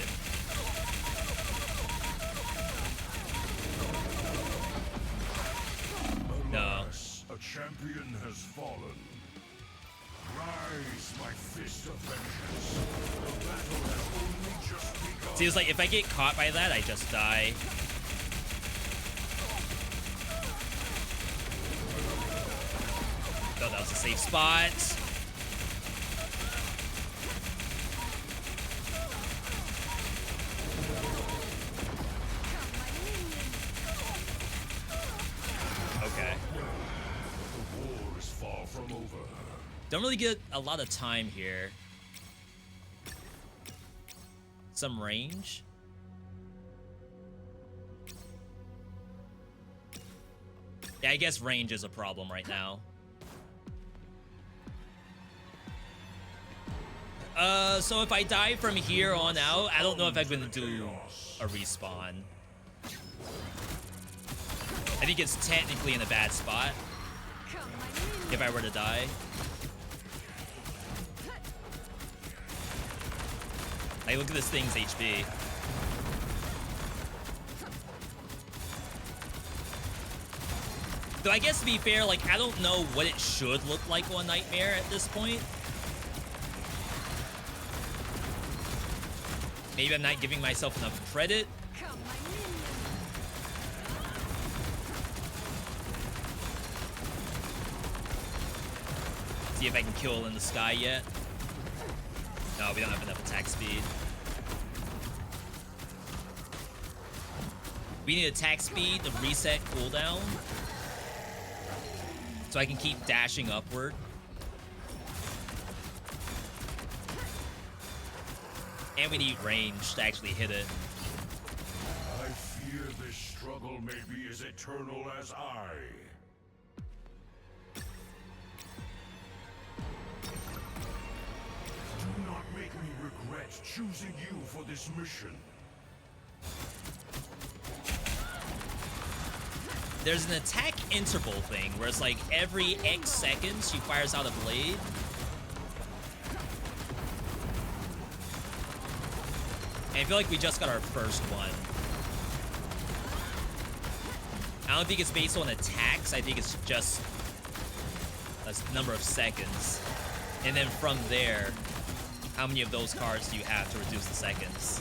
Speaker 1: No.
Speaker 7: A champion has fallen. Rise, my fist of vengeance. The battle has only just begun.
Speaker 1: See, it's like if I get caught by that, I just die. Oh, that was a safe spot. Okay.
Speaker 7: The war is far from over.
Speaker 1: Don't really get a lot of time here. Some range. Yeah, I guess range is a problem right now. So if I die from here on out, I don't know if I'm gonna do a respawn. I think it's technically in a bad spot if I were to die. Hey, look at this thing's HP. Though I guess to be fair, like, I don't know what it should look like on Nightmare at this point. Maybe I'm not giving myself enough credit. See if I can kill in the sky yet. No, we don't have enough attack speed. We need attack speed to reset cooldown, so I can keep dashing upward. And we need range to actually hit it.
Speaker 7: I fear this struggle may be as eternal as I. Do not make me regret choosing you for this mission.
Speaker 1: There's an attack interval thing where it's like every X seconds she fires out a blade. And I feel like we just got our first one. I don't think it's based on attacks. I think it's just a number of seconds. And then from there, how many of those cards do you have to reduce the seconds?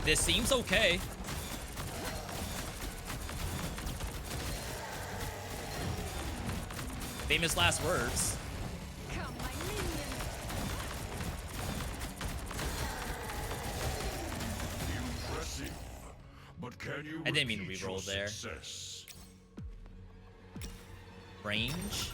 Speaker 1: This seems okay. Famous last words.
Speaker 7: Impressive. But can you
Speaker 1: I didn't mean to
Speaker 7: repeat
Speaker 1: reroll
Speaker 7: your
Speaker 1: there.
Speaker 7: success?
Speaker 1: Range.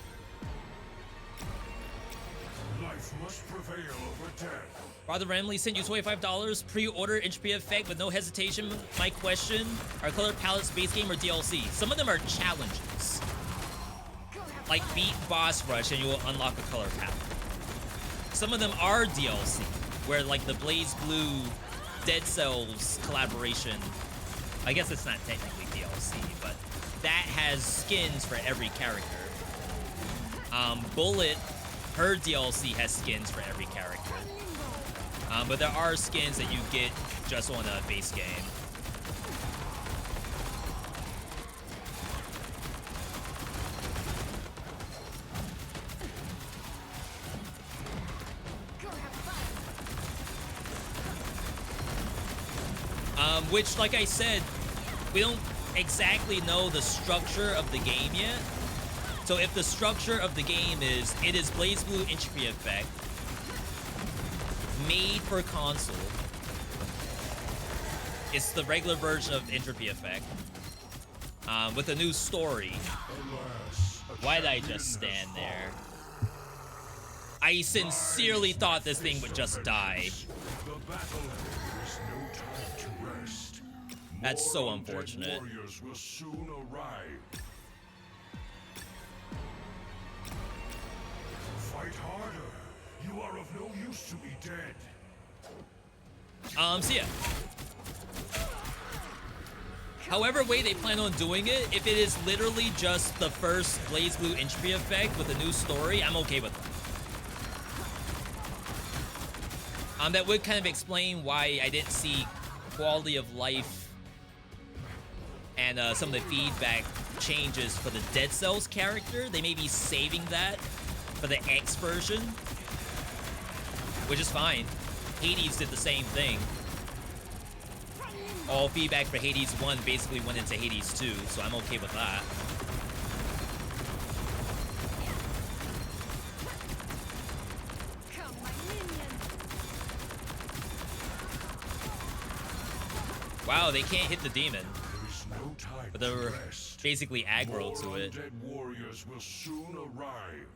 Speaker 7: Life must prevail over death.
Speaker 1: Father randomly sent you $25. Pre-order entropy effect with no hesitation. My question, are color palettes base game or DLC? Some of them are challenges. Like beat boss rush and you will unlock a color palette. Some of them are DLC, where like the Blaze Blue Dead Cells collaboration, I guess it's not technically DLC, but that has skins for every character. Bullet, her DLC has skins for every character. But there are skins that you get just on a base game. Which, like I said, we don't exactly know the structure of the game yet. So if the structure of the game is, it is Blaze Blue Entropy Effect, made for console. It's the regular version of Entropy Effect, with a new story. Why did I just stand there? I sincerely thought this thing would just die. That's so unfortunate.
Speaker 7: Warriors will soon arrive. Fight harder. You are of no use to me dead.
Speaker 1: So yeah. However way they plan on doing it, if it is literally just the first Blaze Blue entry effect with a new story, I'm okay with that. That would kind of explain why I didn't see quality of life and some of the feedback changes for the Dead Cells character. They may be saving that for the X version, which is fine. Hades did the same thing. All feedback for Hades 1 basically went into Hades 2, so I'm okay with that. Wow, they can't hit the demon.
Speaker 7: There is no time
Speaker 1: But they're
Speaker 7: to rest.
Speaker 1: basically aggro to
Speaker 7: More
Speaker 1: it.
Speaker 7: undead warriors will soon arrive.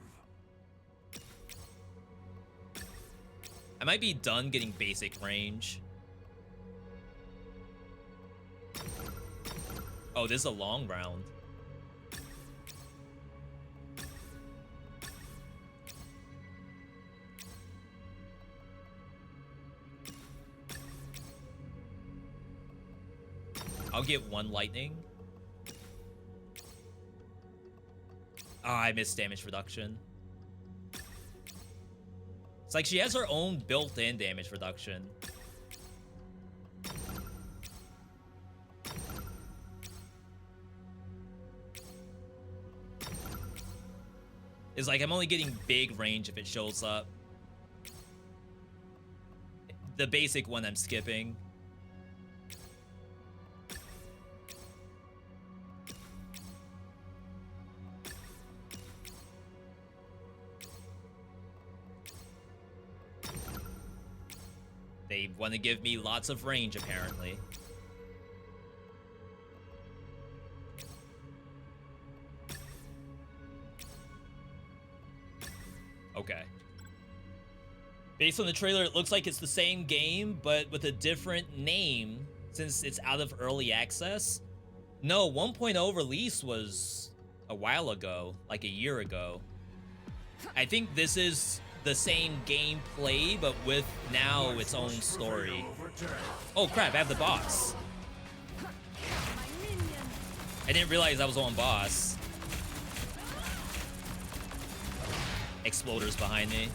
Speaker 1: I might be done getting basic range. Oh, this is a long round. I'll get one lightning. Ah, I missed damage reduction. It's like she has her own built-in damage reduction. It's like I'm only getting big range if it shows up. The basic one I'm skipping. They want to give me lots of range, apparently. Okay. Based on the trailer, it looks like it's the same game, but with a different name since it's out of early access. No, 1.0 release was a while ago, like a year ago. I think this is the same gameplay, but with now its own story. Oh crap, I have the boss. I didn't realize I was on boss. Exploders behind me.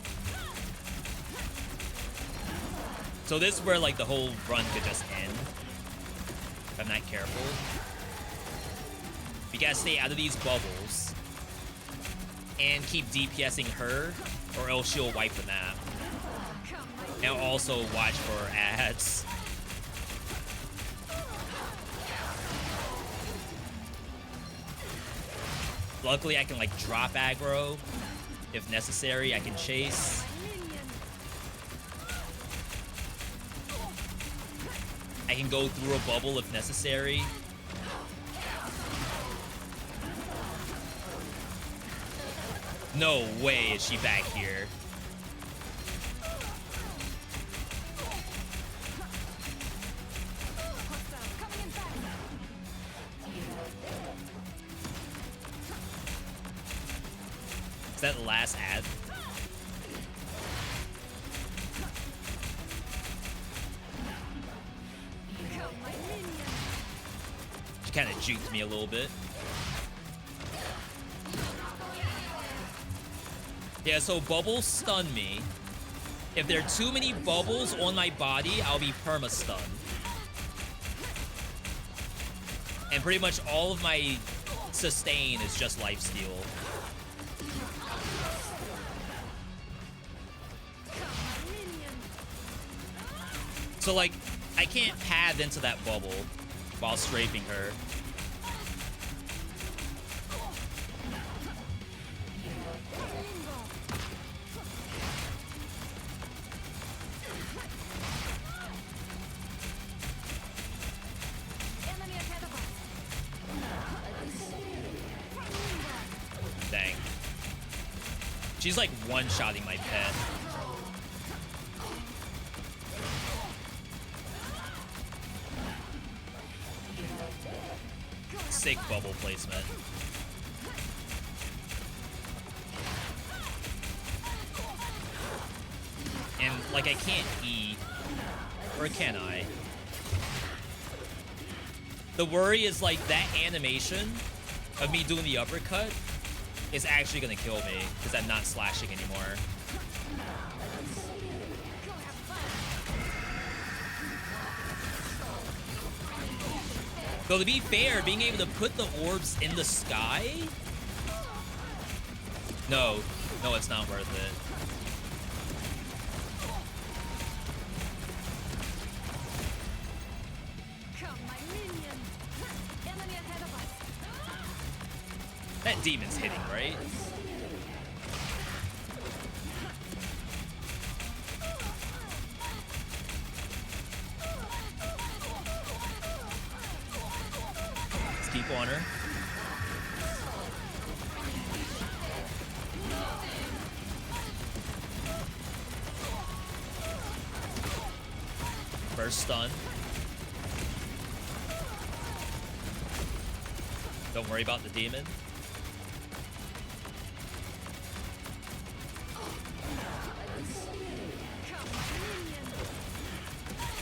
Speaker 1: So this is where like the whole run could just end if I'm not careful. You gotta stay out of these bubbles and keep DPSing her, or else she'll wipe the map. And also watch for ads. Luckily, I can like drop aggro if necessary. I can chase. I can go through a bubble if necessary. No way is she back here. Is that the last ad? She kind of juked me a little bit. Yeah, so bubbles stun me. If there are too many bubbles on my body, I'll be perma-stunned. And pretty much all of my sustain is just lifesteal. So, like, I can't pad into that bubble while strafing her. Dang. She's like one-shotting my pet. Sick bubble placement. like, I can't E. Or can I? The worry is, like, that animation of me doing the uppercut is actually gonna kill me because I'm not slashing anymore. Though, to be fair, being able to put the orbs in the sky? No, it's not worth it.
Speaker 5: Come, my minion. Enemy ahead of us.
Speaker 1: That demon's hitting, right? Let's keep on her. First stun. Don't worry about the demon.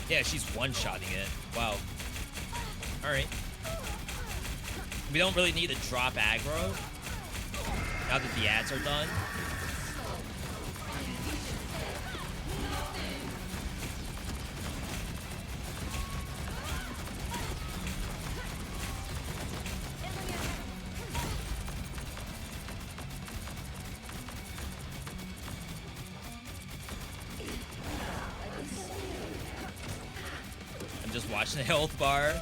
Speaker 1: Yeah, she's one-shotting it. Wow. Alright. We don't really need to drop aggro now that the ads are done. I'm just watching the health bar.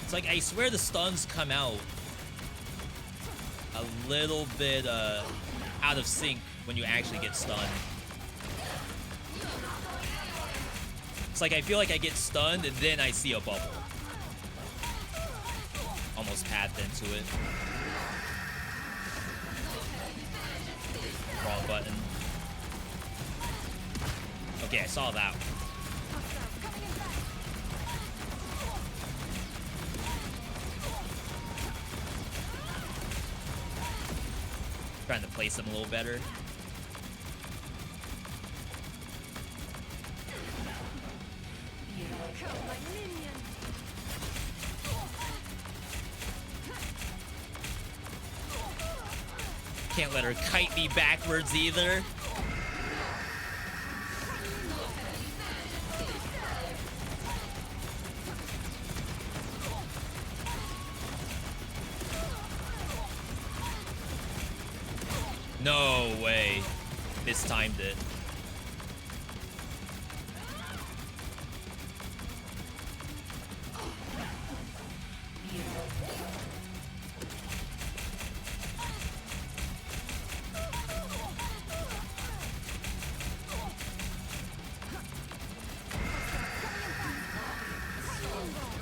Speaker 1: It's like, I swear the stuns come out a little bit out of sync when you actually get stunned. It's like, I feel like I get stunned and then I see a bubble. Almost pathed into it. Wrong button. Okay, I saw that one. Trying to place them a little better. Can't let her kite me backwards either. No way. Mistimed it.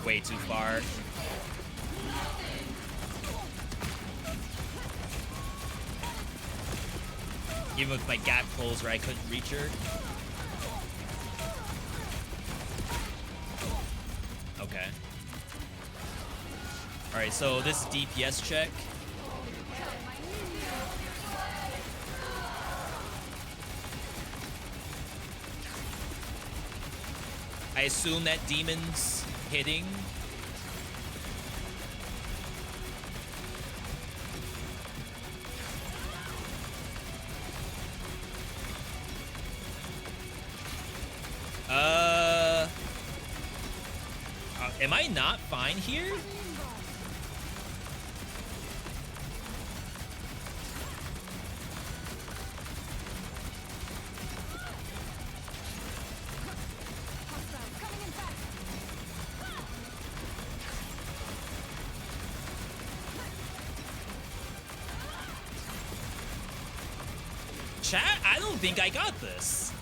Speaker 1: Way too far. Even with my gap closed where I couldn't reach her. Okay. Alright, so this DPS check. I assume that demon's hitting. Am I not fine here? Chat, I don't think I got this.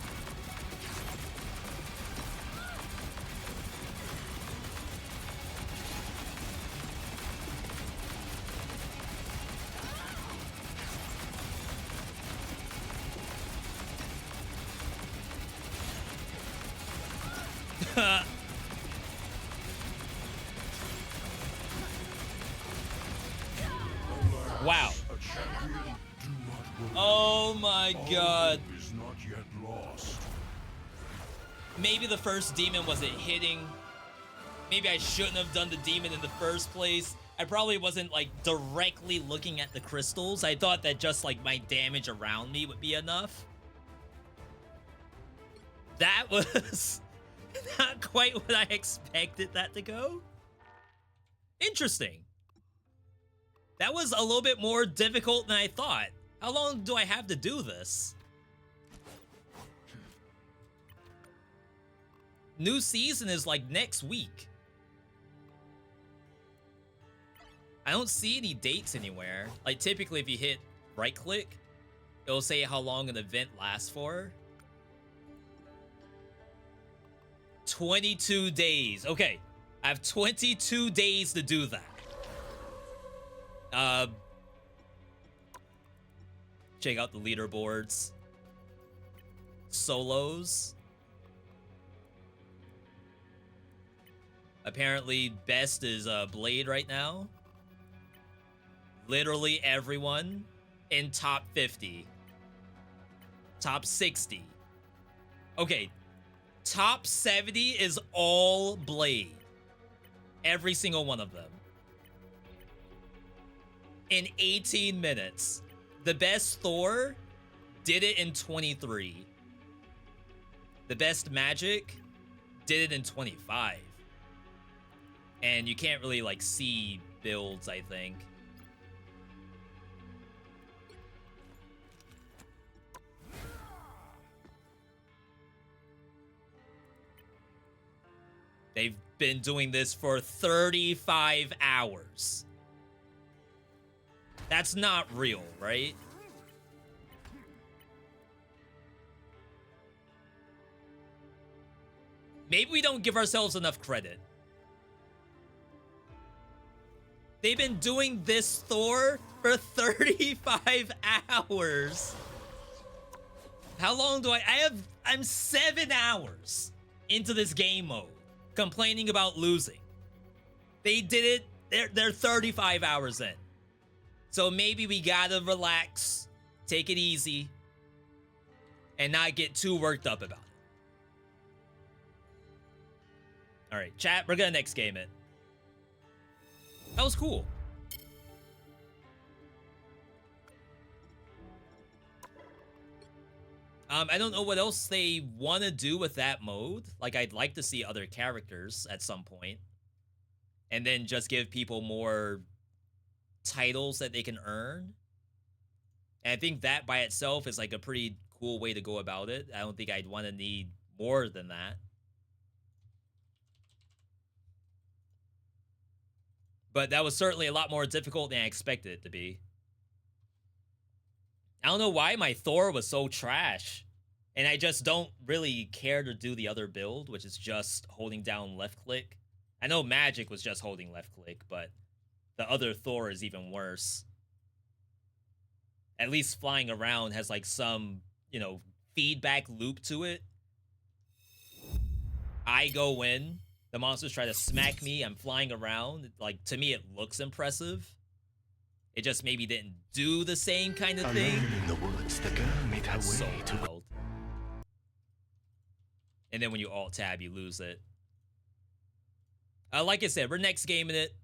Speaker 1: Wow.
Speaker 7: A champion, do not worry.
Speaker 1: Oh my god.
Speaker 7: Hope is not yet lost.
Speaker 1: Maybe the first demon wasn't hitting. Maybe I shouldn't have done the demon in the first place. I probably wasn't like directly looking at the crystals. I thought that just like my damage around me would be enough. That was not quite what I expected that to go. Interesting. That was a little bit more difficult than I thought. How long do I have to do this? New season is like next week. I don't see any dates anywhere. Like typically if you hit right click, it'll say how long an event lasts for. 22 days. Okay, I have 22 days to do that. Check out the leaderboards. Solos. Apparently, best is Blade right now. Literally everyone in top 50. Top 60. Okay, top 70 is all Blade. Every single one of them. In 18 minutes. The best Thor did it in 23. The best Magic did it in 25. And you can't really like see builds, I think. They've been doing this for 35 hours. That's not real, right? Maybe we don't give ourselves enough credit. They've been doing this Thor for 35 hours. How long do I'm 7 hours into this game mode, complaining about losing. They did it, they're 35 hours in. So maybe we gotta relax, take it easy, and not get too worked up about it. All right, chat, we're gonna next game it. That was cool. I don't know what else they want to do with that mode. Like, I'd like to see other characters at some point. And then just give people more titles that they can earn. And I think that by itself is like a pretty cool way to go about it. I don't think I'd want to need more than that. But that was certainly a lot more difficult than I expected it to be. I don't know why my Thor was so trash. And I just don't really care to do the other build, which is just holding down left click. I know Magic was just holding left click, but the other Thor is even worse. At least flying around has like some, you know, feedback loop to it. I go in, the monsters try to smack me, I'm flying around. Like, to me, it looks impressive. It just maybe didn't do the same kind of thing.
Speaker 9: Alone in the woods, the girl made her
Speaker 1: That's
Speaker 9: way
Speaker 1: so
Speaker 9: to...
Speaker 1: loud. And then when you alt-tab, you lose it. Like I said, we're next gaming it.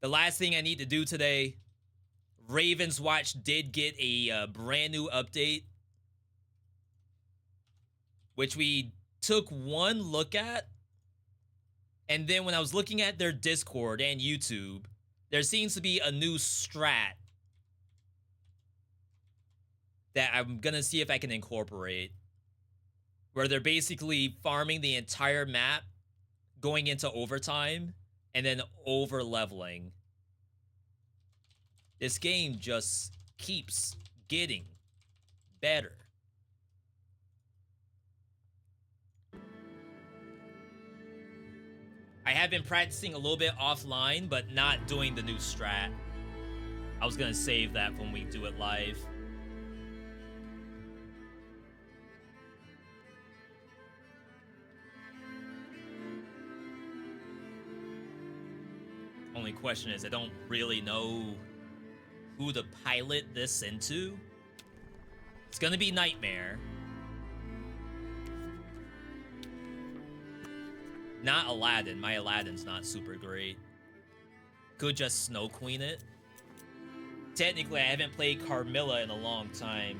Speaker 1: The last thing I need to do today, Ravenswatch did get a brand new update, which we took one look at. And then when I was looking at their Discord and YouTube, there seems to be a new strat that I'm going to see if I can incorporate, where they're basically farming the entire map, going into overtime, and then over-leveling. This game just keeps getting better. I have been practicing a little bit offline, but not doing the new strat. I was gonna save that when we do it live. only question is I don't really know who to pilot this into. It's gonna be Nightmare. Not Aladdin. My Aladdin's not super great. Could just Snow Queen it. Technically, I haven't played Carmilla in a long time.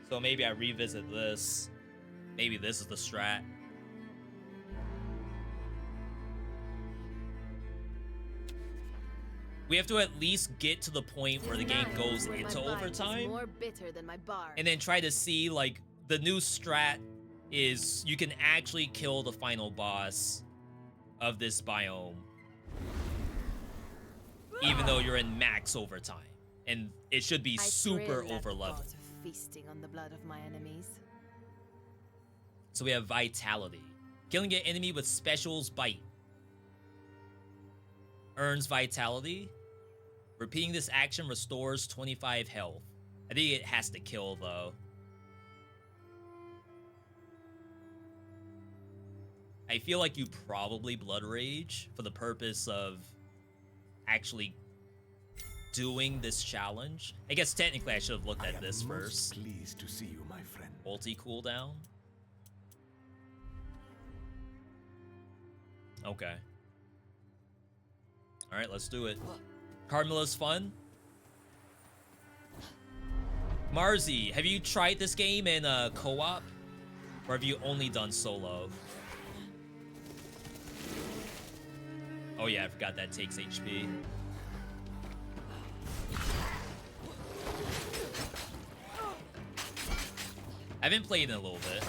Speaker 1: So maybe I revisit this. Maybe this is the strat. We have to at least get to the point where the game goes into overtime.
Speaker 5: More bitter than my bar.
Speaker 1: And then try to see, like, the new strat is you can actually kill the final boss of this biome. Even though you're in max overtime. And it should be super overleveled.
Speaker 5: Feasting on the blood of my enemies.
Speaker 1: So we have Vitality. Killing an enemy with Special's Bite earns Vitality. Repeating this action restores 25 health. I think it has to kill, though. I feel like you probably Blood Rage for the purpose of actually doing this challenge. I guess technically I should have looked at this first.
Speaker 8: Pleased to see you, my friend.
Speaker 1: Ulti cooldown. Okay. Alright, let's do it. Carmilla's fun. Marzi, have you tried this game in co-op? Or have you only done solo? Oh yeah, I forgot that takes HP. I haven't played in a little bit.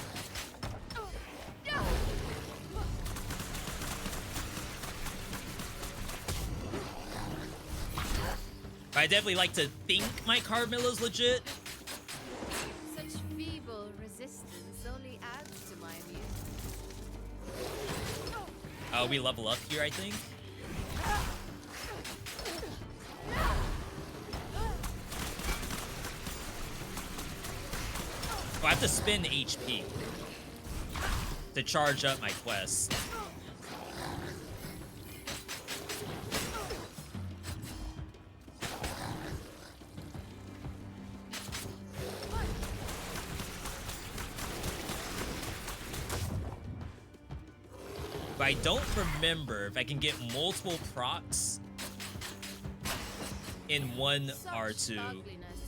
Speaker 1: But I definitely like to think my Carmilla's legit.
Speaker 5: Such feeble resistance only adds to my immune.
Speaker 1: We level up here, I think. I have to spend HP to charge up my quest. But I don't remember if I can get multiple procs in one R2. I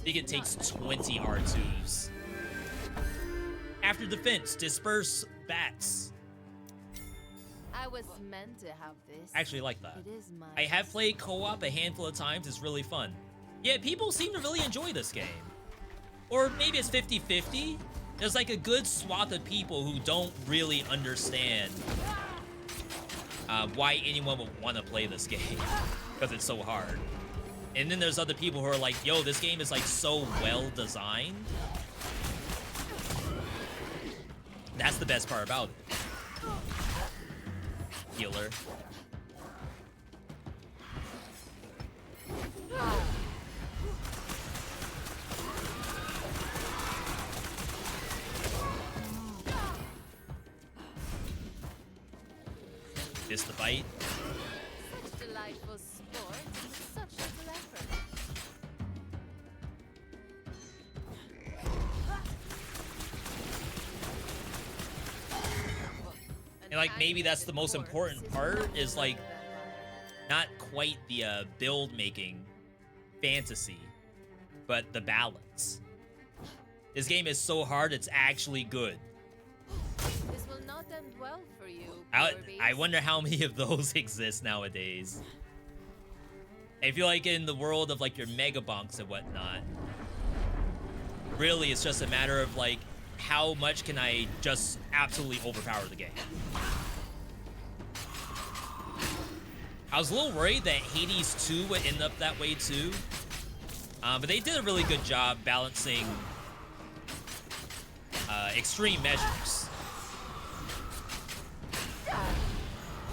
Speaker 1: think it takes 20 R2s. After defense, disperse bats.
Speaker 5: I was meant to have this.
Speaker 1: I actually like that.
Speaker 5: It is mine.
Speaker 1: I have played co-op a handful of times. It's really fun. Yeah, people seem to really enjoy this game. Or maybe it's 50-50. There's like a good swath of people who don't really understand why anyone would want to play this game. Because it's so hard. And then there's other people who are like, yo, this game is like so well designed. That's the best part about it. Healer. Miss the bite.
Speaker 5: Such delightful sport and such little effort.
Speaker 1: And like maybe that's the most important part is like not quite the build making fantasy, but the balance. This game is so hard it's actually good.
Speaker 5: This will not end well for you.
Speaker 1: I wonder how many of those exist nowadays. I feel like in the world of like your mega bonks and whatnot, really it's just a matter of like how much can I just absolutely overpower the game. I was a little worried that Hades 2 would end up that way too, but they did a really good job balancing extreme measures.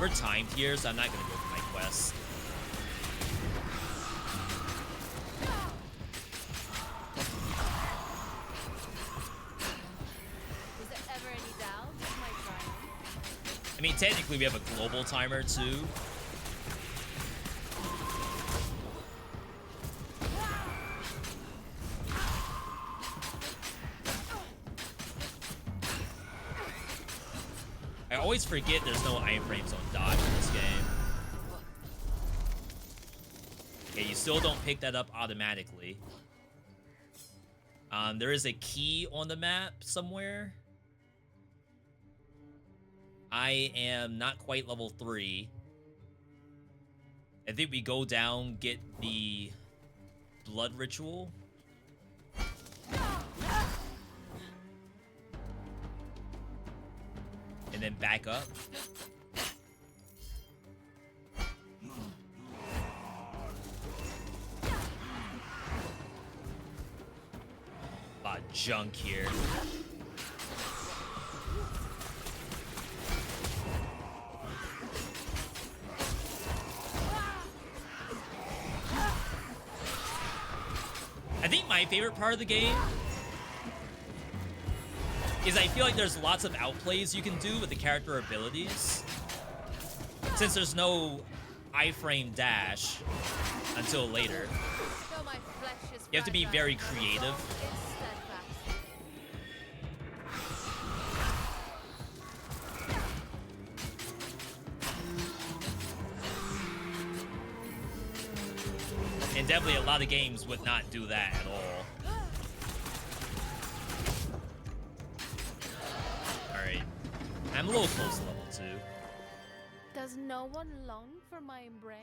Speaker 1: We're timed here, so I'm not gonna go for my quest.
Speaker 5: Is there ever any doubt of my triumph?
Speaker 1: I mean, technically we have a global timer too. I always forget there's no iframes on dodge in this game. Okay, you still don't pick that up automatically. There is a key on the map somewhere. I am not quite level 3. I think we go down, get the blood ritual. And then back up. A lot of junk here. I think my favorite part of the game is I feel like there's lots of outplays you can do with the character abilities. Since there's no iframe dash until later, you have to be very creative. And definitely a lot of games would not do that at all. Alright. I'm a little close to level 2.
Speaker 5: Does no one long for my embrace?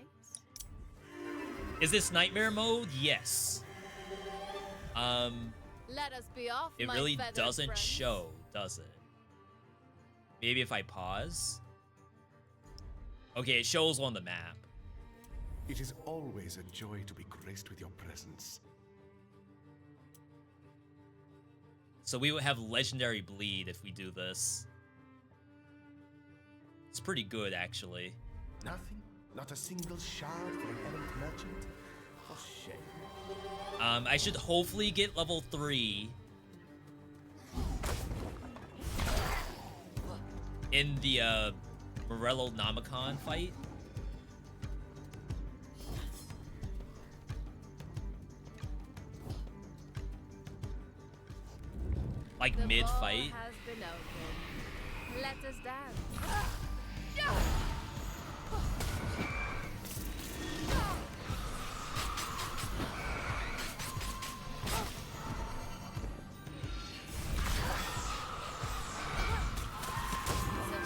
Speaker 1: Is this nightmare mode? Yes.
Speaker 5: Let us be off,
Speaker 1: It
Speaker 5: my
Speaker 1: really
Speaker 5: feathered
Speaker 1: doesn't
Speaker 5: friends.
Speaker 1: show, does it? Maybe if I pause? Okay, it shows on the map.
Speaker 8: It is always a joy to be graced with your presence.
Speaker 1: So we would have legendary bleed if we do this. It's pretty good, actually.
Speaker 8: Nothing? Not a single shard for an errant merchant? For shame.
Speaker 1: I should hopefully get level 3 in the Morello Nomicon fight. Like
Speaker 5: The
Speaker 1: mid-fight.
Speaker 5: ball has been opened. Let us dance.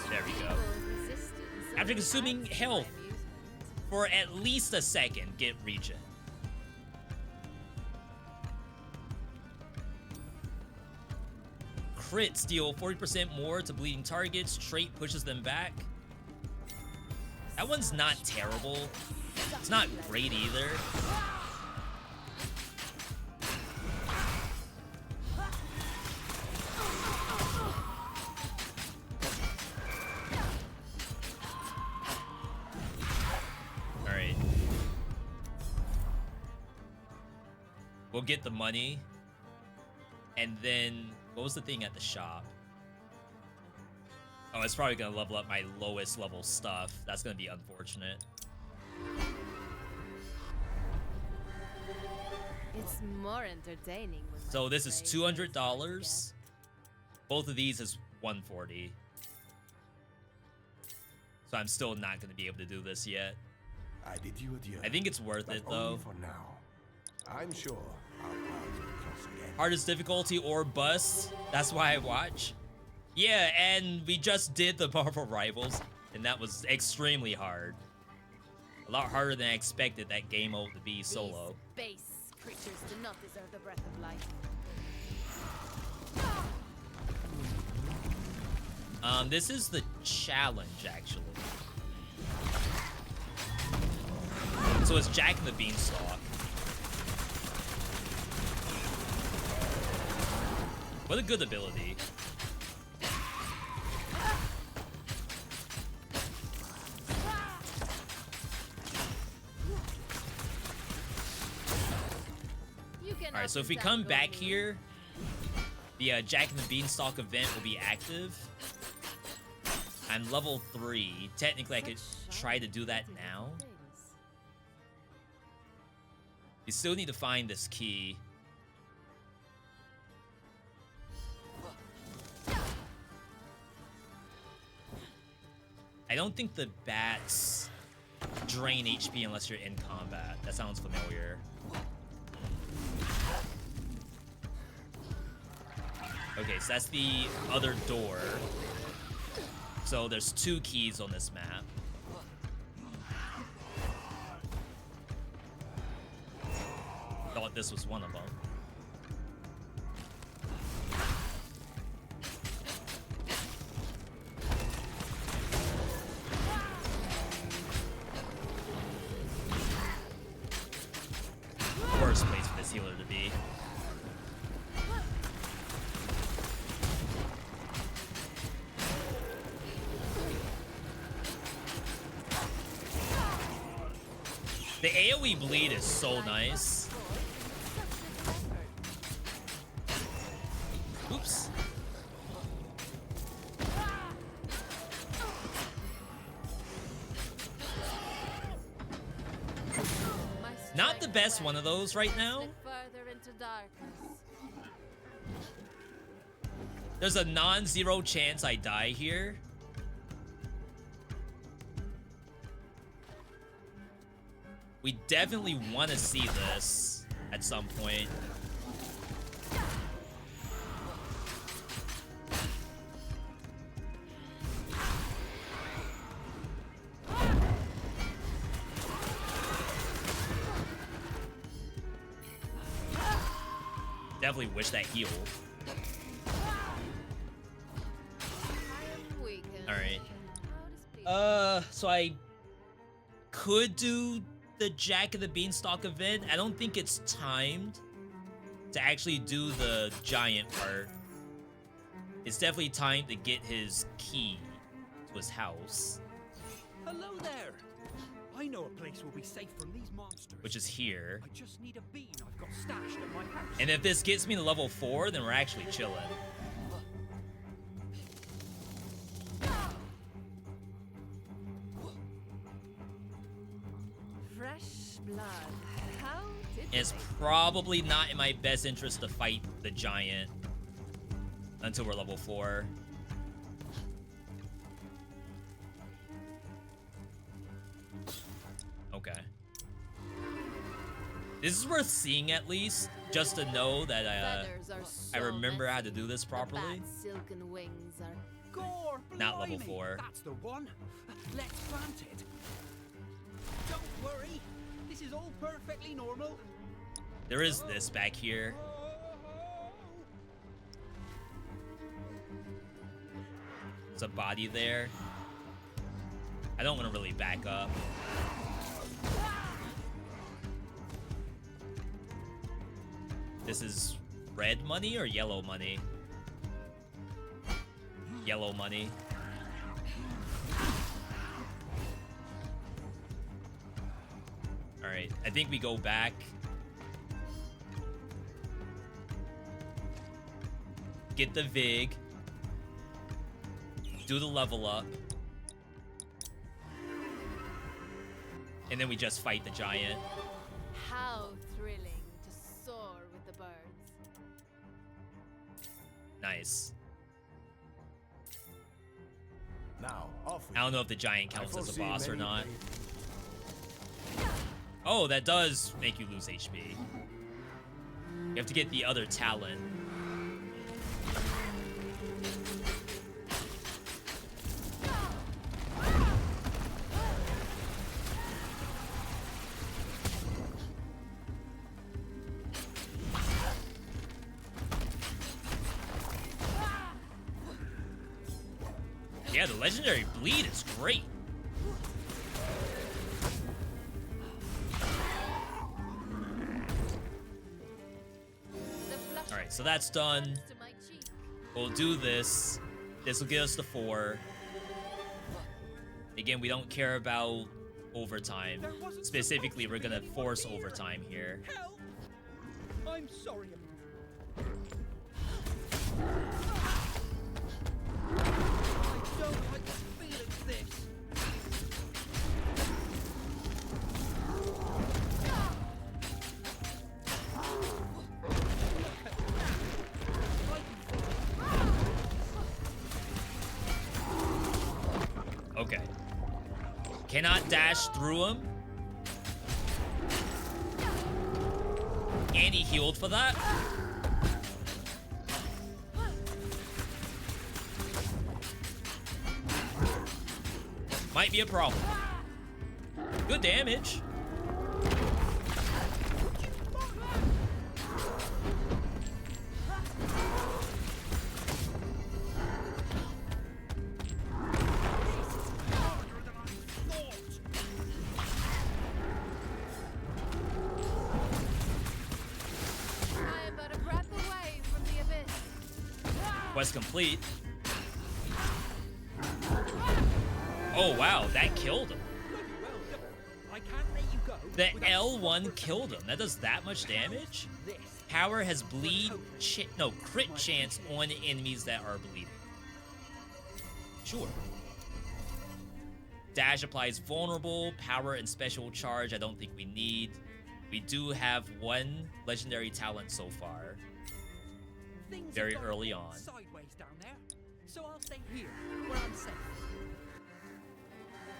Speaker 1: There we go. After consuming health for at least a second, get regen. Crits deal 40% more to bleeding targets. Trait pushes them back. That one's not terrible. It's not great either. Alright. We'll get the money. And then, what was the thing at the shop? Oh, it's probably gonna level up my lowest level stuff. That's gonna be unfortunate.
Speaker 5: It's more entertaining when my
Speaker 1: So this is
Speaker 5: praise
Speaker 1: $200. Both of these is $140. So I'm still not gonna be able to do this yet.
Speaker 8: I bid you adieu.
Speaker 1: I think it's worth
Speaker 8: but
Speaker 1: it
Speaker 8: only
Speaker 1: though.
Speaker 8: for now. I'm sure our paths will cross again.
Speaker 1: Hardest difficulty or bust. That's why I watch. Yeah, and we just did the Marvel Rivals, and that was extremely hard. A lot harder than I expected that game mode to be solo.
Speaker 5: These base creatures do not deserve the breath of life.
Speaker 1: This is the challenge, actually. So it's Jack and the Beanstalk. What a good ability. Alright, so if we come back here, the Jack and the Beanstalk event will be active. I'm level 3. Technically, I could try to do that now. You still need to find this key. I don't think the bats drain HP unless you're in combat. That sounds familiar. Okay, so that's the other door. So there's 2 keys on this map. Thought this was one of them. Worst place for this healer to be. The AoE bleed is so nice. Oops. Not the best one of those right now. There's a non-zero chance I die here. We definitely want to see this at some point. Definitely wish that healed. Alright. So I could do the Jack of the Beanstalk event. I don't think it's timed to actually do the giant part. It's definitely timed to get his key to his house.
Speaker 10: Hello there. I know a place will be safe from these monsters.
Speaker 1: Which is here.
Speaker 10: I just need a bean I've got stashed at my house.
Speaker 1: And if this gets me to level 4, then we're actually chilling.
Speaker 5: Fresh blood. How did
Speaker 1: It's probably not in my best interest to fight the giant until we're level 4. Okay. This is worth seeing at least, just to know that I remember how to do this properly.
Speaker 5: Silken wings are
Speaker 10: Gore,
Speaker 1: Not level
Speaker 10: blimey,
Speaker 1: 4.
Speaker 10: That's the one. Let's plant it. Don't worry. This is all perfectly normal.
Speaker 1: There is this back here. There's a body there. I don't want to really back up. This is red money or yellow money? Yellow money. Alright, I think we go back. Get the Vig. Do the level up. And then we just fight the giant.
Speaker 5: how thrilling to soar with the birds.
Speaker 1: Nice.
Speaker 8: Now, off we
Speaker 1: I don't know if the giant counts
Speaker 8: I
Speaker 1: as a
Speaker 8: foresee
Speaker 1: boss or
Speaker 8: many
Speaker 1: not. Oh, that does make you lose HP. You have to get the other talent. Yeah, the legendary bleed is great. Alright, so that's done. We'll do this. This will get us to 4. Again, we don't care about overtime. Specifically, we're gonna force overtime here.
Speaker 10: Help! I'm sorry. I don't like the feel of this.
Speaker 1: Okay. Cannot dash through him. And he healed for that. Might be a problem. Good damage. Quest complete. Oh wow, that killed him. The L1 killed him. That does that much damage? Power has crit chance on enemies that are bleeding. Sure. Dash applies vulnerable, power and special charge I don't think we need. We do have one legendary talent so far. Very early on.
Speaker 10: Sideways down there, so I'll stay here where I'm safe.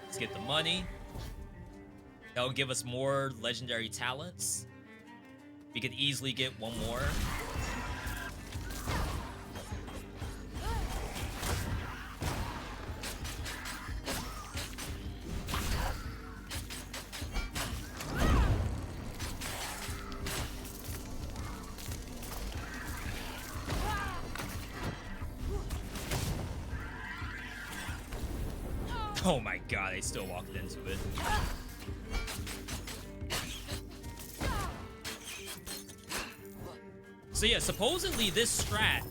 Speaker 1: Let's get the money. That'll give us more legendary talents. We could easily get one more. Oh my god, I still walked into it. So yeah, supposedly this strat,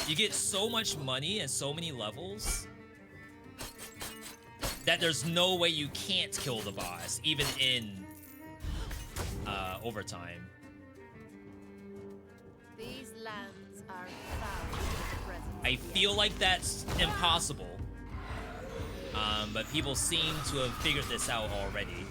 Speaker 1: you get so much money and so many levels that there's no way you can't kill the boss, even in overtime.
Speaker 5: These lands are foul at the present.
Speaker 1: I feel like that's impossible. But people seem to have figured this out already.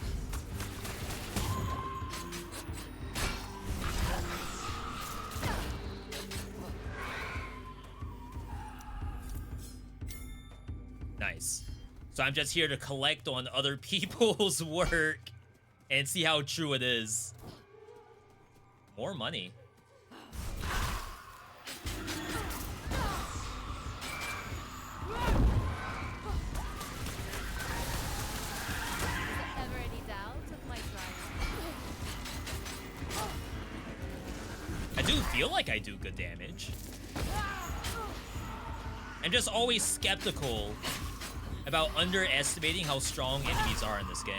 Speaker 1: Nice. So I'm just here to collect on other people's work and see how true it is. More money. I do feel like I do good damage. I'm just always skeptical about underestimating how strong enemies are in this game.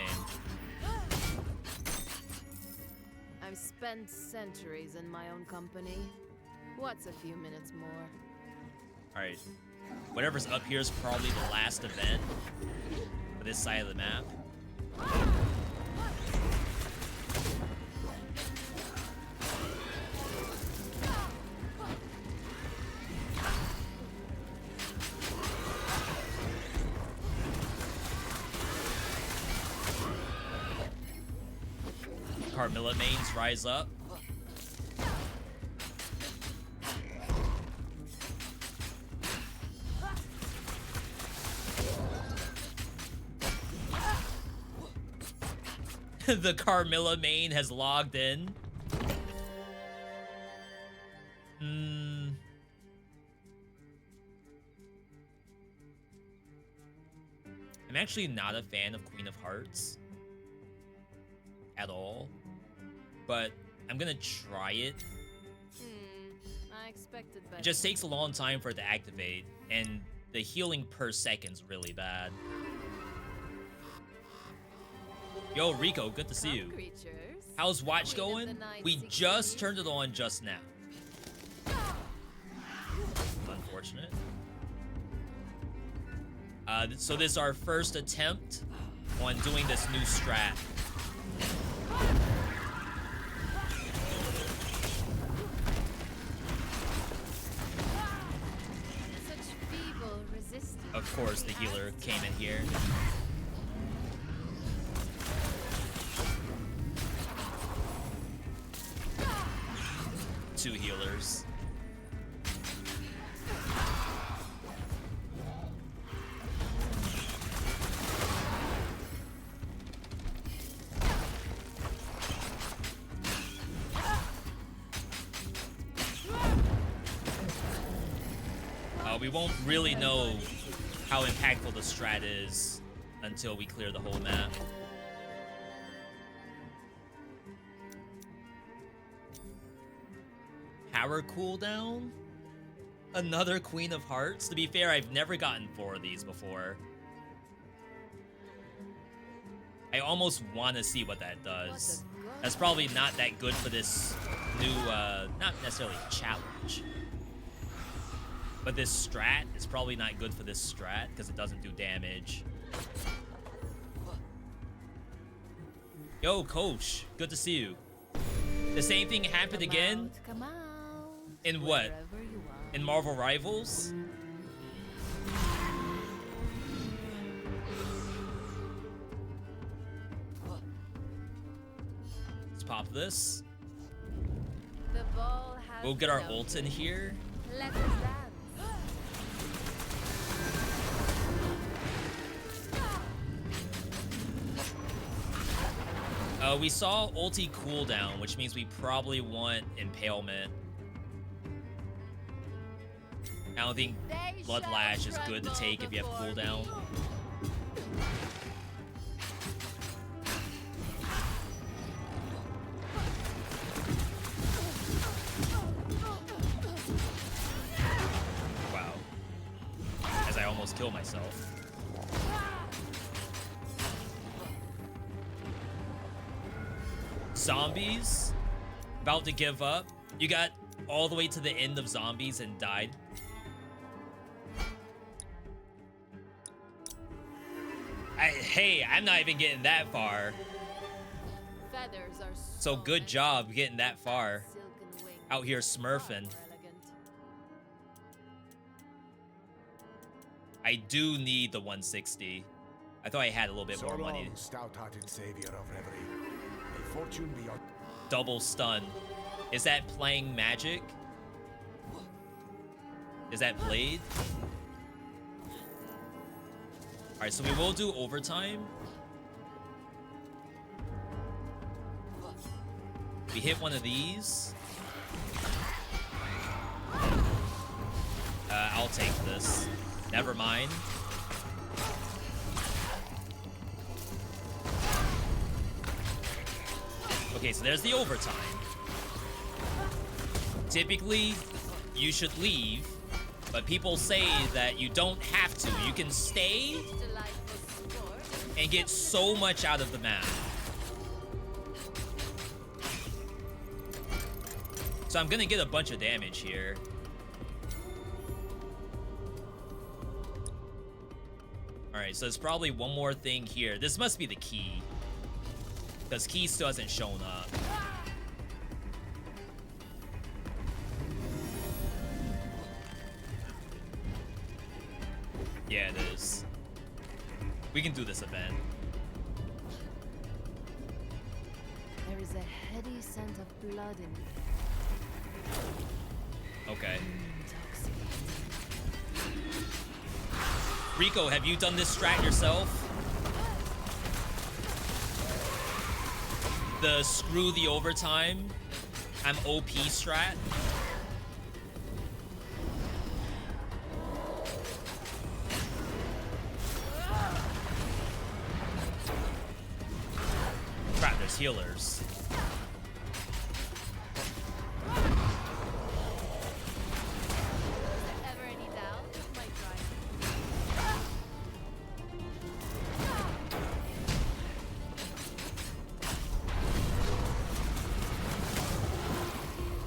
Speaker 5: I've spent centuries in my own company. What's a few minutes more?
Speaker 1: Alright. Whatever's up here is probably the last event for this side of the map. Carmilla mains rise up. The Carmilla main has logged in. I'm actually not a fan of Queen of Hearts at all, but I'm gonna try it.
Speaker 5: I expected better.
Speaker 1: It just takes a long time for it to activate, and the healing per second's really bad. Yo, Rico, good to see you. How's Watch going? We just turned it on just now. Unfortunate. So this is our first attempt on doing this new strat.
Speaker 5: Such feeble resistance.
Speaker 1: Of course, the healer came in here. Two healers. we won't really know how impactful the strat is until we clear the whole map. Power cooldown? Another Queen of Hearts? To be fair, I've never gotten 4 of these before. I almost want to see what that does. That's probably not that good for this new, not necessarily challenge. But this strat is probably not good for this strat because it doesn't do damage. Yo, Coach, good to see you. The same thing happened again? In what? In Marvel Rivals? Let's pop this. We'll get our ult in here. We saw ulti cooldown, which means we probably want Impalement. I don't think Blood Lash is good to take if you have cooldown. Wow. As I almost kill myself. Zombies? About to give up? You got all the way to the end of zombies and died? Hey, I'm not even getting that far. So good job getting that far. Out here smurfing. I do need the 160. I thought I had a little bit more money.
Speaker 8: Stout-hearted savior of reverie. May fortune be on.
Speaker 1: Double stun. Is that playing magic? Is that blade? Alright, so we will do overtime. We hit one of these. I'll take this. Never mind. Okay, so there's the overtime. Typically, you should leave, but people say that you don't have to. You can stay and get so much out of the map. So I'm gonna get a bunch of damage here. Alright, so there's probably one more thing here. This must be the key, because key still hasn't shown up. Yeah, it is. We can do this event.
Speaker 5: There is a heady scent of blood in the air.
Speaker 1: Okay. Rico, have you done this strat yourself? The screw the overtime, I'm OP strat. Crap, there's healers.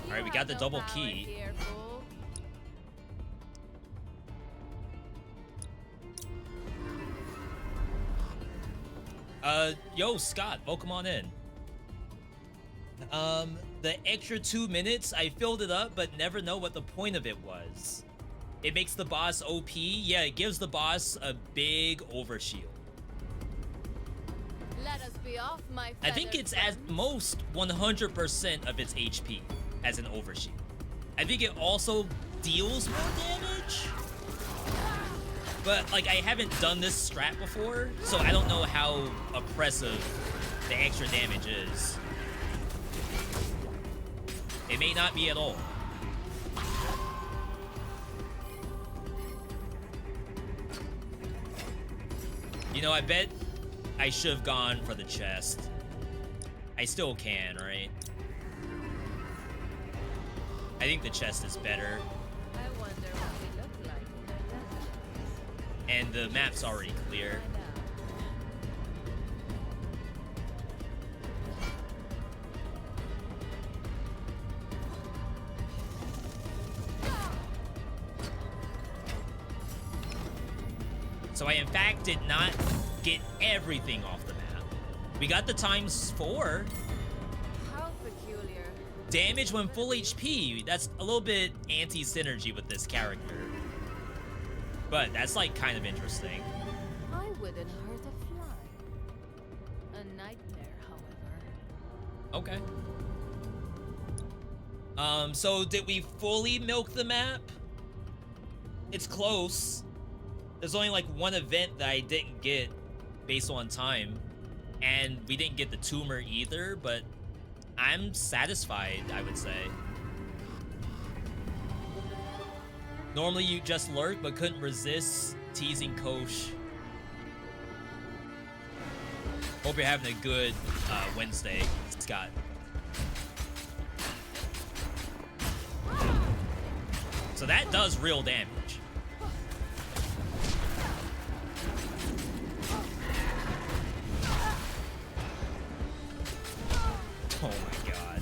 Speaker 1: Alright, we got the double key. Yo, Scott, welcome on in. The extra 2 minutes, I filled it up, but never know what the point of it was. It makes the boss OP. Yeah, it gives the boss a big overshield.
Speaker 5: Let us be off, my
Speaker 1: I think it's at most 100% of its HP as an overshield. I think it also deals more damage. But, like, I haven't done this strat before, so I don't know how oppressive the extra damage is. It may not be at all. You know, I bet I should have gone for the chest. I still can, right? I think the chest is better.
Speaker 2: I wonder what we look like in the desert.
Speaker 1: And the map's already clear. So I, in fact, did not get everything off the map. We got the ×4.
Speaker 2: How peculiar.
Speaker 1: Damage when full HP. That's a little bit anti-synergy with this character. But that's, like, kind of interesting.
Speaker 2: I wouldn't hurt a fly. A nightmare, however.
Speaker 1: Okay. So did we fully milk the map? It's close. There's only like one event that I didn't get based on time, and we didn't get the tumor either, but I'm satisfied, I would say. Normally you just lurk but couldn't resist teasing Kosh. Hope you're having a good Wednesday, Scott. So that does real damage. Oh my god.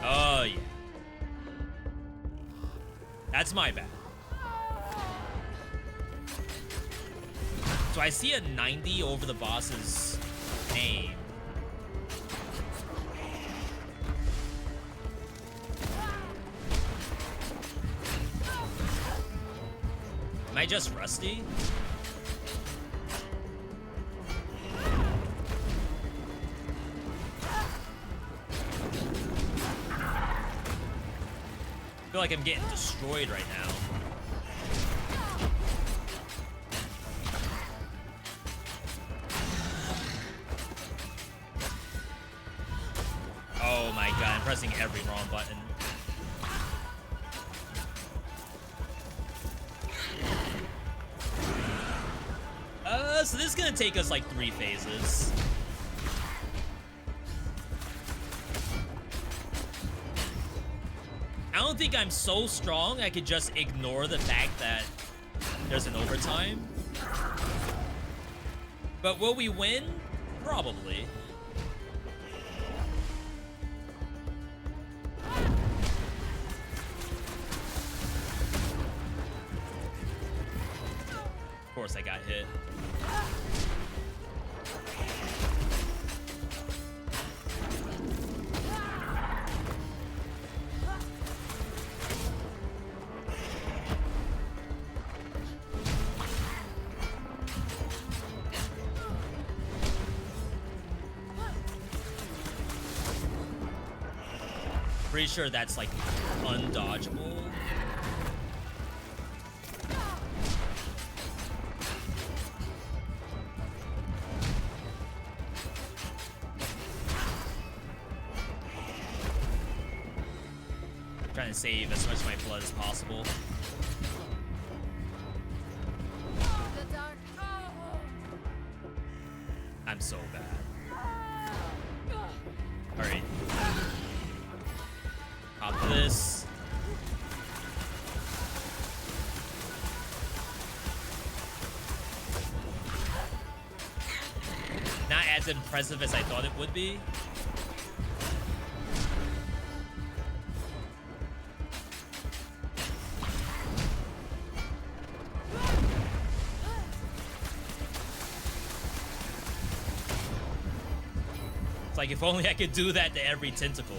Speaker 1: Oh yeah. That's my bad. So I see a 90 over the boss's name. Am I just rusty? I feel like I'm getting destroyed right now. Oh my god, I'm pressing every wrong button. So this is gonna take us like 3 phases. I don't think I'm so strong I could just ignore the fact that there's an overtime. But will we win? Probably. Of course I got hit. Pretty sure that's like undodgeable. Trying to save as much of my blood as possible. I'm so bad. Alright. Pop this. Not as impressive as I thought it would be. It's like if only I could do that to every tentacle.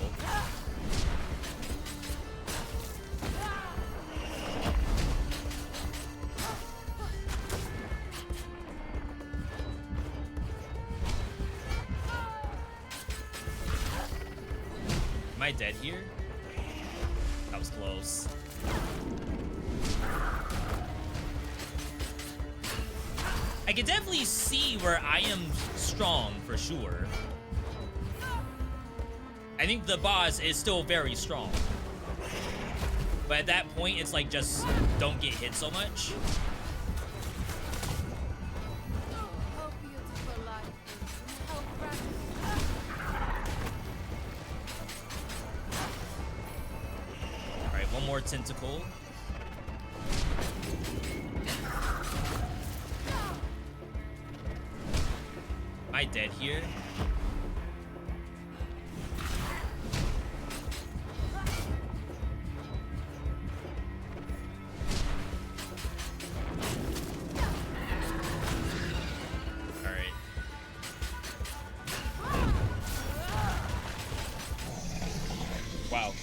Speaker 1: Am I dead here? That was close. I can definitely see where I am strong for sure. I think the boss is still very strong. But at that point, it's like just don't get hit so much. one more tentacle. Am I dead here? Alright. Wow.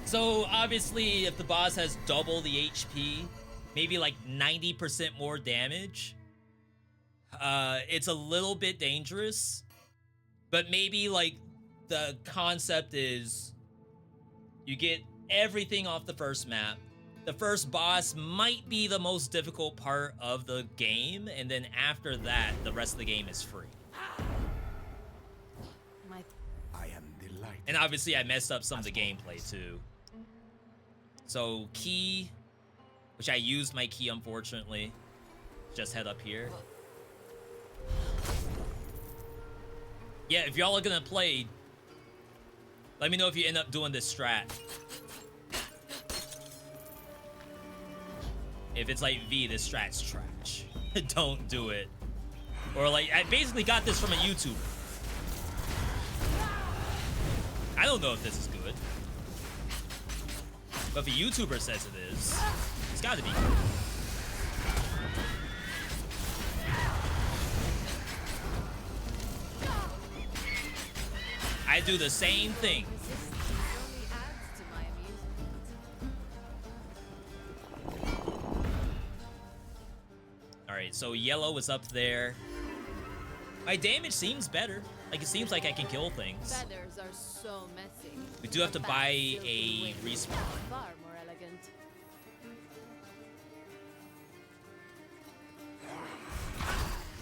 Speaker 1: So obviously if the boss has double the HP, maybe like 90% more damage, it's a little bit dangerous, but maybe like the concept is you get everything off the first map. The first boss might be the most difficult part of the game, and then after that, the rest of the game is free.
Speaker 10: I am delighted.
Speaker 1: And obviously I messed up some of the gameplay too. So key, which I used my key unfortunately. Just head up here. Yeah, if y'all are gonna play, let me know if you end up doing this strat. If it's like V, this strat's trash. Don't do it. Or like, I basically got this from a YouTuber. I don't know if this is good. But if a YouTuber says it is, it's gotta be good. I do the same thing. Alright, so yellow is up there. My damage seems better. Like, it seems like I can kill things.
Speaker 11: Feathers are so messy.
Speaker 1: We do have to buy a respawn.
Speaker 11: Far more elegant.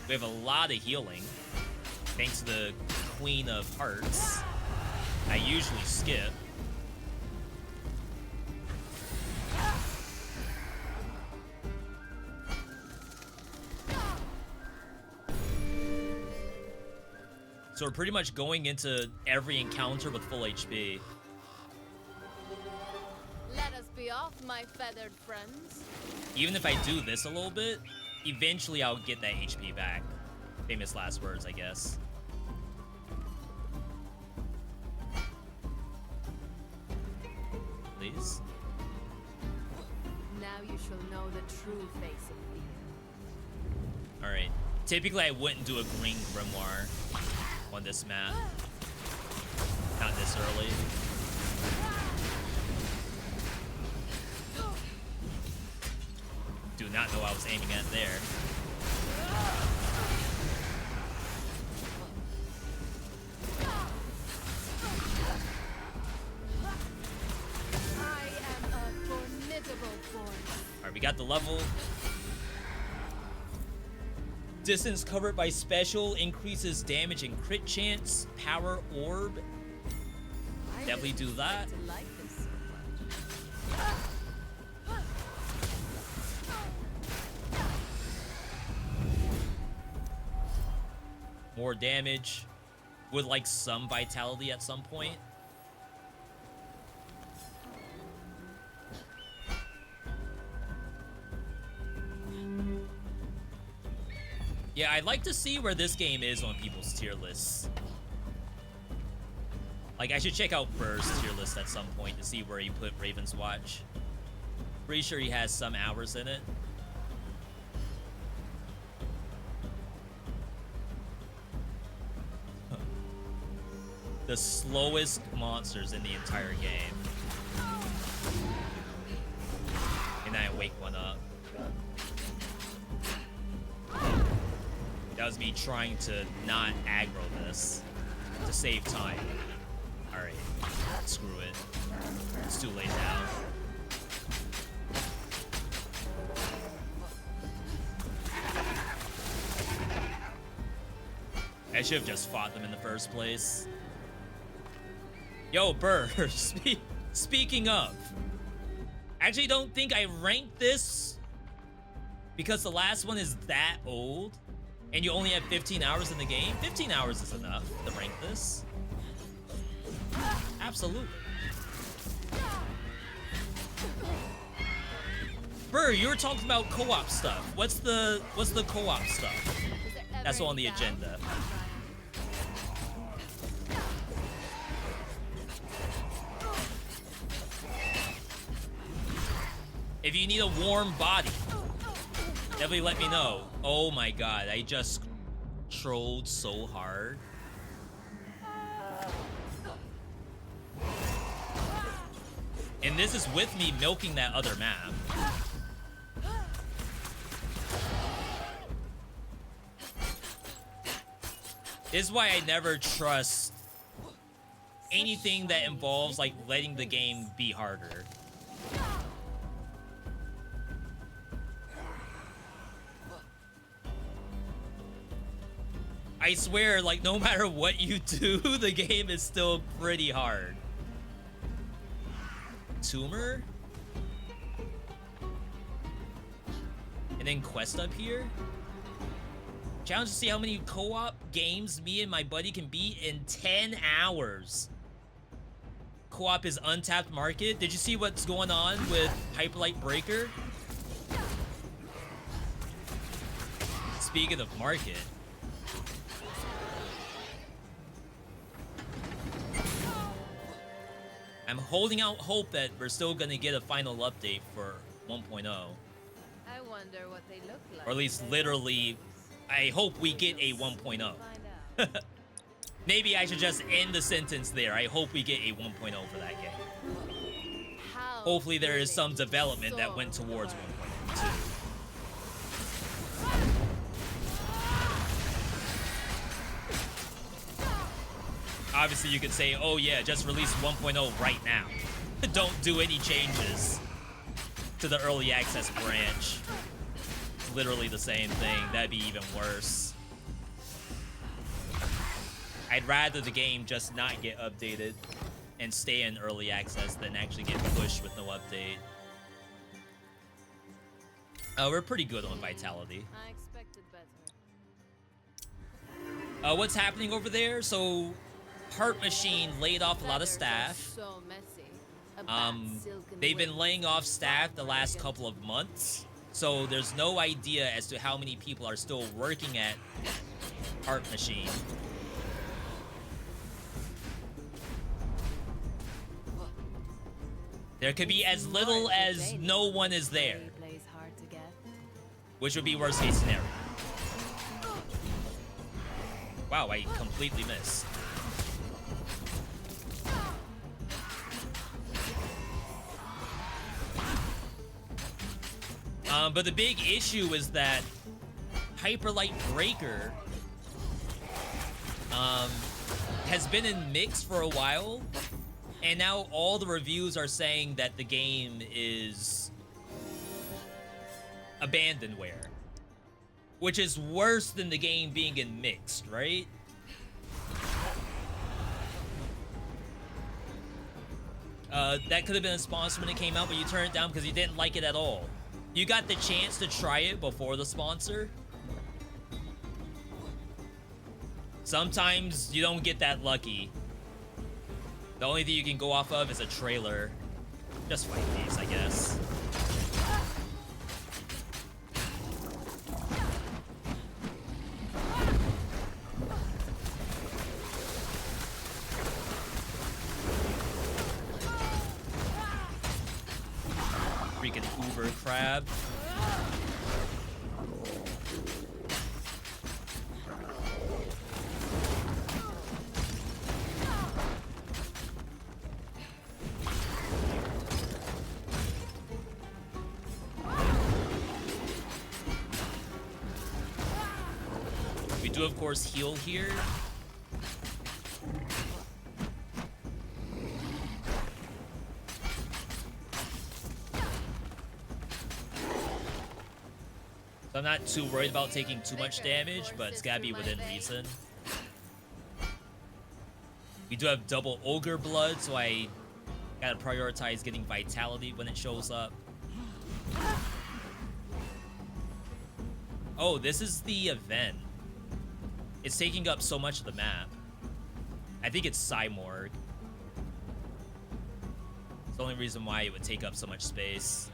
Speaker 1: We have a lot of healing. Thanks to the Queen of Hearts. I usually skip. So we're pretty much going into every encounter with full HP.
Speaker 11: Let us be off, my feathered friends.
Speaker 1: Even if I do this a little bit, eventually I'll get that HP back. Famous last words, I guess. Please.
Speaker 11: Now you shall know the true face of fear.
Speaker 1: Alright. Typically I wouldn't do a green grimoire on this map. Not this early. Do not know what I was aiming at there.
Speaker 11: I am a formidable force.
Speaker 1: Alright, we got the level. Distance covered by special increases damage and crit chance. Power orb. Definitely do that.
Speaker 11: To like this so much.
Speaker 1: More damage with like some vitality at some point. Yeah, I'd like to see where this game is on people's tier lists. Like, I should check out Burr's tier list at some point to see where he put Ravenswatch. Pretty sure he has some hours in it. The slowest monsters in the entire game. And I wake one up. That was me trying to not aggro this to save time. Alright, screw it. It's too late now. I should have just fought them in the first place. Yo, Burr, speaking of, I actually don't think I ranked this because the last one is that old and you only have 15 hours in the game. 15 hours is enough to rank this. Absolutely. Spur, you were talking about co-op stuff. What's the co-op stuff? That's on the agenda. If you need a warm body, definitely let me know. Oh my god, I just trolled so hard. And this is with me milking that other map. This is why I never trust anything that involves like letting the game be harder. I swear, like, no matter what you do, the game is still pretty hard. Tumor? And then quest up here? Challenge to see how many co-op games me and my buddy can beat in 10 hours. Co-op is untapped market. Did you see what's going on with Hyperlight Breaker? Speaking of market. I'm holding out hope that we're still gonna get a final update for 1.0.
Speaker 11: I wonder what they look like.
Speaker 1: Or at least literally, I hope we get a 1.0. Maybe I should just end the sentence there. I hope we get a 1.0 for that game. Hopefully there is some development that went towards 1.0 too. Obviously, you could say, oh yeah, just release 1.0 right now. Don't do any changes to the early access branch. It's literally the same thing. That'd be even worse. I'd rather the game just not get updated and stay in early access than actually get pushed with no update. We're pretty good on Vitality.
Speaker 11: I expected better.
Speaker 1: What's happening over there? So, Heart Machine laid off a lot of staff.
Speaker 11: So messy.
Speaker 1: They've been laying off staff the last couple of months, so there's no idea as to how many people are still working at Heart Machine. There could be as little as no one is there, which would be worst case scenario. Wow, I completely missed. But the big issue is that Hyperlight Breaker has been in mix for a while, and now all the reviews are saying that the game is abandonware, which is worse than the game being in mixed, right? That could have been a sponsor when it came out, but you turned it down because you didn't like it at all. You got the chance to try it before the sponsor. Sometimes you don't get that lucky. The only thing you can go off of is a trailer. Just fight these, I guess. Freaking Uber crab. We do, of course, heal here. So I'm not too worried about taking too much damage, but it's gotta be within reason. We do have double ogre blood, so I gotta prioritize getting vitality when it shows up. Oh, this is the event. It's taking up so much of the map. I think it's Cymorg. It's the only reason why it would take up so much space.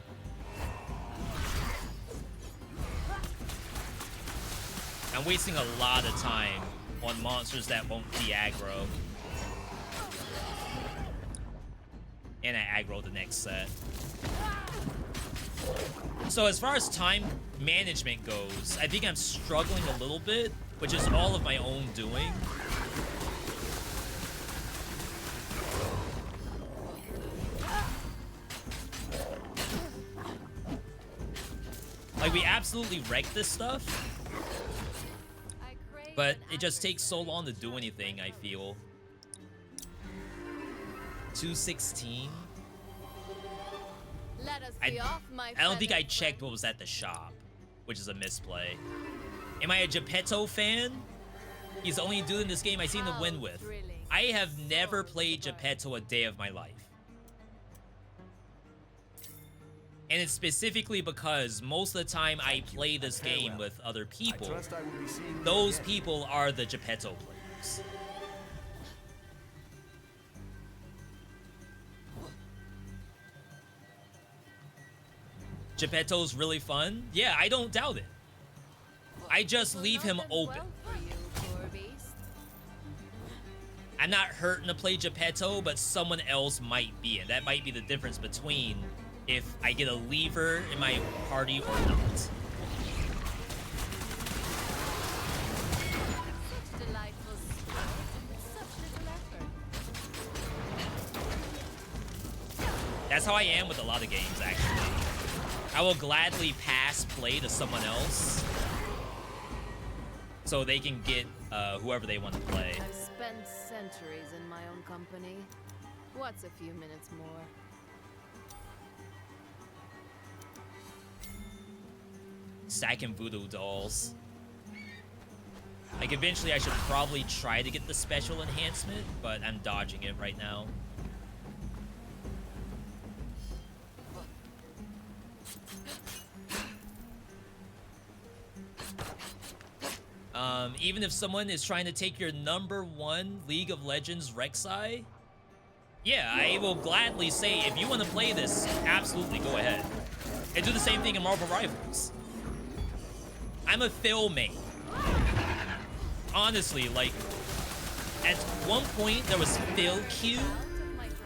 Speaker 1: I'm wasting a lot of time on monsters that won't de-aggro. And I aggro the next set. So as far as time management goes, I think I'm struggling a little bit, which is all of my own doing. Like, we absolutely wreck this stuff, but it just takes so long to do anything, I feel. 216? I don't think I checked what was at the shop, which is a misplay. Am I a Geppetto fan? He's the only dude in this game I seem to win with. I have never played Geppetto a day of my life. And it's specifically because most of the time I play this game with other people. Those people are the Geppetto players. Geppetto's really fun? Yeah, I don't doubt it. I just leave him open. I'm not hurting to play Geppetto, but someone else might be, and that might be the difference between if I get a lever in my party or not. That's how I am with a lot of games, actually. I will gladly pass play to someone else so they can get whoever they want to play.
Speaker 11: I've spent centuries in my own company. What's a few minutes more?
Speaker 1: Stacking voodoo dolls. Like, eventually I should probably try to get the special enhancement, but I'm dodging it right now. Even if someone is trying to take your #1 League of Legends Rek'Sai, yeah, I will gladly say, if you want to play this, absolutely go ahead. And do the same thing in Marvel Rivals. I'm a Phil main. Honestly, like, at one point there was Phil Q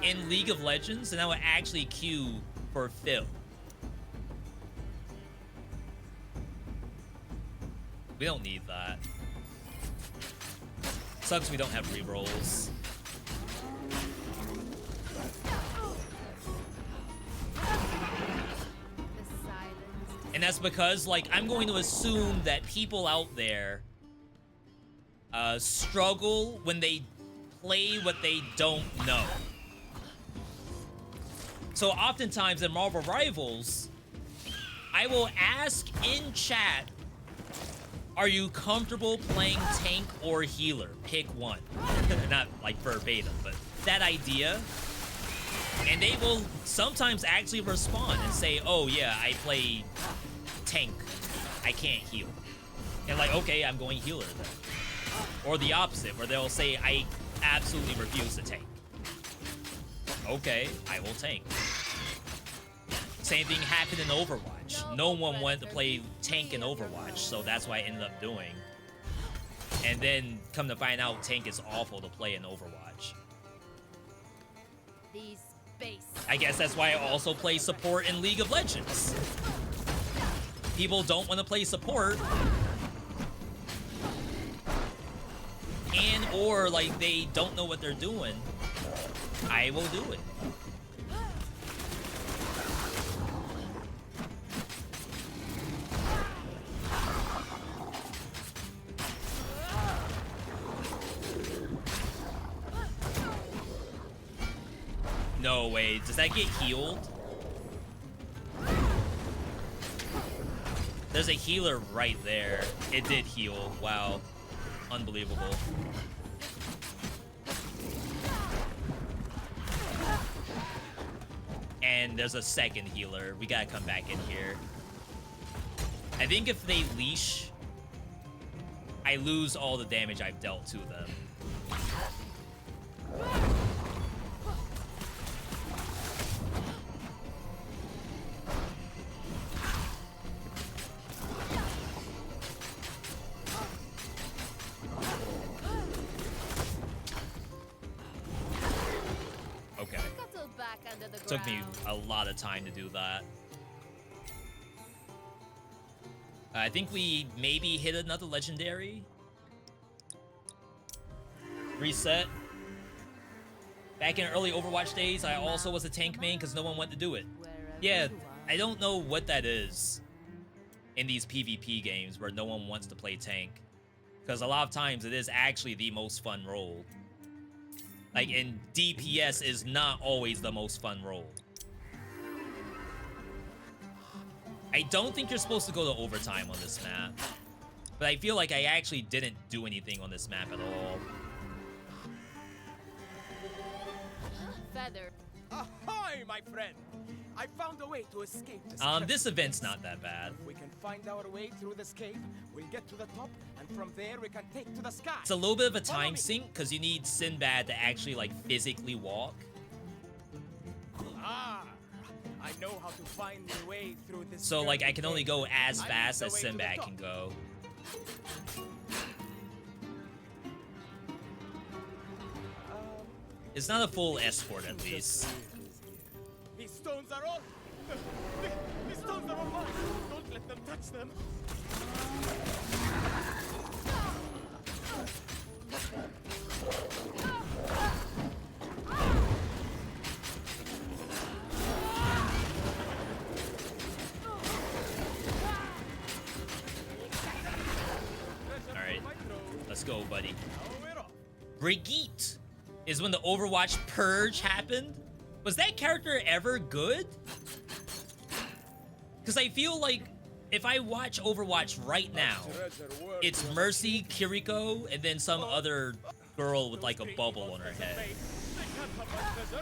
Speaker 1: in League of Legends, and I would actually queue for Phil. We don't need that. Sucks we don't have rerolls. And that's because, like, I'm going to assume that people out there struggle when they play what they don't know. So oftentimes in Marvel Rivals, I will ask in chat, are you comfortable playing tank or healer? Pick one. Not like verbatim, but that idea. And they will sometimes actually respond and say, oh yeah, I play tank. I can't heal. And like, okay, I'm going healer then. Or the opposite, where they'll say, I absolutely refuse to tank. Okay, I will tank. Same thing happened in Overwatch. No one wanted to play tank in Overwatch, so that's what I ended up doing. And then come to find out, tank is awful to play in Overwatch. I guess that's why I also play support in League of Legends. People don't want to play support. And or like they don't know what they're doing. I will do it. No way. Does that get healed? There's a healer right there. It did heal. Wow. Unbelievable. And there's a second healer. We gotta come back in here. I think if they leash, I lose all the damage I've dealt to them.
Speaker 11: back under the
Speaker 1: Took me
Speaker 11: ground.
Speaker 1: a lot of time to do that. I think we maybe hit another legendary. Reset. Back in early Overwatch days, I also was a tank main because no one wanted to do it. Yeah, I don't know what that is in these PvP games where no one wants to play tank. Because a lot of times it is actually the most fun role. Like, in DPS is not always the most fun role. I don't think you're supposed to go to overtime on this map. But I feel like I actually didn't do anything on this map at all.
Speaker 11: Feather.
Speaker 10: Ahoy, my friend! I found a way to escape this.
Speaker 1: This event's not that bad.
Speaker 10: If we can find our way through this cave, we'll get to the top, and from there we can take to the sky.
Speaker 1: It's a little bit of a time sink because you need Sinbad to actually like physically walk.
Speaker 10: Ah, I know how to find my way through this.
Speaker 1: So like I can only go as
Speaker 10: I
Speaker 1: fast
Speaker 10: lead
Speaker 1: as
Speaker 10: the way to the
Speaker 1: Sinbad
Speaker 10: top.
Speaker 1: can go. It's not a full escort at least.
Speaker 10: These stones are all. These stones are all mine. Don't let them touch them.
Speaker 1: Alright, let's go, buddy. Brigitte is when the Overwatch purge happened. Was that character ever good? Because I feel like if I watch Overwatch right now, it's Mercy, Kiriko, and then some other girl with like a bubble on her head.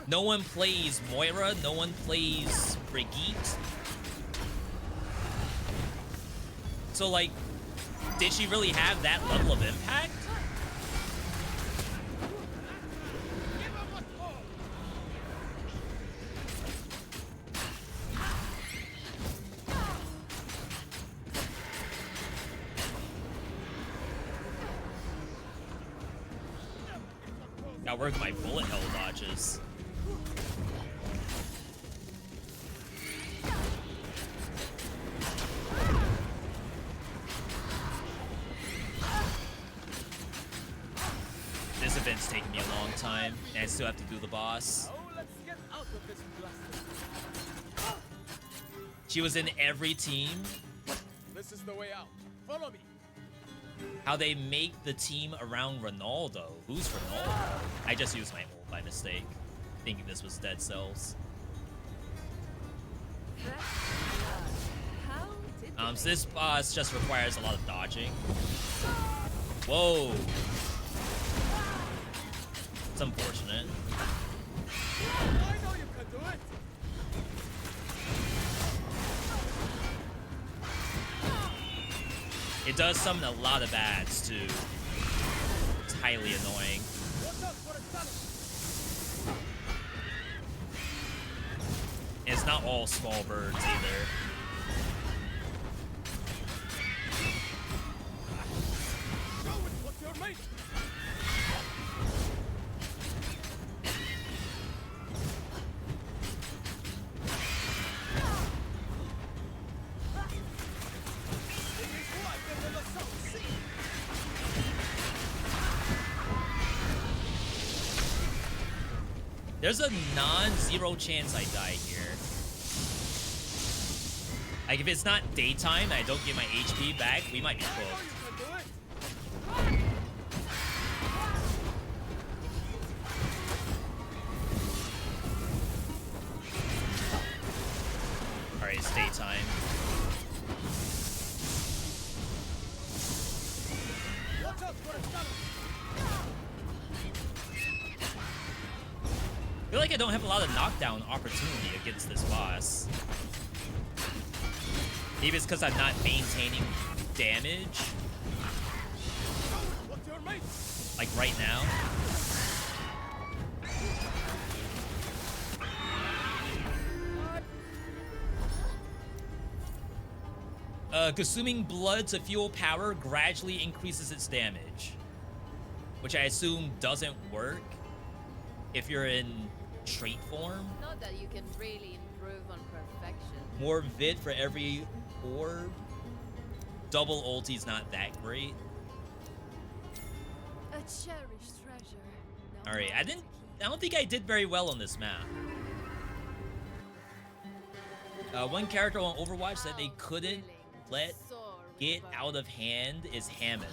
Speaker 1: No one plays Moira, no one plays Brigitte. So like, did she really have that level of impact? Gotta work my bullet hell dodges. This event's taking me a long time, and I still have to do the boss.
Speaker 10: Oh, let's get out of this blast.
Speaker 1: She was in every team.
Speaker 10: This is the way out. Follow me.
Speaker 1: How they make the team around Ronaldo. Who's Ronaldo? I just used my ult by mistake, thinking this was Dead Cells. So this boss just requires a lot of dodging. Whoa. It's unfortunate.
Speaker 10: I know you can do it.
Speaker 1: It does summon a lot of ads too. It's highly annoying.
Speaker 10: Watch out for a challenge.
Speaker 1: And it's not all small birds either.
Speaker 10: Show it what you're made.
Speaker 1: There's a non-zero chance I die here. Like, if it's not daytime and I don't get my HP back, we might be cooked. Alright, it's daytime.
Speaker 10: Watch out for a challenge.
Speaker 1: I feel like I don't have a lot of knockdown opportunity against this boss. Maybe it's because I'm not maintaining damage.
Speaker 10: What's your mate?
Speaker 1: Like right now. Consuming blood to fuel power gradually increases its damage. Which I assume doesn't work if you're in trait form.
Speaker 11: Not that you can really improve on perfection.
Speaker 1: More vid for every orb. Double ulti's not that great.
Speaker 11: A cherished treasure. No
Speaker 1: All right,
Speaker 11: one
Speaker 1: I
Speaker 11: to
Speaker 1: don't think I did very well on this map. One character on Overwatch that they couldn't let get out of hand is Hammond.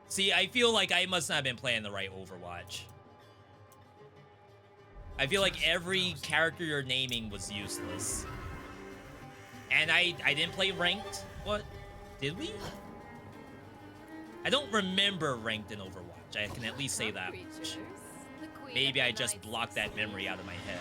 Speaker 1: See, I feel like I must not have been playing the right Overwatch. I feel like every character you're naming was useless. And I didn't play ranked. What? Did we? I don't remember ranked in Overwatch. I can at least say that much. Maybe I just blocked that memory out of my head.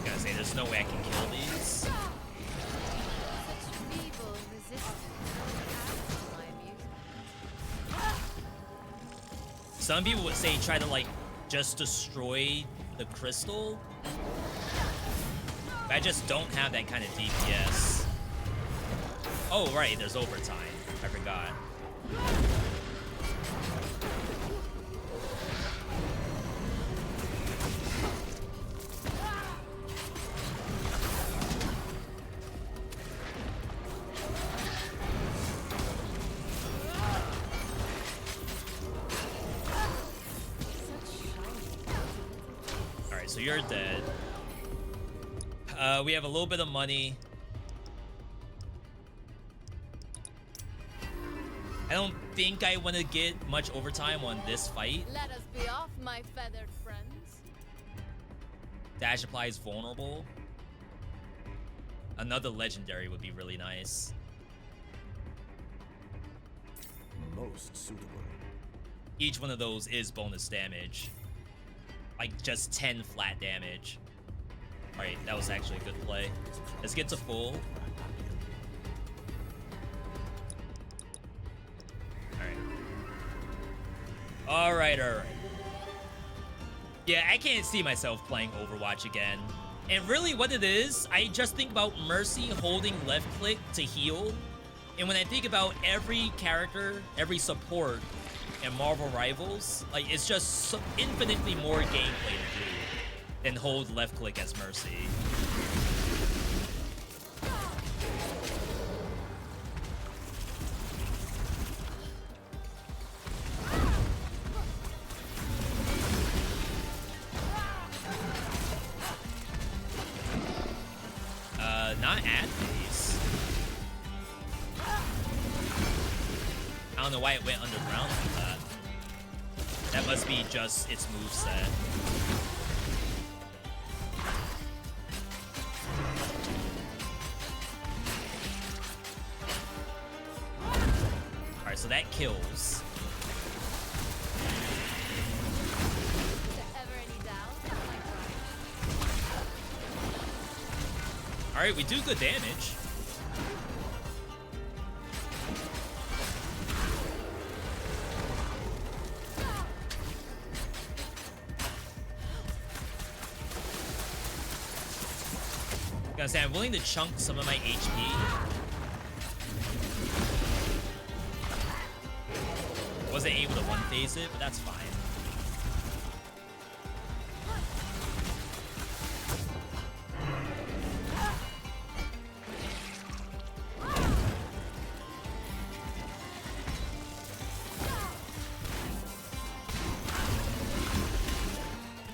Speaker 1: Gotta say, there's no way I can kill these. Some people would say try to like just destroy the crystal. But I just don't have that kind of DPS. Oh right, there's overtime. I forgot. So you're dead. We have a little bit of money. I don't think I want to get much overtime on this fight.
Speaker 11: Let us be off, my feathered friends.
Speaker 1: Dash applies vulnerable. Another legendary would be really nice.
Speaker 8: Most suitable.
Speaker 1: Each one of those is bonus damage. Like just 10 flat damage. Alright, that was actually a good play. Let's get to full. Alright, alright. Yeah, I can't see myself playing Overwatch again. And really what it is, I just think about Mercy holding left click to heal. And when I think about every character, every support, and Marvel Rivals, like it's just so infinitely more gameplay to do than hold left click as Mercy. Not at base. I don't know why it went underground like that. That must be just its moveset. Alright, so that kills. Alright, we do good damage. Gonna say, I'm willing to chunk some of my HP. Wasn't able to one-phase it, but that's fine.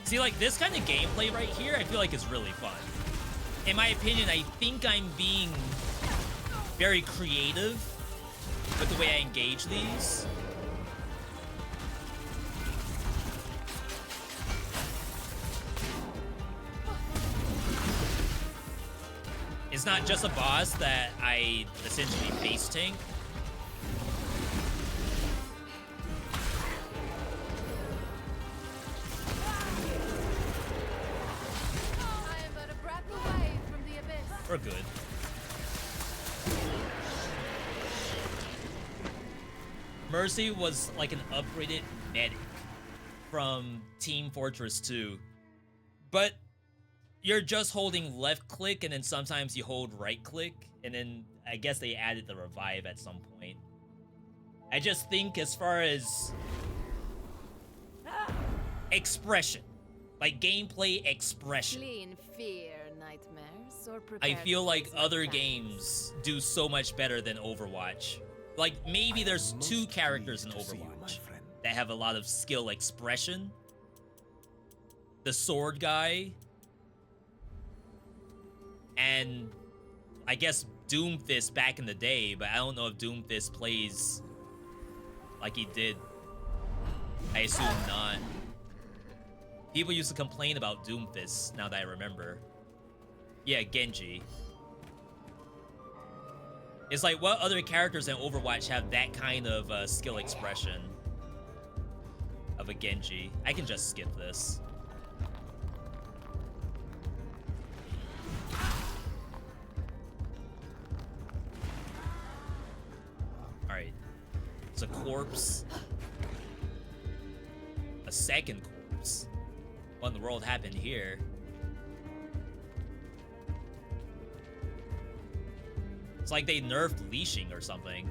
Speaker 1: See, like, this kind of gameplay right here, I feel like is really fun. In my opinion, I think I'm being very creative with the way I engage these. It's not just a boss that I essentially face tank. We're good. Mercy was like an upgraded medic from Team Fortress 2. But you're just holding left click and then sometimes you hold right click, and then I guess they added the revive at some point. I just think as far as expression, like gameplay expression,
Speaker 11: Clean fear, nightmares, or
Speaker 1: I feel like
Speaker 11: prepared
Speaker 1: other
Speaker 11: poison
Speaker 1: games do so much better than Overwatch. Like maybe there's two characters in Overwatch that have a lot of skill expression. The sword guy, and I guess Doomfist back in the day, but I don't know if Doomfist plays like he did. I assume not. People used to complain about Doomfist, now that I remember. Yeah, Genji. It's like, what other characters in Overwatch have that kind of skill expression of a Genji? I can just skip this. Alright. It's a corpse. A second corpse. What in the world happened here? It's like they nerfed leashing or something.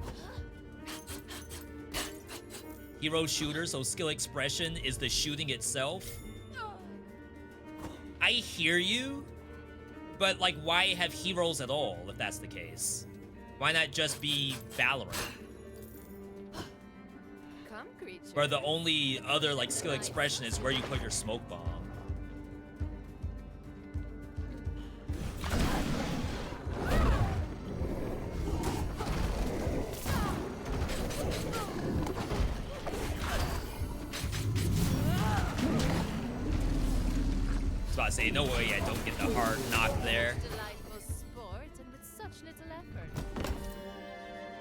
Speaker 1: Hero shooter, so skill expression is the shooting itself. I hear you, but like, why have heroes at all if that's the case? Why not just be Valorant?
Speaker 11: Come, creature.
Speaker 1: Where the only other like skill expression is where you put your smoke bomb. I was about to say, no way I don't get the hard knock there.
Speaker 11: Delightful sport, and with such little effort.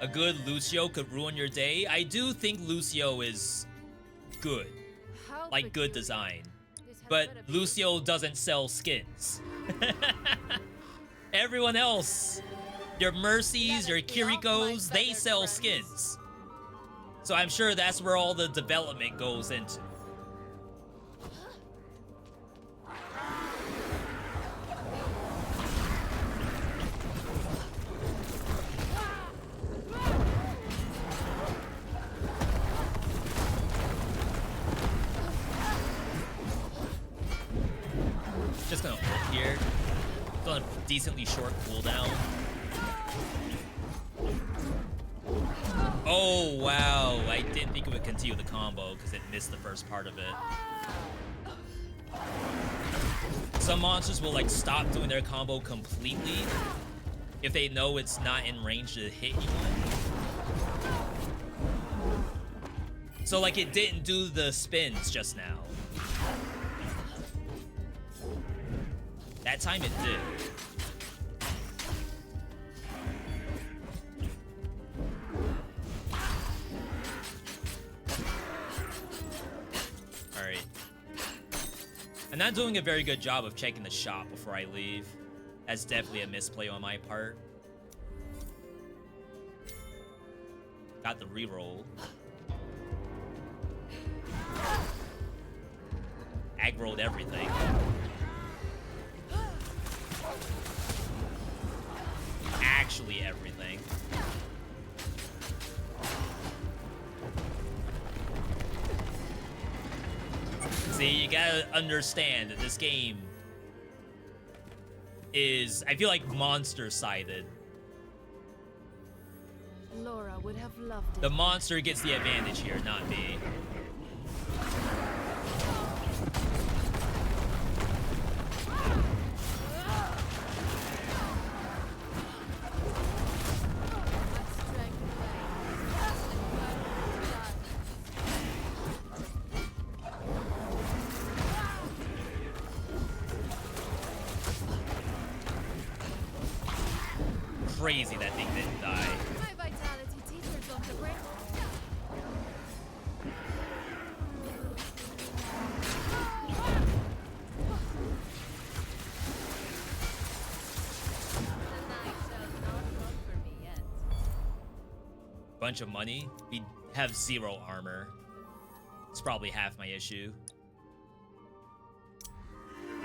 Speaker 1: A good Lucio could ruin your day. I do think Lucio is good.
Speaker 11: How
Speaker 1: Like good design. But Lucio doesn't sell skins. Everyone else, your Mercies, your Kirikos, they sell skins. So I'm sure that's where all the development goes into. Just gonna ult here. It's on a decently short cooldown. Oh, wow. I didn't think it would continue the combo because it missed the first part of it. Some monsters will like stop doing their combo completely if they know it's not in range to hit you. So like it didn't do the spins just now. That time it did. Alright. I'm not doing a very good job of checking the shop before I leave. That's definitely a misplay on my part. Got the reroll. Aggroed everything. Actually everything. See, you gotta understand that this game is, I feel like, monster-sided.
Speaker 11: Laura would have loved it.
Speaker 1: The monster gets the advantage here, not me. Crazy that thing didn't die.
Speaker 11: My vitality teeters on the brink. The night shall not run for me yet.
Speaker 1: Bunch of money. We have 0 armor. It's probably half my issue.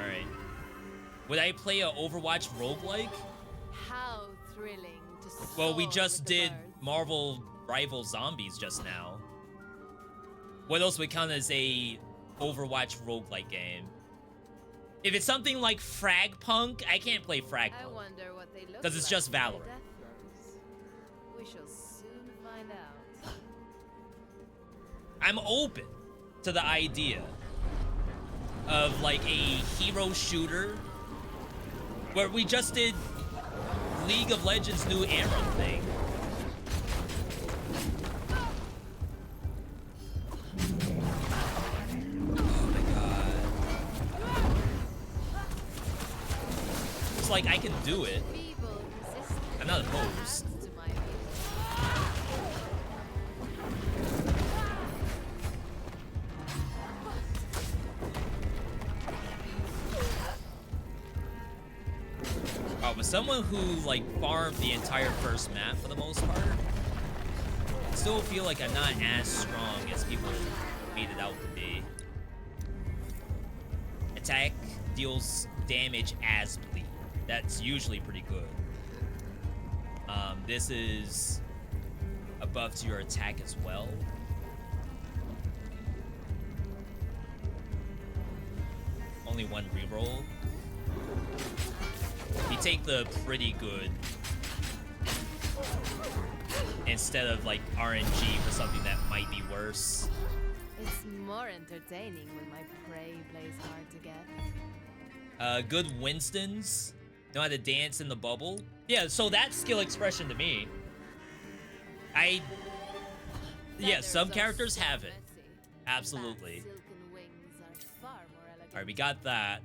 Speaker 1: Alright. Would I play a Overwatch roguelike?
Speaker 11: How thrilling to
Speaker 1: Well, we
Speaker 11: soar
Speaker 1: just
Speaker 11: with the
Speaker 1: did
Speaker 11: birds.
Speaker 1: Marvel Rival Zombies just now. What else would count as a Overwatch roguelike game? If it's something like Fragpunk, I can't play
Speaker 11: I
Speaker 1: Fragpunk.
Speaker 11: wonder what they look
Speaker 1: 'Cause it's
Speaker 11: like
Speaker 1: just
Speaker 11: in the
Speaker 1: Valorant.
Speaker 11: death throes. We shall soon find out.
Speaker 1: I'm open to the idea of like a hero shooter where we just did League of Legends new era thing. Oh my god. It's like I can do it.
Speaker 11: Feeble resistance
Speaker 1: I'm not opposed.
Speaker 11: adds to my view.
Speaker 1: Oh, but someone who like farmed the entire first map for the most part, I still feel like I'm not as strong as people made it out to be. Attack deals damage as bleed. That's usually pretty good. This is a buff to your attack as well. Only one reroll. You take the pretty good instead of like RNG for something that might be worse.
Speaker 11: It's more entertaining when my prey plays hard to get.
Speaker 1: Good Winstons know how to dance in the bubble. Yeah, so that's skill expression to me. Yeah, some characters have it. Absolutely.
Speaker 11: Silken wings are far more elegant.
Speaker 1: All right, we got that.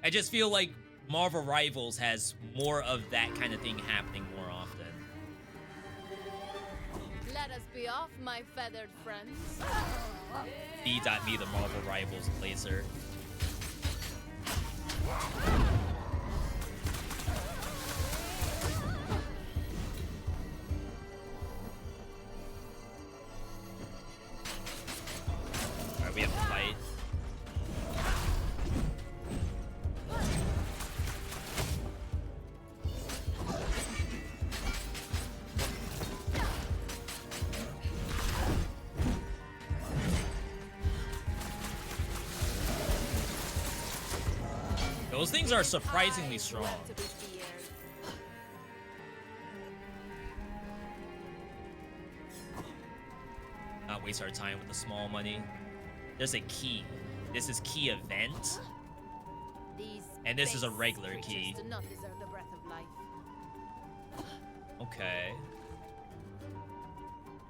Speaker 1: I just feel like Marvel Rivals has more of that kind of thing happening more often.
Speaker 11: Let us be off, my feathered friends.
Speaker 1: VeeDotMe, the Marvel Rivals placer. Alright, we have to fight. Those things are surprisingly strong.
Speaker 11: To be feared.
Speaker 1: Not waste our time with the small money. There's a key. This is key event.
Speaker 11: These
Speaker 1: And this is a
Speaker 11: base
Speaker 1: regular
Speaker 11: creatures
Speaker 1: key.
Speaker 11: do not deserve the breath of life.
Speaker 1: Okay.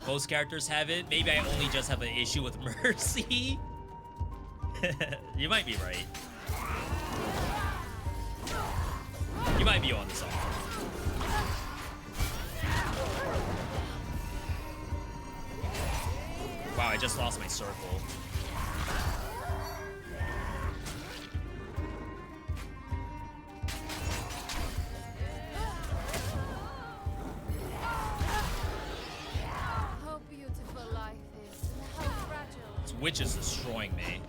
Speaker 1: Most characters have it. Maybe I only just have an issue with Mercy. You might be right. You might be on this one. Wow, I just lost my circle.
Speaker 11: How beautiful life is, and how fragile.
Speaker 1: This witch is destroying me.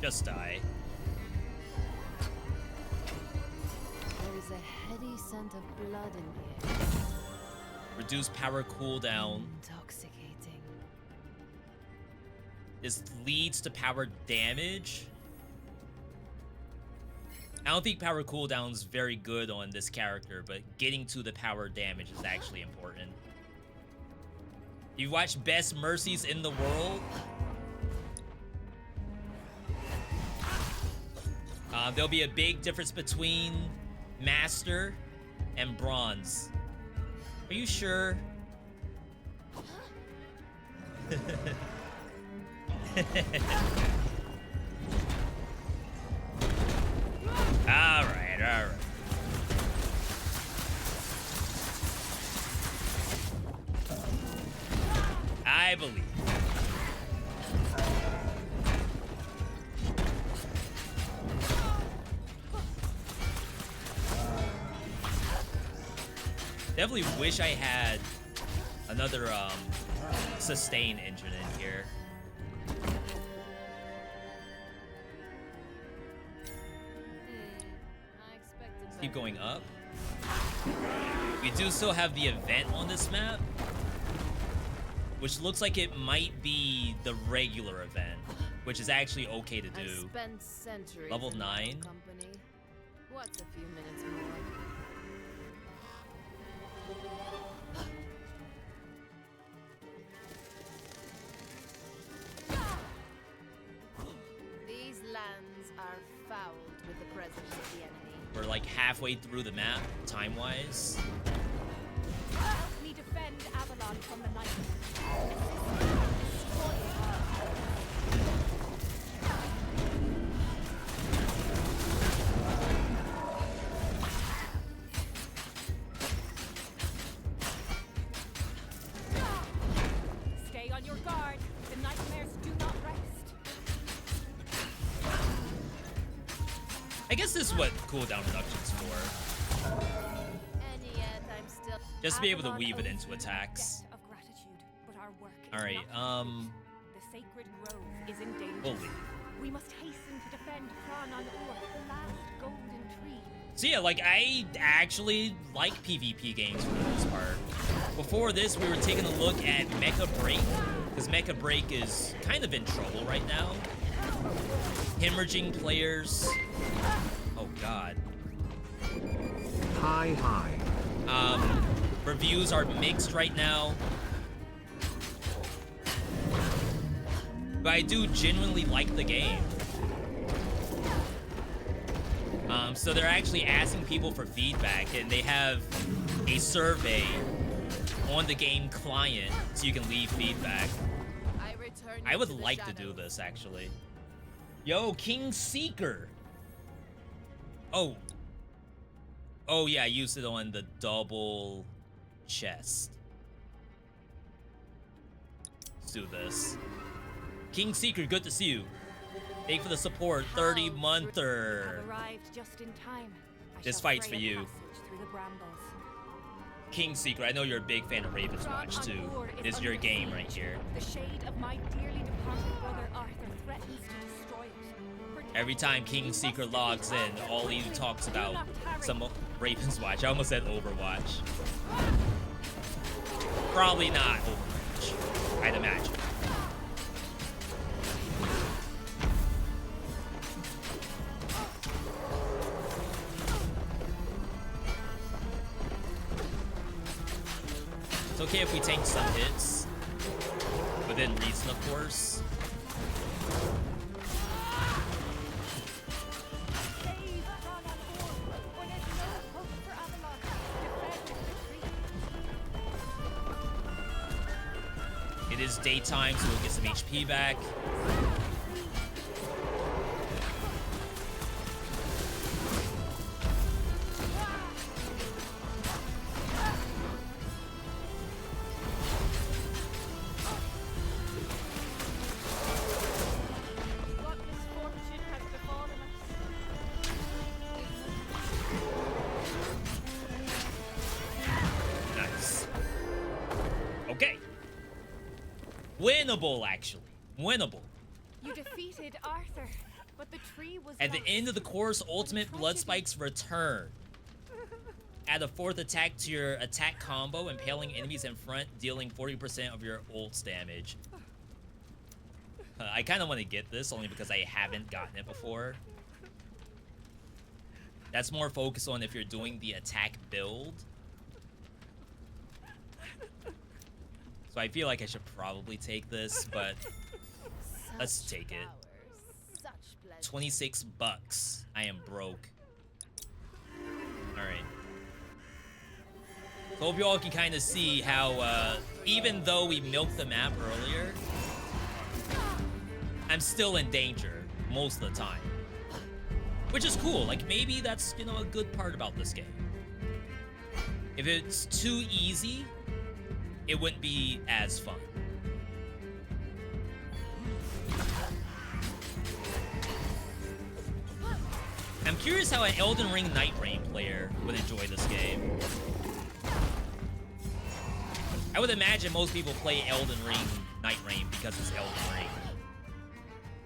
Speaker 1: Just die.
Speaker 11: There is a heady scent of blood in the air.
Speaker 1: Reduce power cooldown.
Speaker 11: Intoxicating.
Speaker 1: This leads to power damage. I don't think power cooldown is very good on this character, but getting to the power damage is actually important. You watch Best Mercies in the World? There'll be a big difference between Master and Bronze. Are you sure? Alright, alright. I believe. Definitely wish I had another sustain engine in here. Let's keep going up. We do still have the event on this map, which looks like it might be the regular event, which is actually okay to do. Level 9.
Speaker 11: What's a few minutes more? These lands are fouled with the presence of the enemy.
Speaker 1: We're like halfway through the map, time-wise.
Speaker 5: Help me defend Avalon from the night. Stay on your guard. The nightmares do not rest.
Speaker 1: I guess this is what cooldown reduction's for.
Speaker 11: And yet I'm still
Speaker 1: Just to be able to weave it into attacks.
Speaker 5: Of gratitude, but our work is
Speaker 1: Alright,
Speaker 5: not finished. The sacred grove is in danger.
Speaker 1: Holy.
Speaker 5: We must hasten to defend Kranan Or, the last golden tree.
Speaker 1: So yeah, like, I actually like PvP games for the most part. Before this, we were taking a look at Mecha Break, because Mecha Break is kind of in trouble right now. Hemorrhaging players. Oh god.
Speaker 12: Hi.
Speaker 1: Reviews are mixed right now. But I do genuinely like the game. So they're actually asking people for feedback, and they have a survey on the game client so you can leave feedback. I would like to do this, actually. Yo, King Seeker. Oh yeah, I used it on the double chest. Let's do this. King Seeker, good to see you. Thank you for the support, 30-monther.
Speaker 5: Arrived just in time.
Speaker 1: This fight's for you. King Seeker, I know you're a big fan of Ravenswatch too. It is your game right here.
Speaker 5: The shade of my dearly departed brother Arthur threatens to destroy it.
Speaker 1: Every time King Seeker logs in, all he talks about some Ravenswatch. I almost said Overwatch. Probably not Overwatch, I'd imagine. It's okay if we take some hits, within reason, of course. It is daytime, so we'll get some HP back. Nice. Okay. Winnable, actually. Winnable.
Speaker 5: You defeated Arthur, but the tree was
Speaker 1: At the end of the course, ultimate blood spikes return. Add a 4th attack to your attack combo, impaling enemies in front, dealing 40% of your ult's damage. I kind of want to get this, only because I haven't gotten it before. That's more focused on if you're doing the attack build. So I feel like I should probably take this, but let's take it. 26 bucks. I am broke. Alright. So hope you all can kind of see how, even though we milked the map earlier, I'm still in danger most of the time. Which is cool. Like, maybe that's, you know, a good part about this game. If it's too easy, it wouldn't be as fun. I'm curious how an Elden Ring Night Rain player would enjoy this game. I would imagine most people play Elden Ring Night Rain because it's Elden Ring.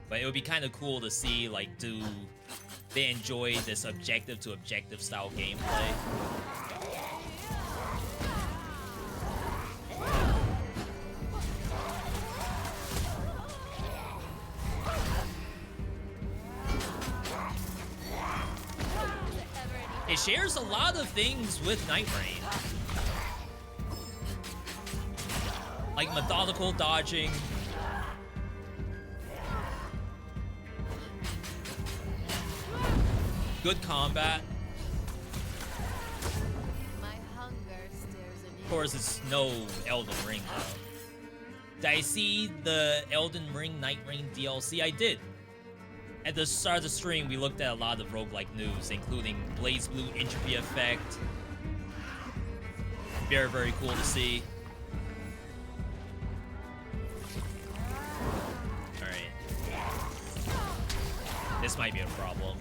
Speaker 1: But it would be kind of cool to see, like, do they enjoy this objective to objective style gameplay? It shares a lot of things with Night Rain. Like methodical dodging. Good combat.
Speaker 11: My hunger stares at you.
Speaker 1: Of course, it's no Elden Ring, though. Did I see the Elden Ring Night Rain DLC? I did. At the start of the stream, we looked at a lot of roguelike news, including Blaze Blue Entropy Effect. Very, very cool to see. Alright. This might be a problem.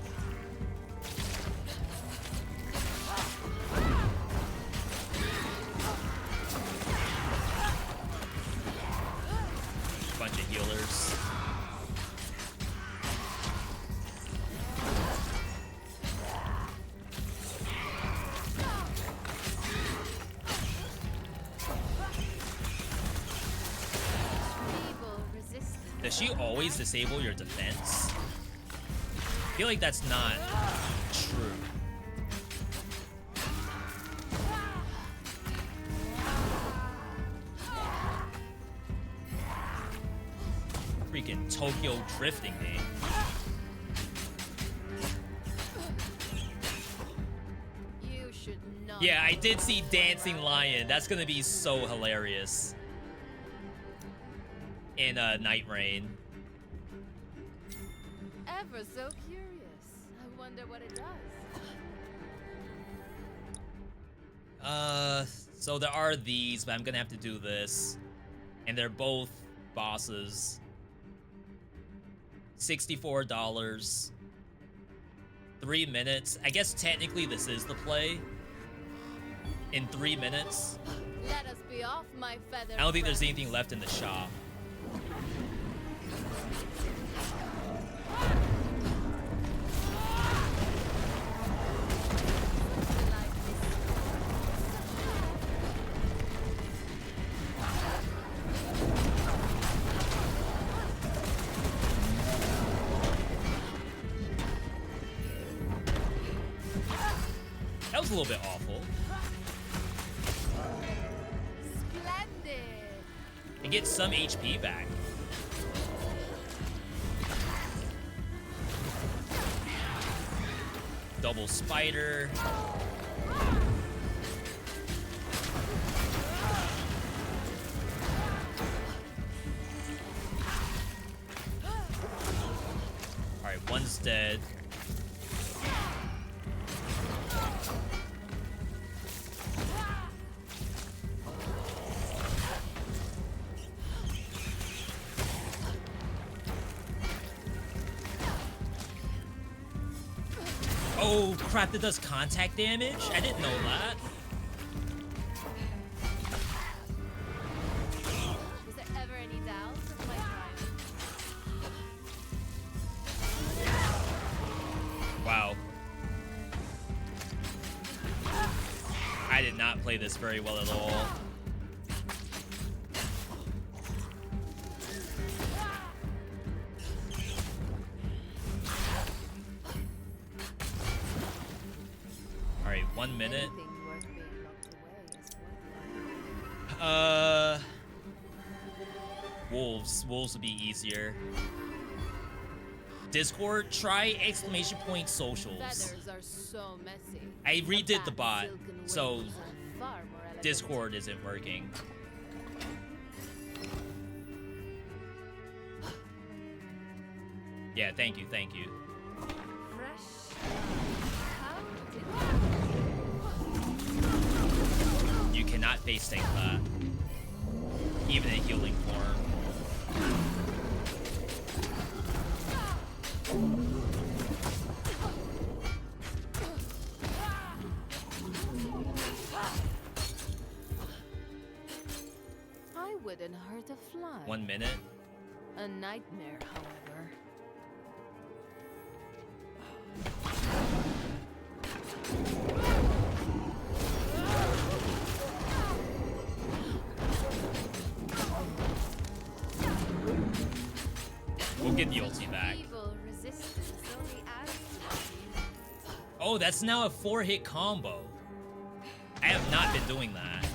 Speaker 1: Bunch of healers. Does she always disable your defense? I feel like that's not true. Freaking Tokyo drifting me.
Speaker 11: You should not.
Speaker 1: Yeah, I did see Dancing Lion. That's gonna be so hilarious. In Night Rain.
Speaker 11: Ever so curious. I wonder what it does.
Speaker 1: So there are these, but I'm gonna have to do this. And they're both bosses. $64. 3 minutes. I guess technically this is the play. In 3 minutes.
Speaker 11: Let us be off, my feather.
Speaker 1: I don't think there's anything left in the shop. That was a little bit awful.
Speaker 11: Splendid.
Speaker 1: And get some HP back. Double spider. Alright, one's dead. Oh crap, that does contact damage? I didn't know that.
Speaker 11: Is there ever any doubt of my crime?
Speaker 1: Wow. I did not play this very well at all. Alright, 1 minute. Wolves. Wolves would be easier. Discord, try ! socials.
Speaker 11: Feathers are so messy.
Speaker 1: I redid the
Speaker 11: A
Speaker 1: bot,
Speaker 11: bat's silken
Speaker 1: so
Speaker 11: wings are far more elegant.
Speaker 1: Discord isn't working. Yeah, thank you, thank you.
Speaker 11: Fresh. How did
Speaker 1: You cannot face tank that. Even in healing form.
Speaker 11: wouldn't hurt a fly.
Speaker 1: 1 minute.
Speaker 11: A nightmare, however.
Speaker 1: We'll get the ulti back.
Speaker 11: Evil resistance only adds to
Speaker 1: Oh, that's now a 4-hit combo. I have not been doing that.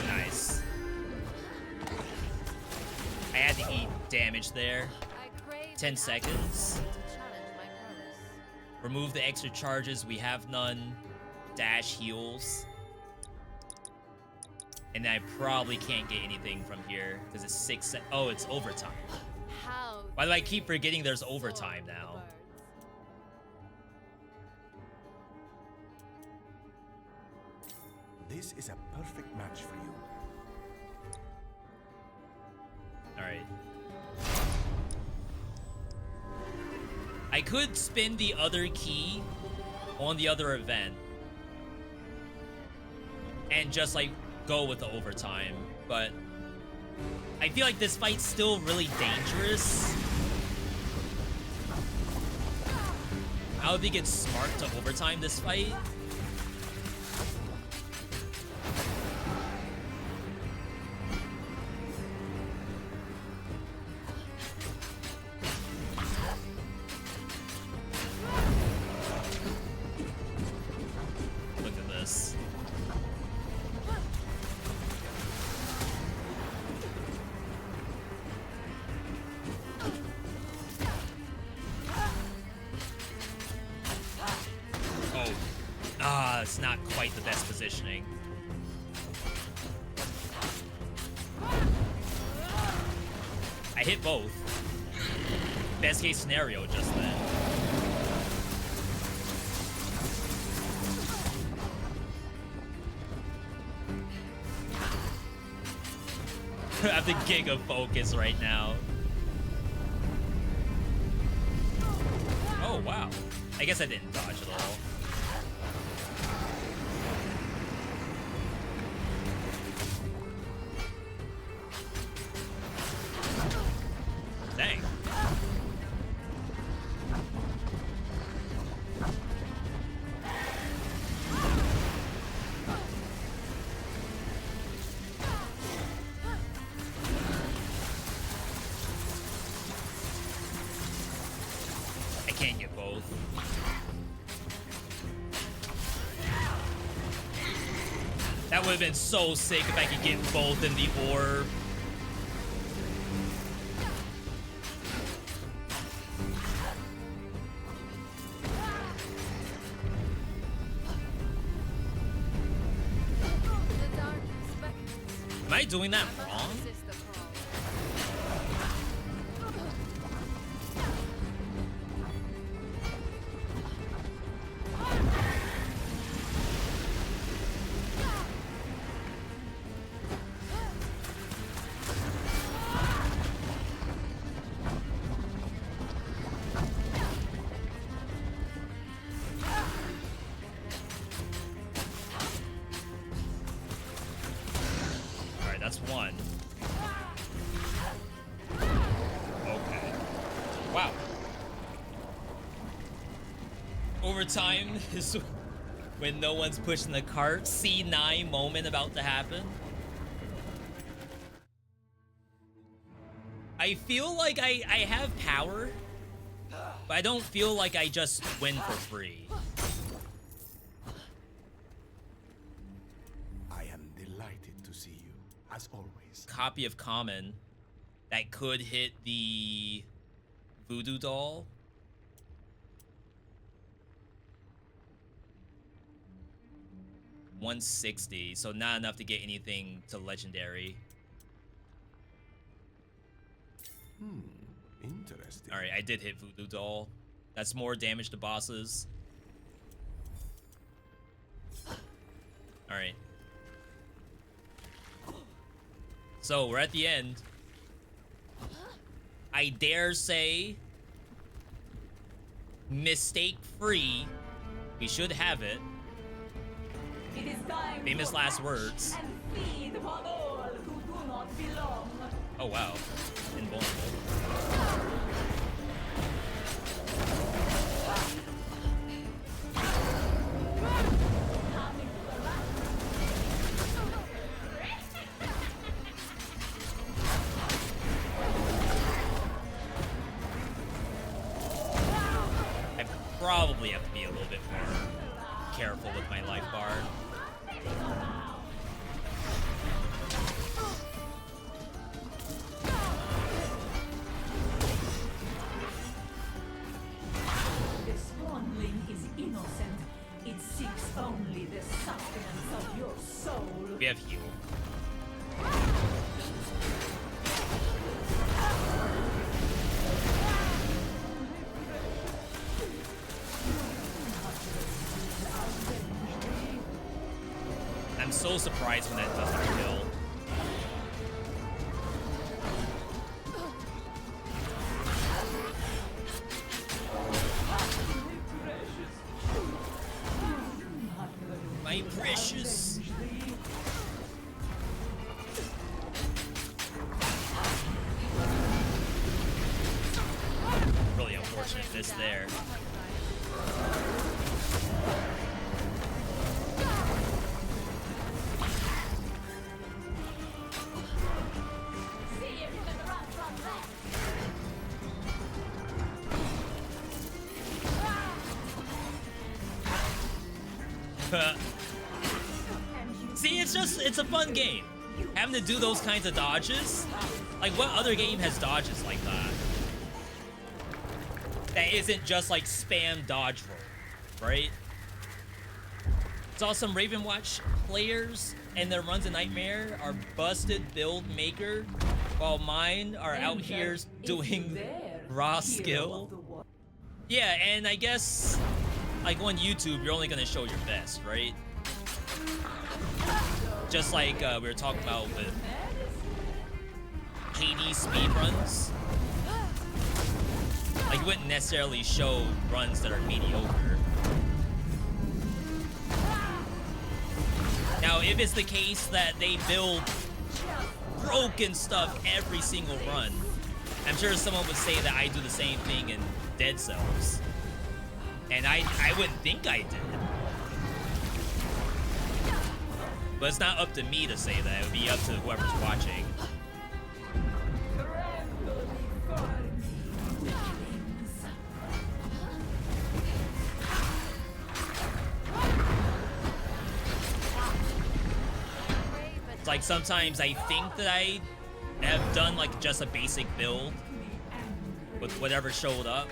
Speaker 1: Nice. I had to eat damage there. 10 seconds. Remove the extra charges. We have none. Dash heals. And I probably can't get anything from here because it's 6 Oh, it's overtime. Why do I keep forgetting there's overtime now?
Speaker 9: This is a perfect match for you.
Speaker 1: Alright. I could spin the other key on the other event and just like go with the overtime, but I feel like this fight's still really dangerous. I don't think it's smart to overtime this fight. Look at this. Oh. Ah, it's not quite the best positioning. I hit both. Best case scenario just then. I have the giga focus right now. Oh, wow. I guess I didn't dodge at all. Dang. I can't get both. That would have been so sick if I could get both in the orb. Am I doing that wrong? Alright, that's one. Okay. Wow. Overtime is when no one's pushing the cart. C9 moment about to happen. I feel like I have power, but I don't feel like I just win for free.
Speaker 9: I am delighted to see you, as always.
Speaker 1: Copy of common that could hit the voodoo doll. $160, so not enough to get anything to legendary.
Speaker 8: Interesting.
Speaker 1: Alright, I did hit voodoo doll. That's more damage to bosses. Alright. So we're at the end. I dare say, mistake-free. We should have it.
Speaker 12: It is time
Speaker 1: Famous
Speaker 12: to
Speaker 1: last
Speaker 12: hatch
Speaker 1: words.
Speaker 12: and feed upon all who do not belong.
Speaker 1: Oh wow, invulnerable. I probably have to be a little bit more careful with my life bar.
Speaker 12: This spawning is innocent. It seeks only the sustenance of your soul.
Speaker 1: We have heal. I'm so surprised when that doesn't kill. My precious. Really unfortunate miss there. See, it's a fun game. Having to do those kinds of dodges. Like, what other game has dodges like that? That isn't just like spam dodge roll, right? Saw some Ravenswatch players and their runs of Nightmare are busted build maker, while mine are out here doing raw skill. Yeah, and I guess like on YouTube, you're only gonna show your best, right? Just like we were talking about with Hades speedruns. Like, you wouldn't necessarily show runs that are mediocre. Now, if it's the case that they build broken stuff every single run, I'm sure someone would say that I do the same thing in Dead Cells. And I wouldn't think I did. But it's not up to me to say that. It would be up to whoever's watching. It's like sometimes I think that I have done like just a basic build with whatever showed up.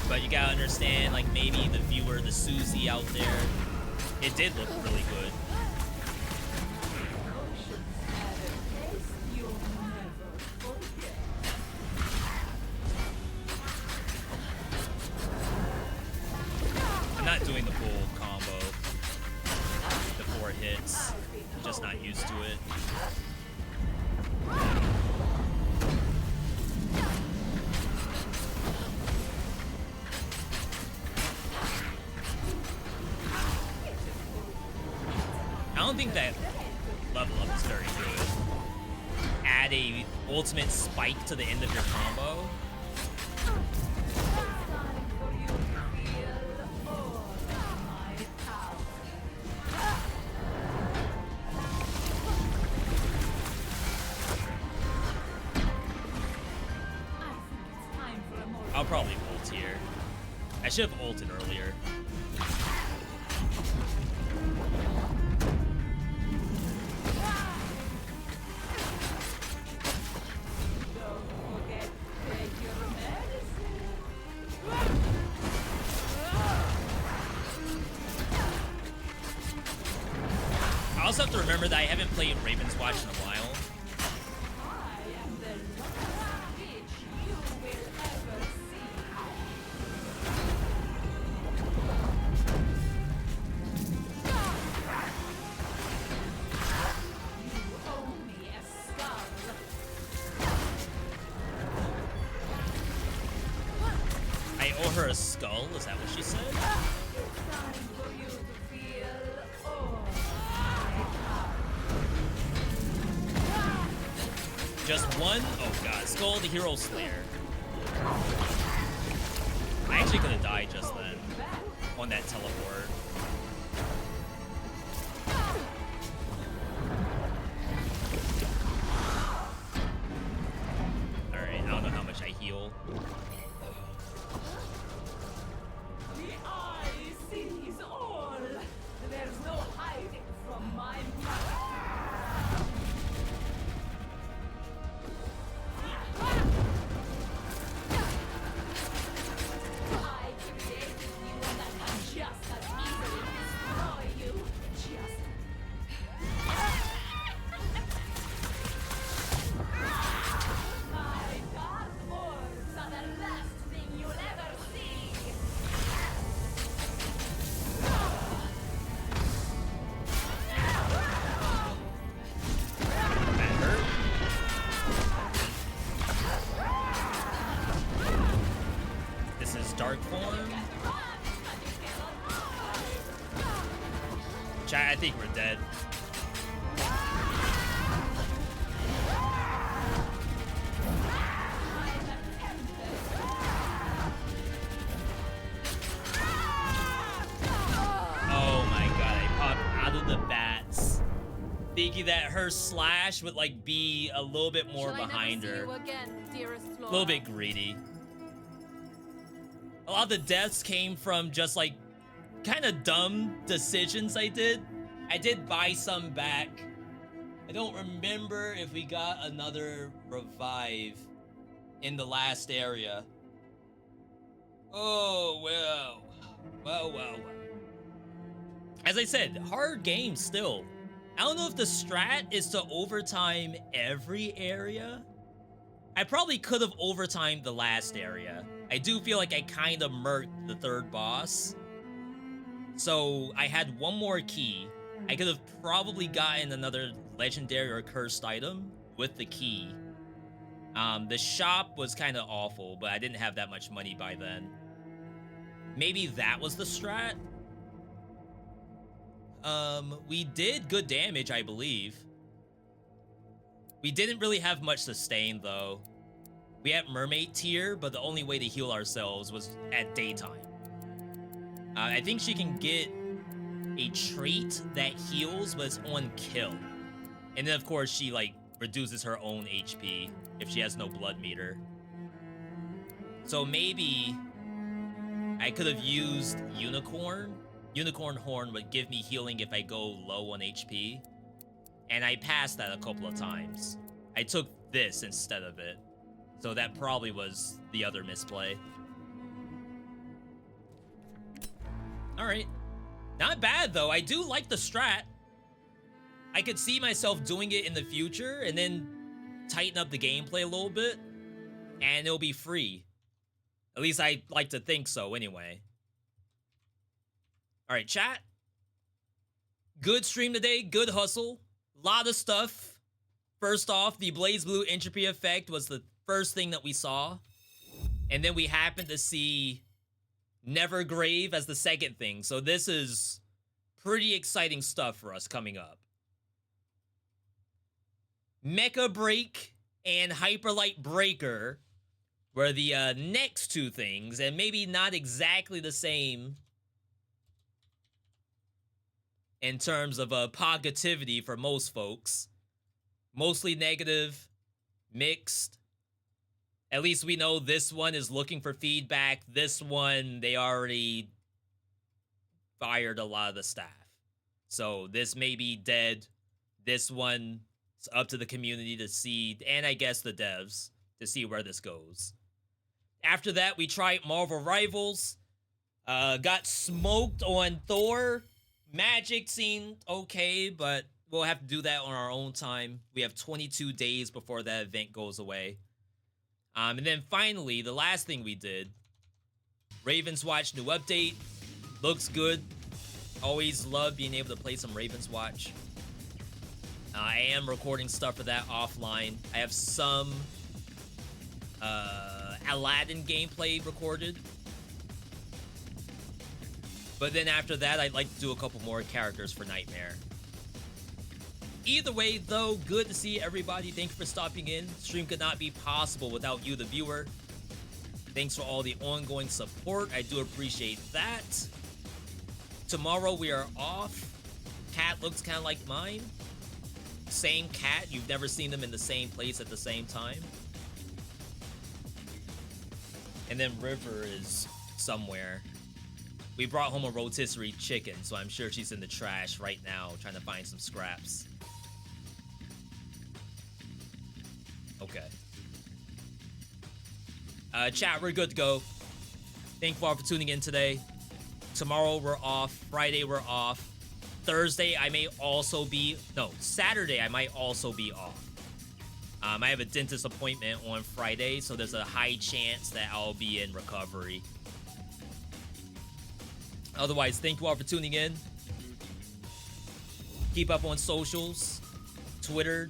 Speaker 1: But you gotta understand, like maybe the viewer, the Susie out there, it did look really good. I'm not doing the full combo, the 4 hits. I'm just not used to it. I don't think that level up is very good. Add a ultimate spike to the end of your combo. I'll probably ult here. I should have ulted earlier. I also have to remember that I haven't played Ravenswatch in a while. her a skull. Is that what she said?
Speaker 12: It's time for you to feel all
Speaker 1: Just one? Oh god, Skull the Hero Slayer. I actually could have died just then on that teleport. Alright, I don't know how much I heal.
Speaker 12: The eye sees all. There's no hiding from my power. I created you and I can just as easily destroy you. Just my dark orbs are the last thing you'll ever see.
Speaker 1: That hurt. This is Dark Form. Chat, I think we're dead. Oh my god, I popped out of the bats. Thinking that her slash would like be a little bit more behind her. A little bit greedy. A lot of the deaths came from just like kind of dumb decisions I did. I did buy some back. I don't remember if we got another revive in the last area. Oh, well. Well. As I said, hard game still. I don't know if the strat is to overtime every area. I probably could have overtimed the last area. I do feel like I kind of murked the third boss. So I had one more key. I could have probably gotten another legendary or cursed item with the key. The shop was kind of awful, but I didn't have that much money by then. Maybe that was the strat? We did good damage, I believe. We didn't really have much sustain, though. We had mermaid tier, but the only way to heal ourselves was at daytime. I think she can get a trait that heals, but it's on kill. And then, of course, she, like, reduces her own HP if she has no blood meter. So maybe I could have used Unicorn. Unicorn Horn would give me healing if I go low on HP. And I passed that a couple of times. I took this instead of it. So that probably was the other misplay. Alright. Not bad, though. I do like the strat. I could see myself doing it in the future and then tighten up the gameplay a little bit. And it'll be free. At least I like to think so, anyway. Alright, chat. Good stream today. Good hustle. Lot of stuff. First off, the Blaze Blue Entropy effect was the first thing that we saw. And then we happened to see Nevergrave as the second thing. So this is pretty exciting stuff for us coming up. Mecha Break and Hyperlight Breaker were the next two things, and maybe not exactly the same in terms of positivity for most folks. Mostly negative, mixed. At least we know this one is looking for feedback. This one, they already fired a lot of the staff. So this may be dead. This one, it's up to the community to see, and I guess the devs, to see where this goes. After that, we tried Marvel Rivals. Got smoked on Thor. Magic seemed okay, but we'll have to do that on our own time. We have 22 days before that event goes away. And then finally, the last thing we did, Ravenswatch new update. Looks good. Always love being able to play some Ravenswatch. I am recording stuff for that offline. I have some Aladdin gameplay recorded. But then after that, I'd like to do a couple more characters for Nightmare. Either way, though, good to see everybody. Thank you for stopping in. Stream could not be possible without you, the viewer. Thanks for all the ongoing support. I do appreciate that. Tomorrow we are off. Cat looks kind of like mine. Same cat. You've never seen them in the same place at the same time. And then River is somewhere. We brought home a rotisserie chicken, so I'm sure she's in the trash right now trying to find some scraps. Okay. Chat, we're good to go. Thank you all for tuning in today. Tomorrow we're off. Friday we're off. Thursday I may also be... No, Saturday I might also be off. I have a dentist appointment on Friday, so there's a high chance that I'll be in recovery. Otherwise, thank you all for tuning in. Keep up on socials. Twitter,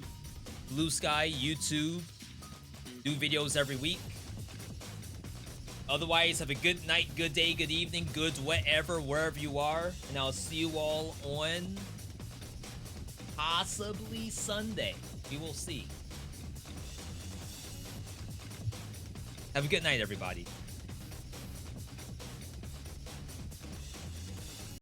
Speaker 1: Blue Sky, YouTube. Do videos every week. Otherwise, have a good night, good day, good evening, good whatever, wherever you are. And I'll see you all on possibly Sunday. We will see. Have a good night, everybody.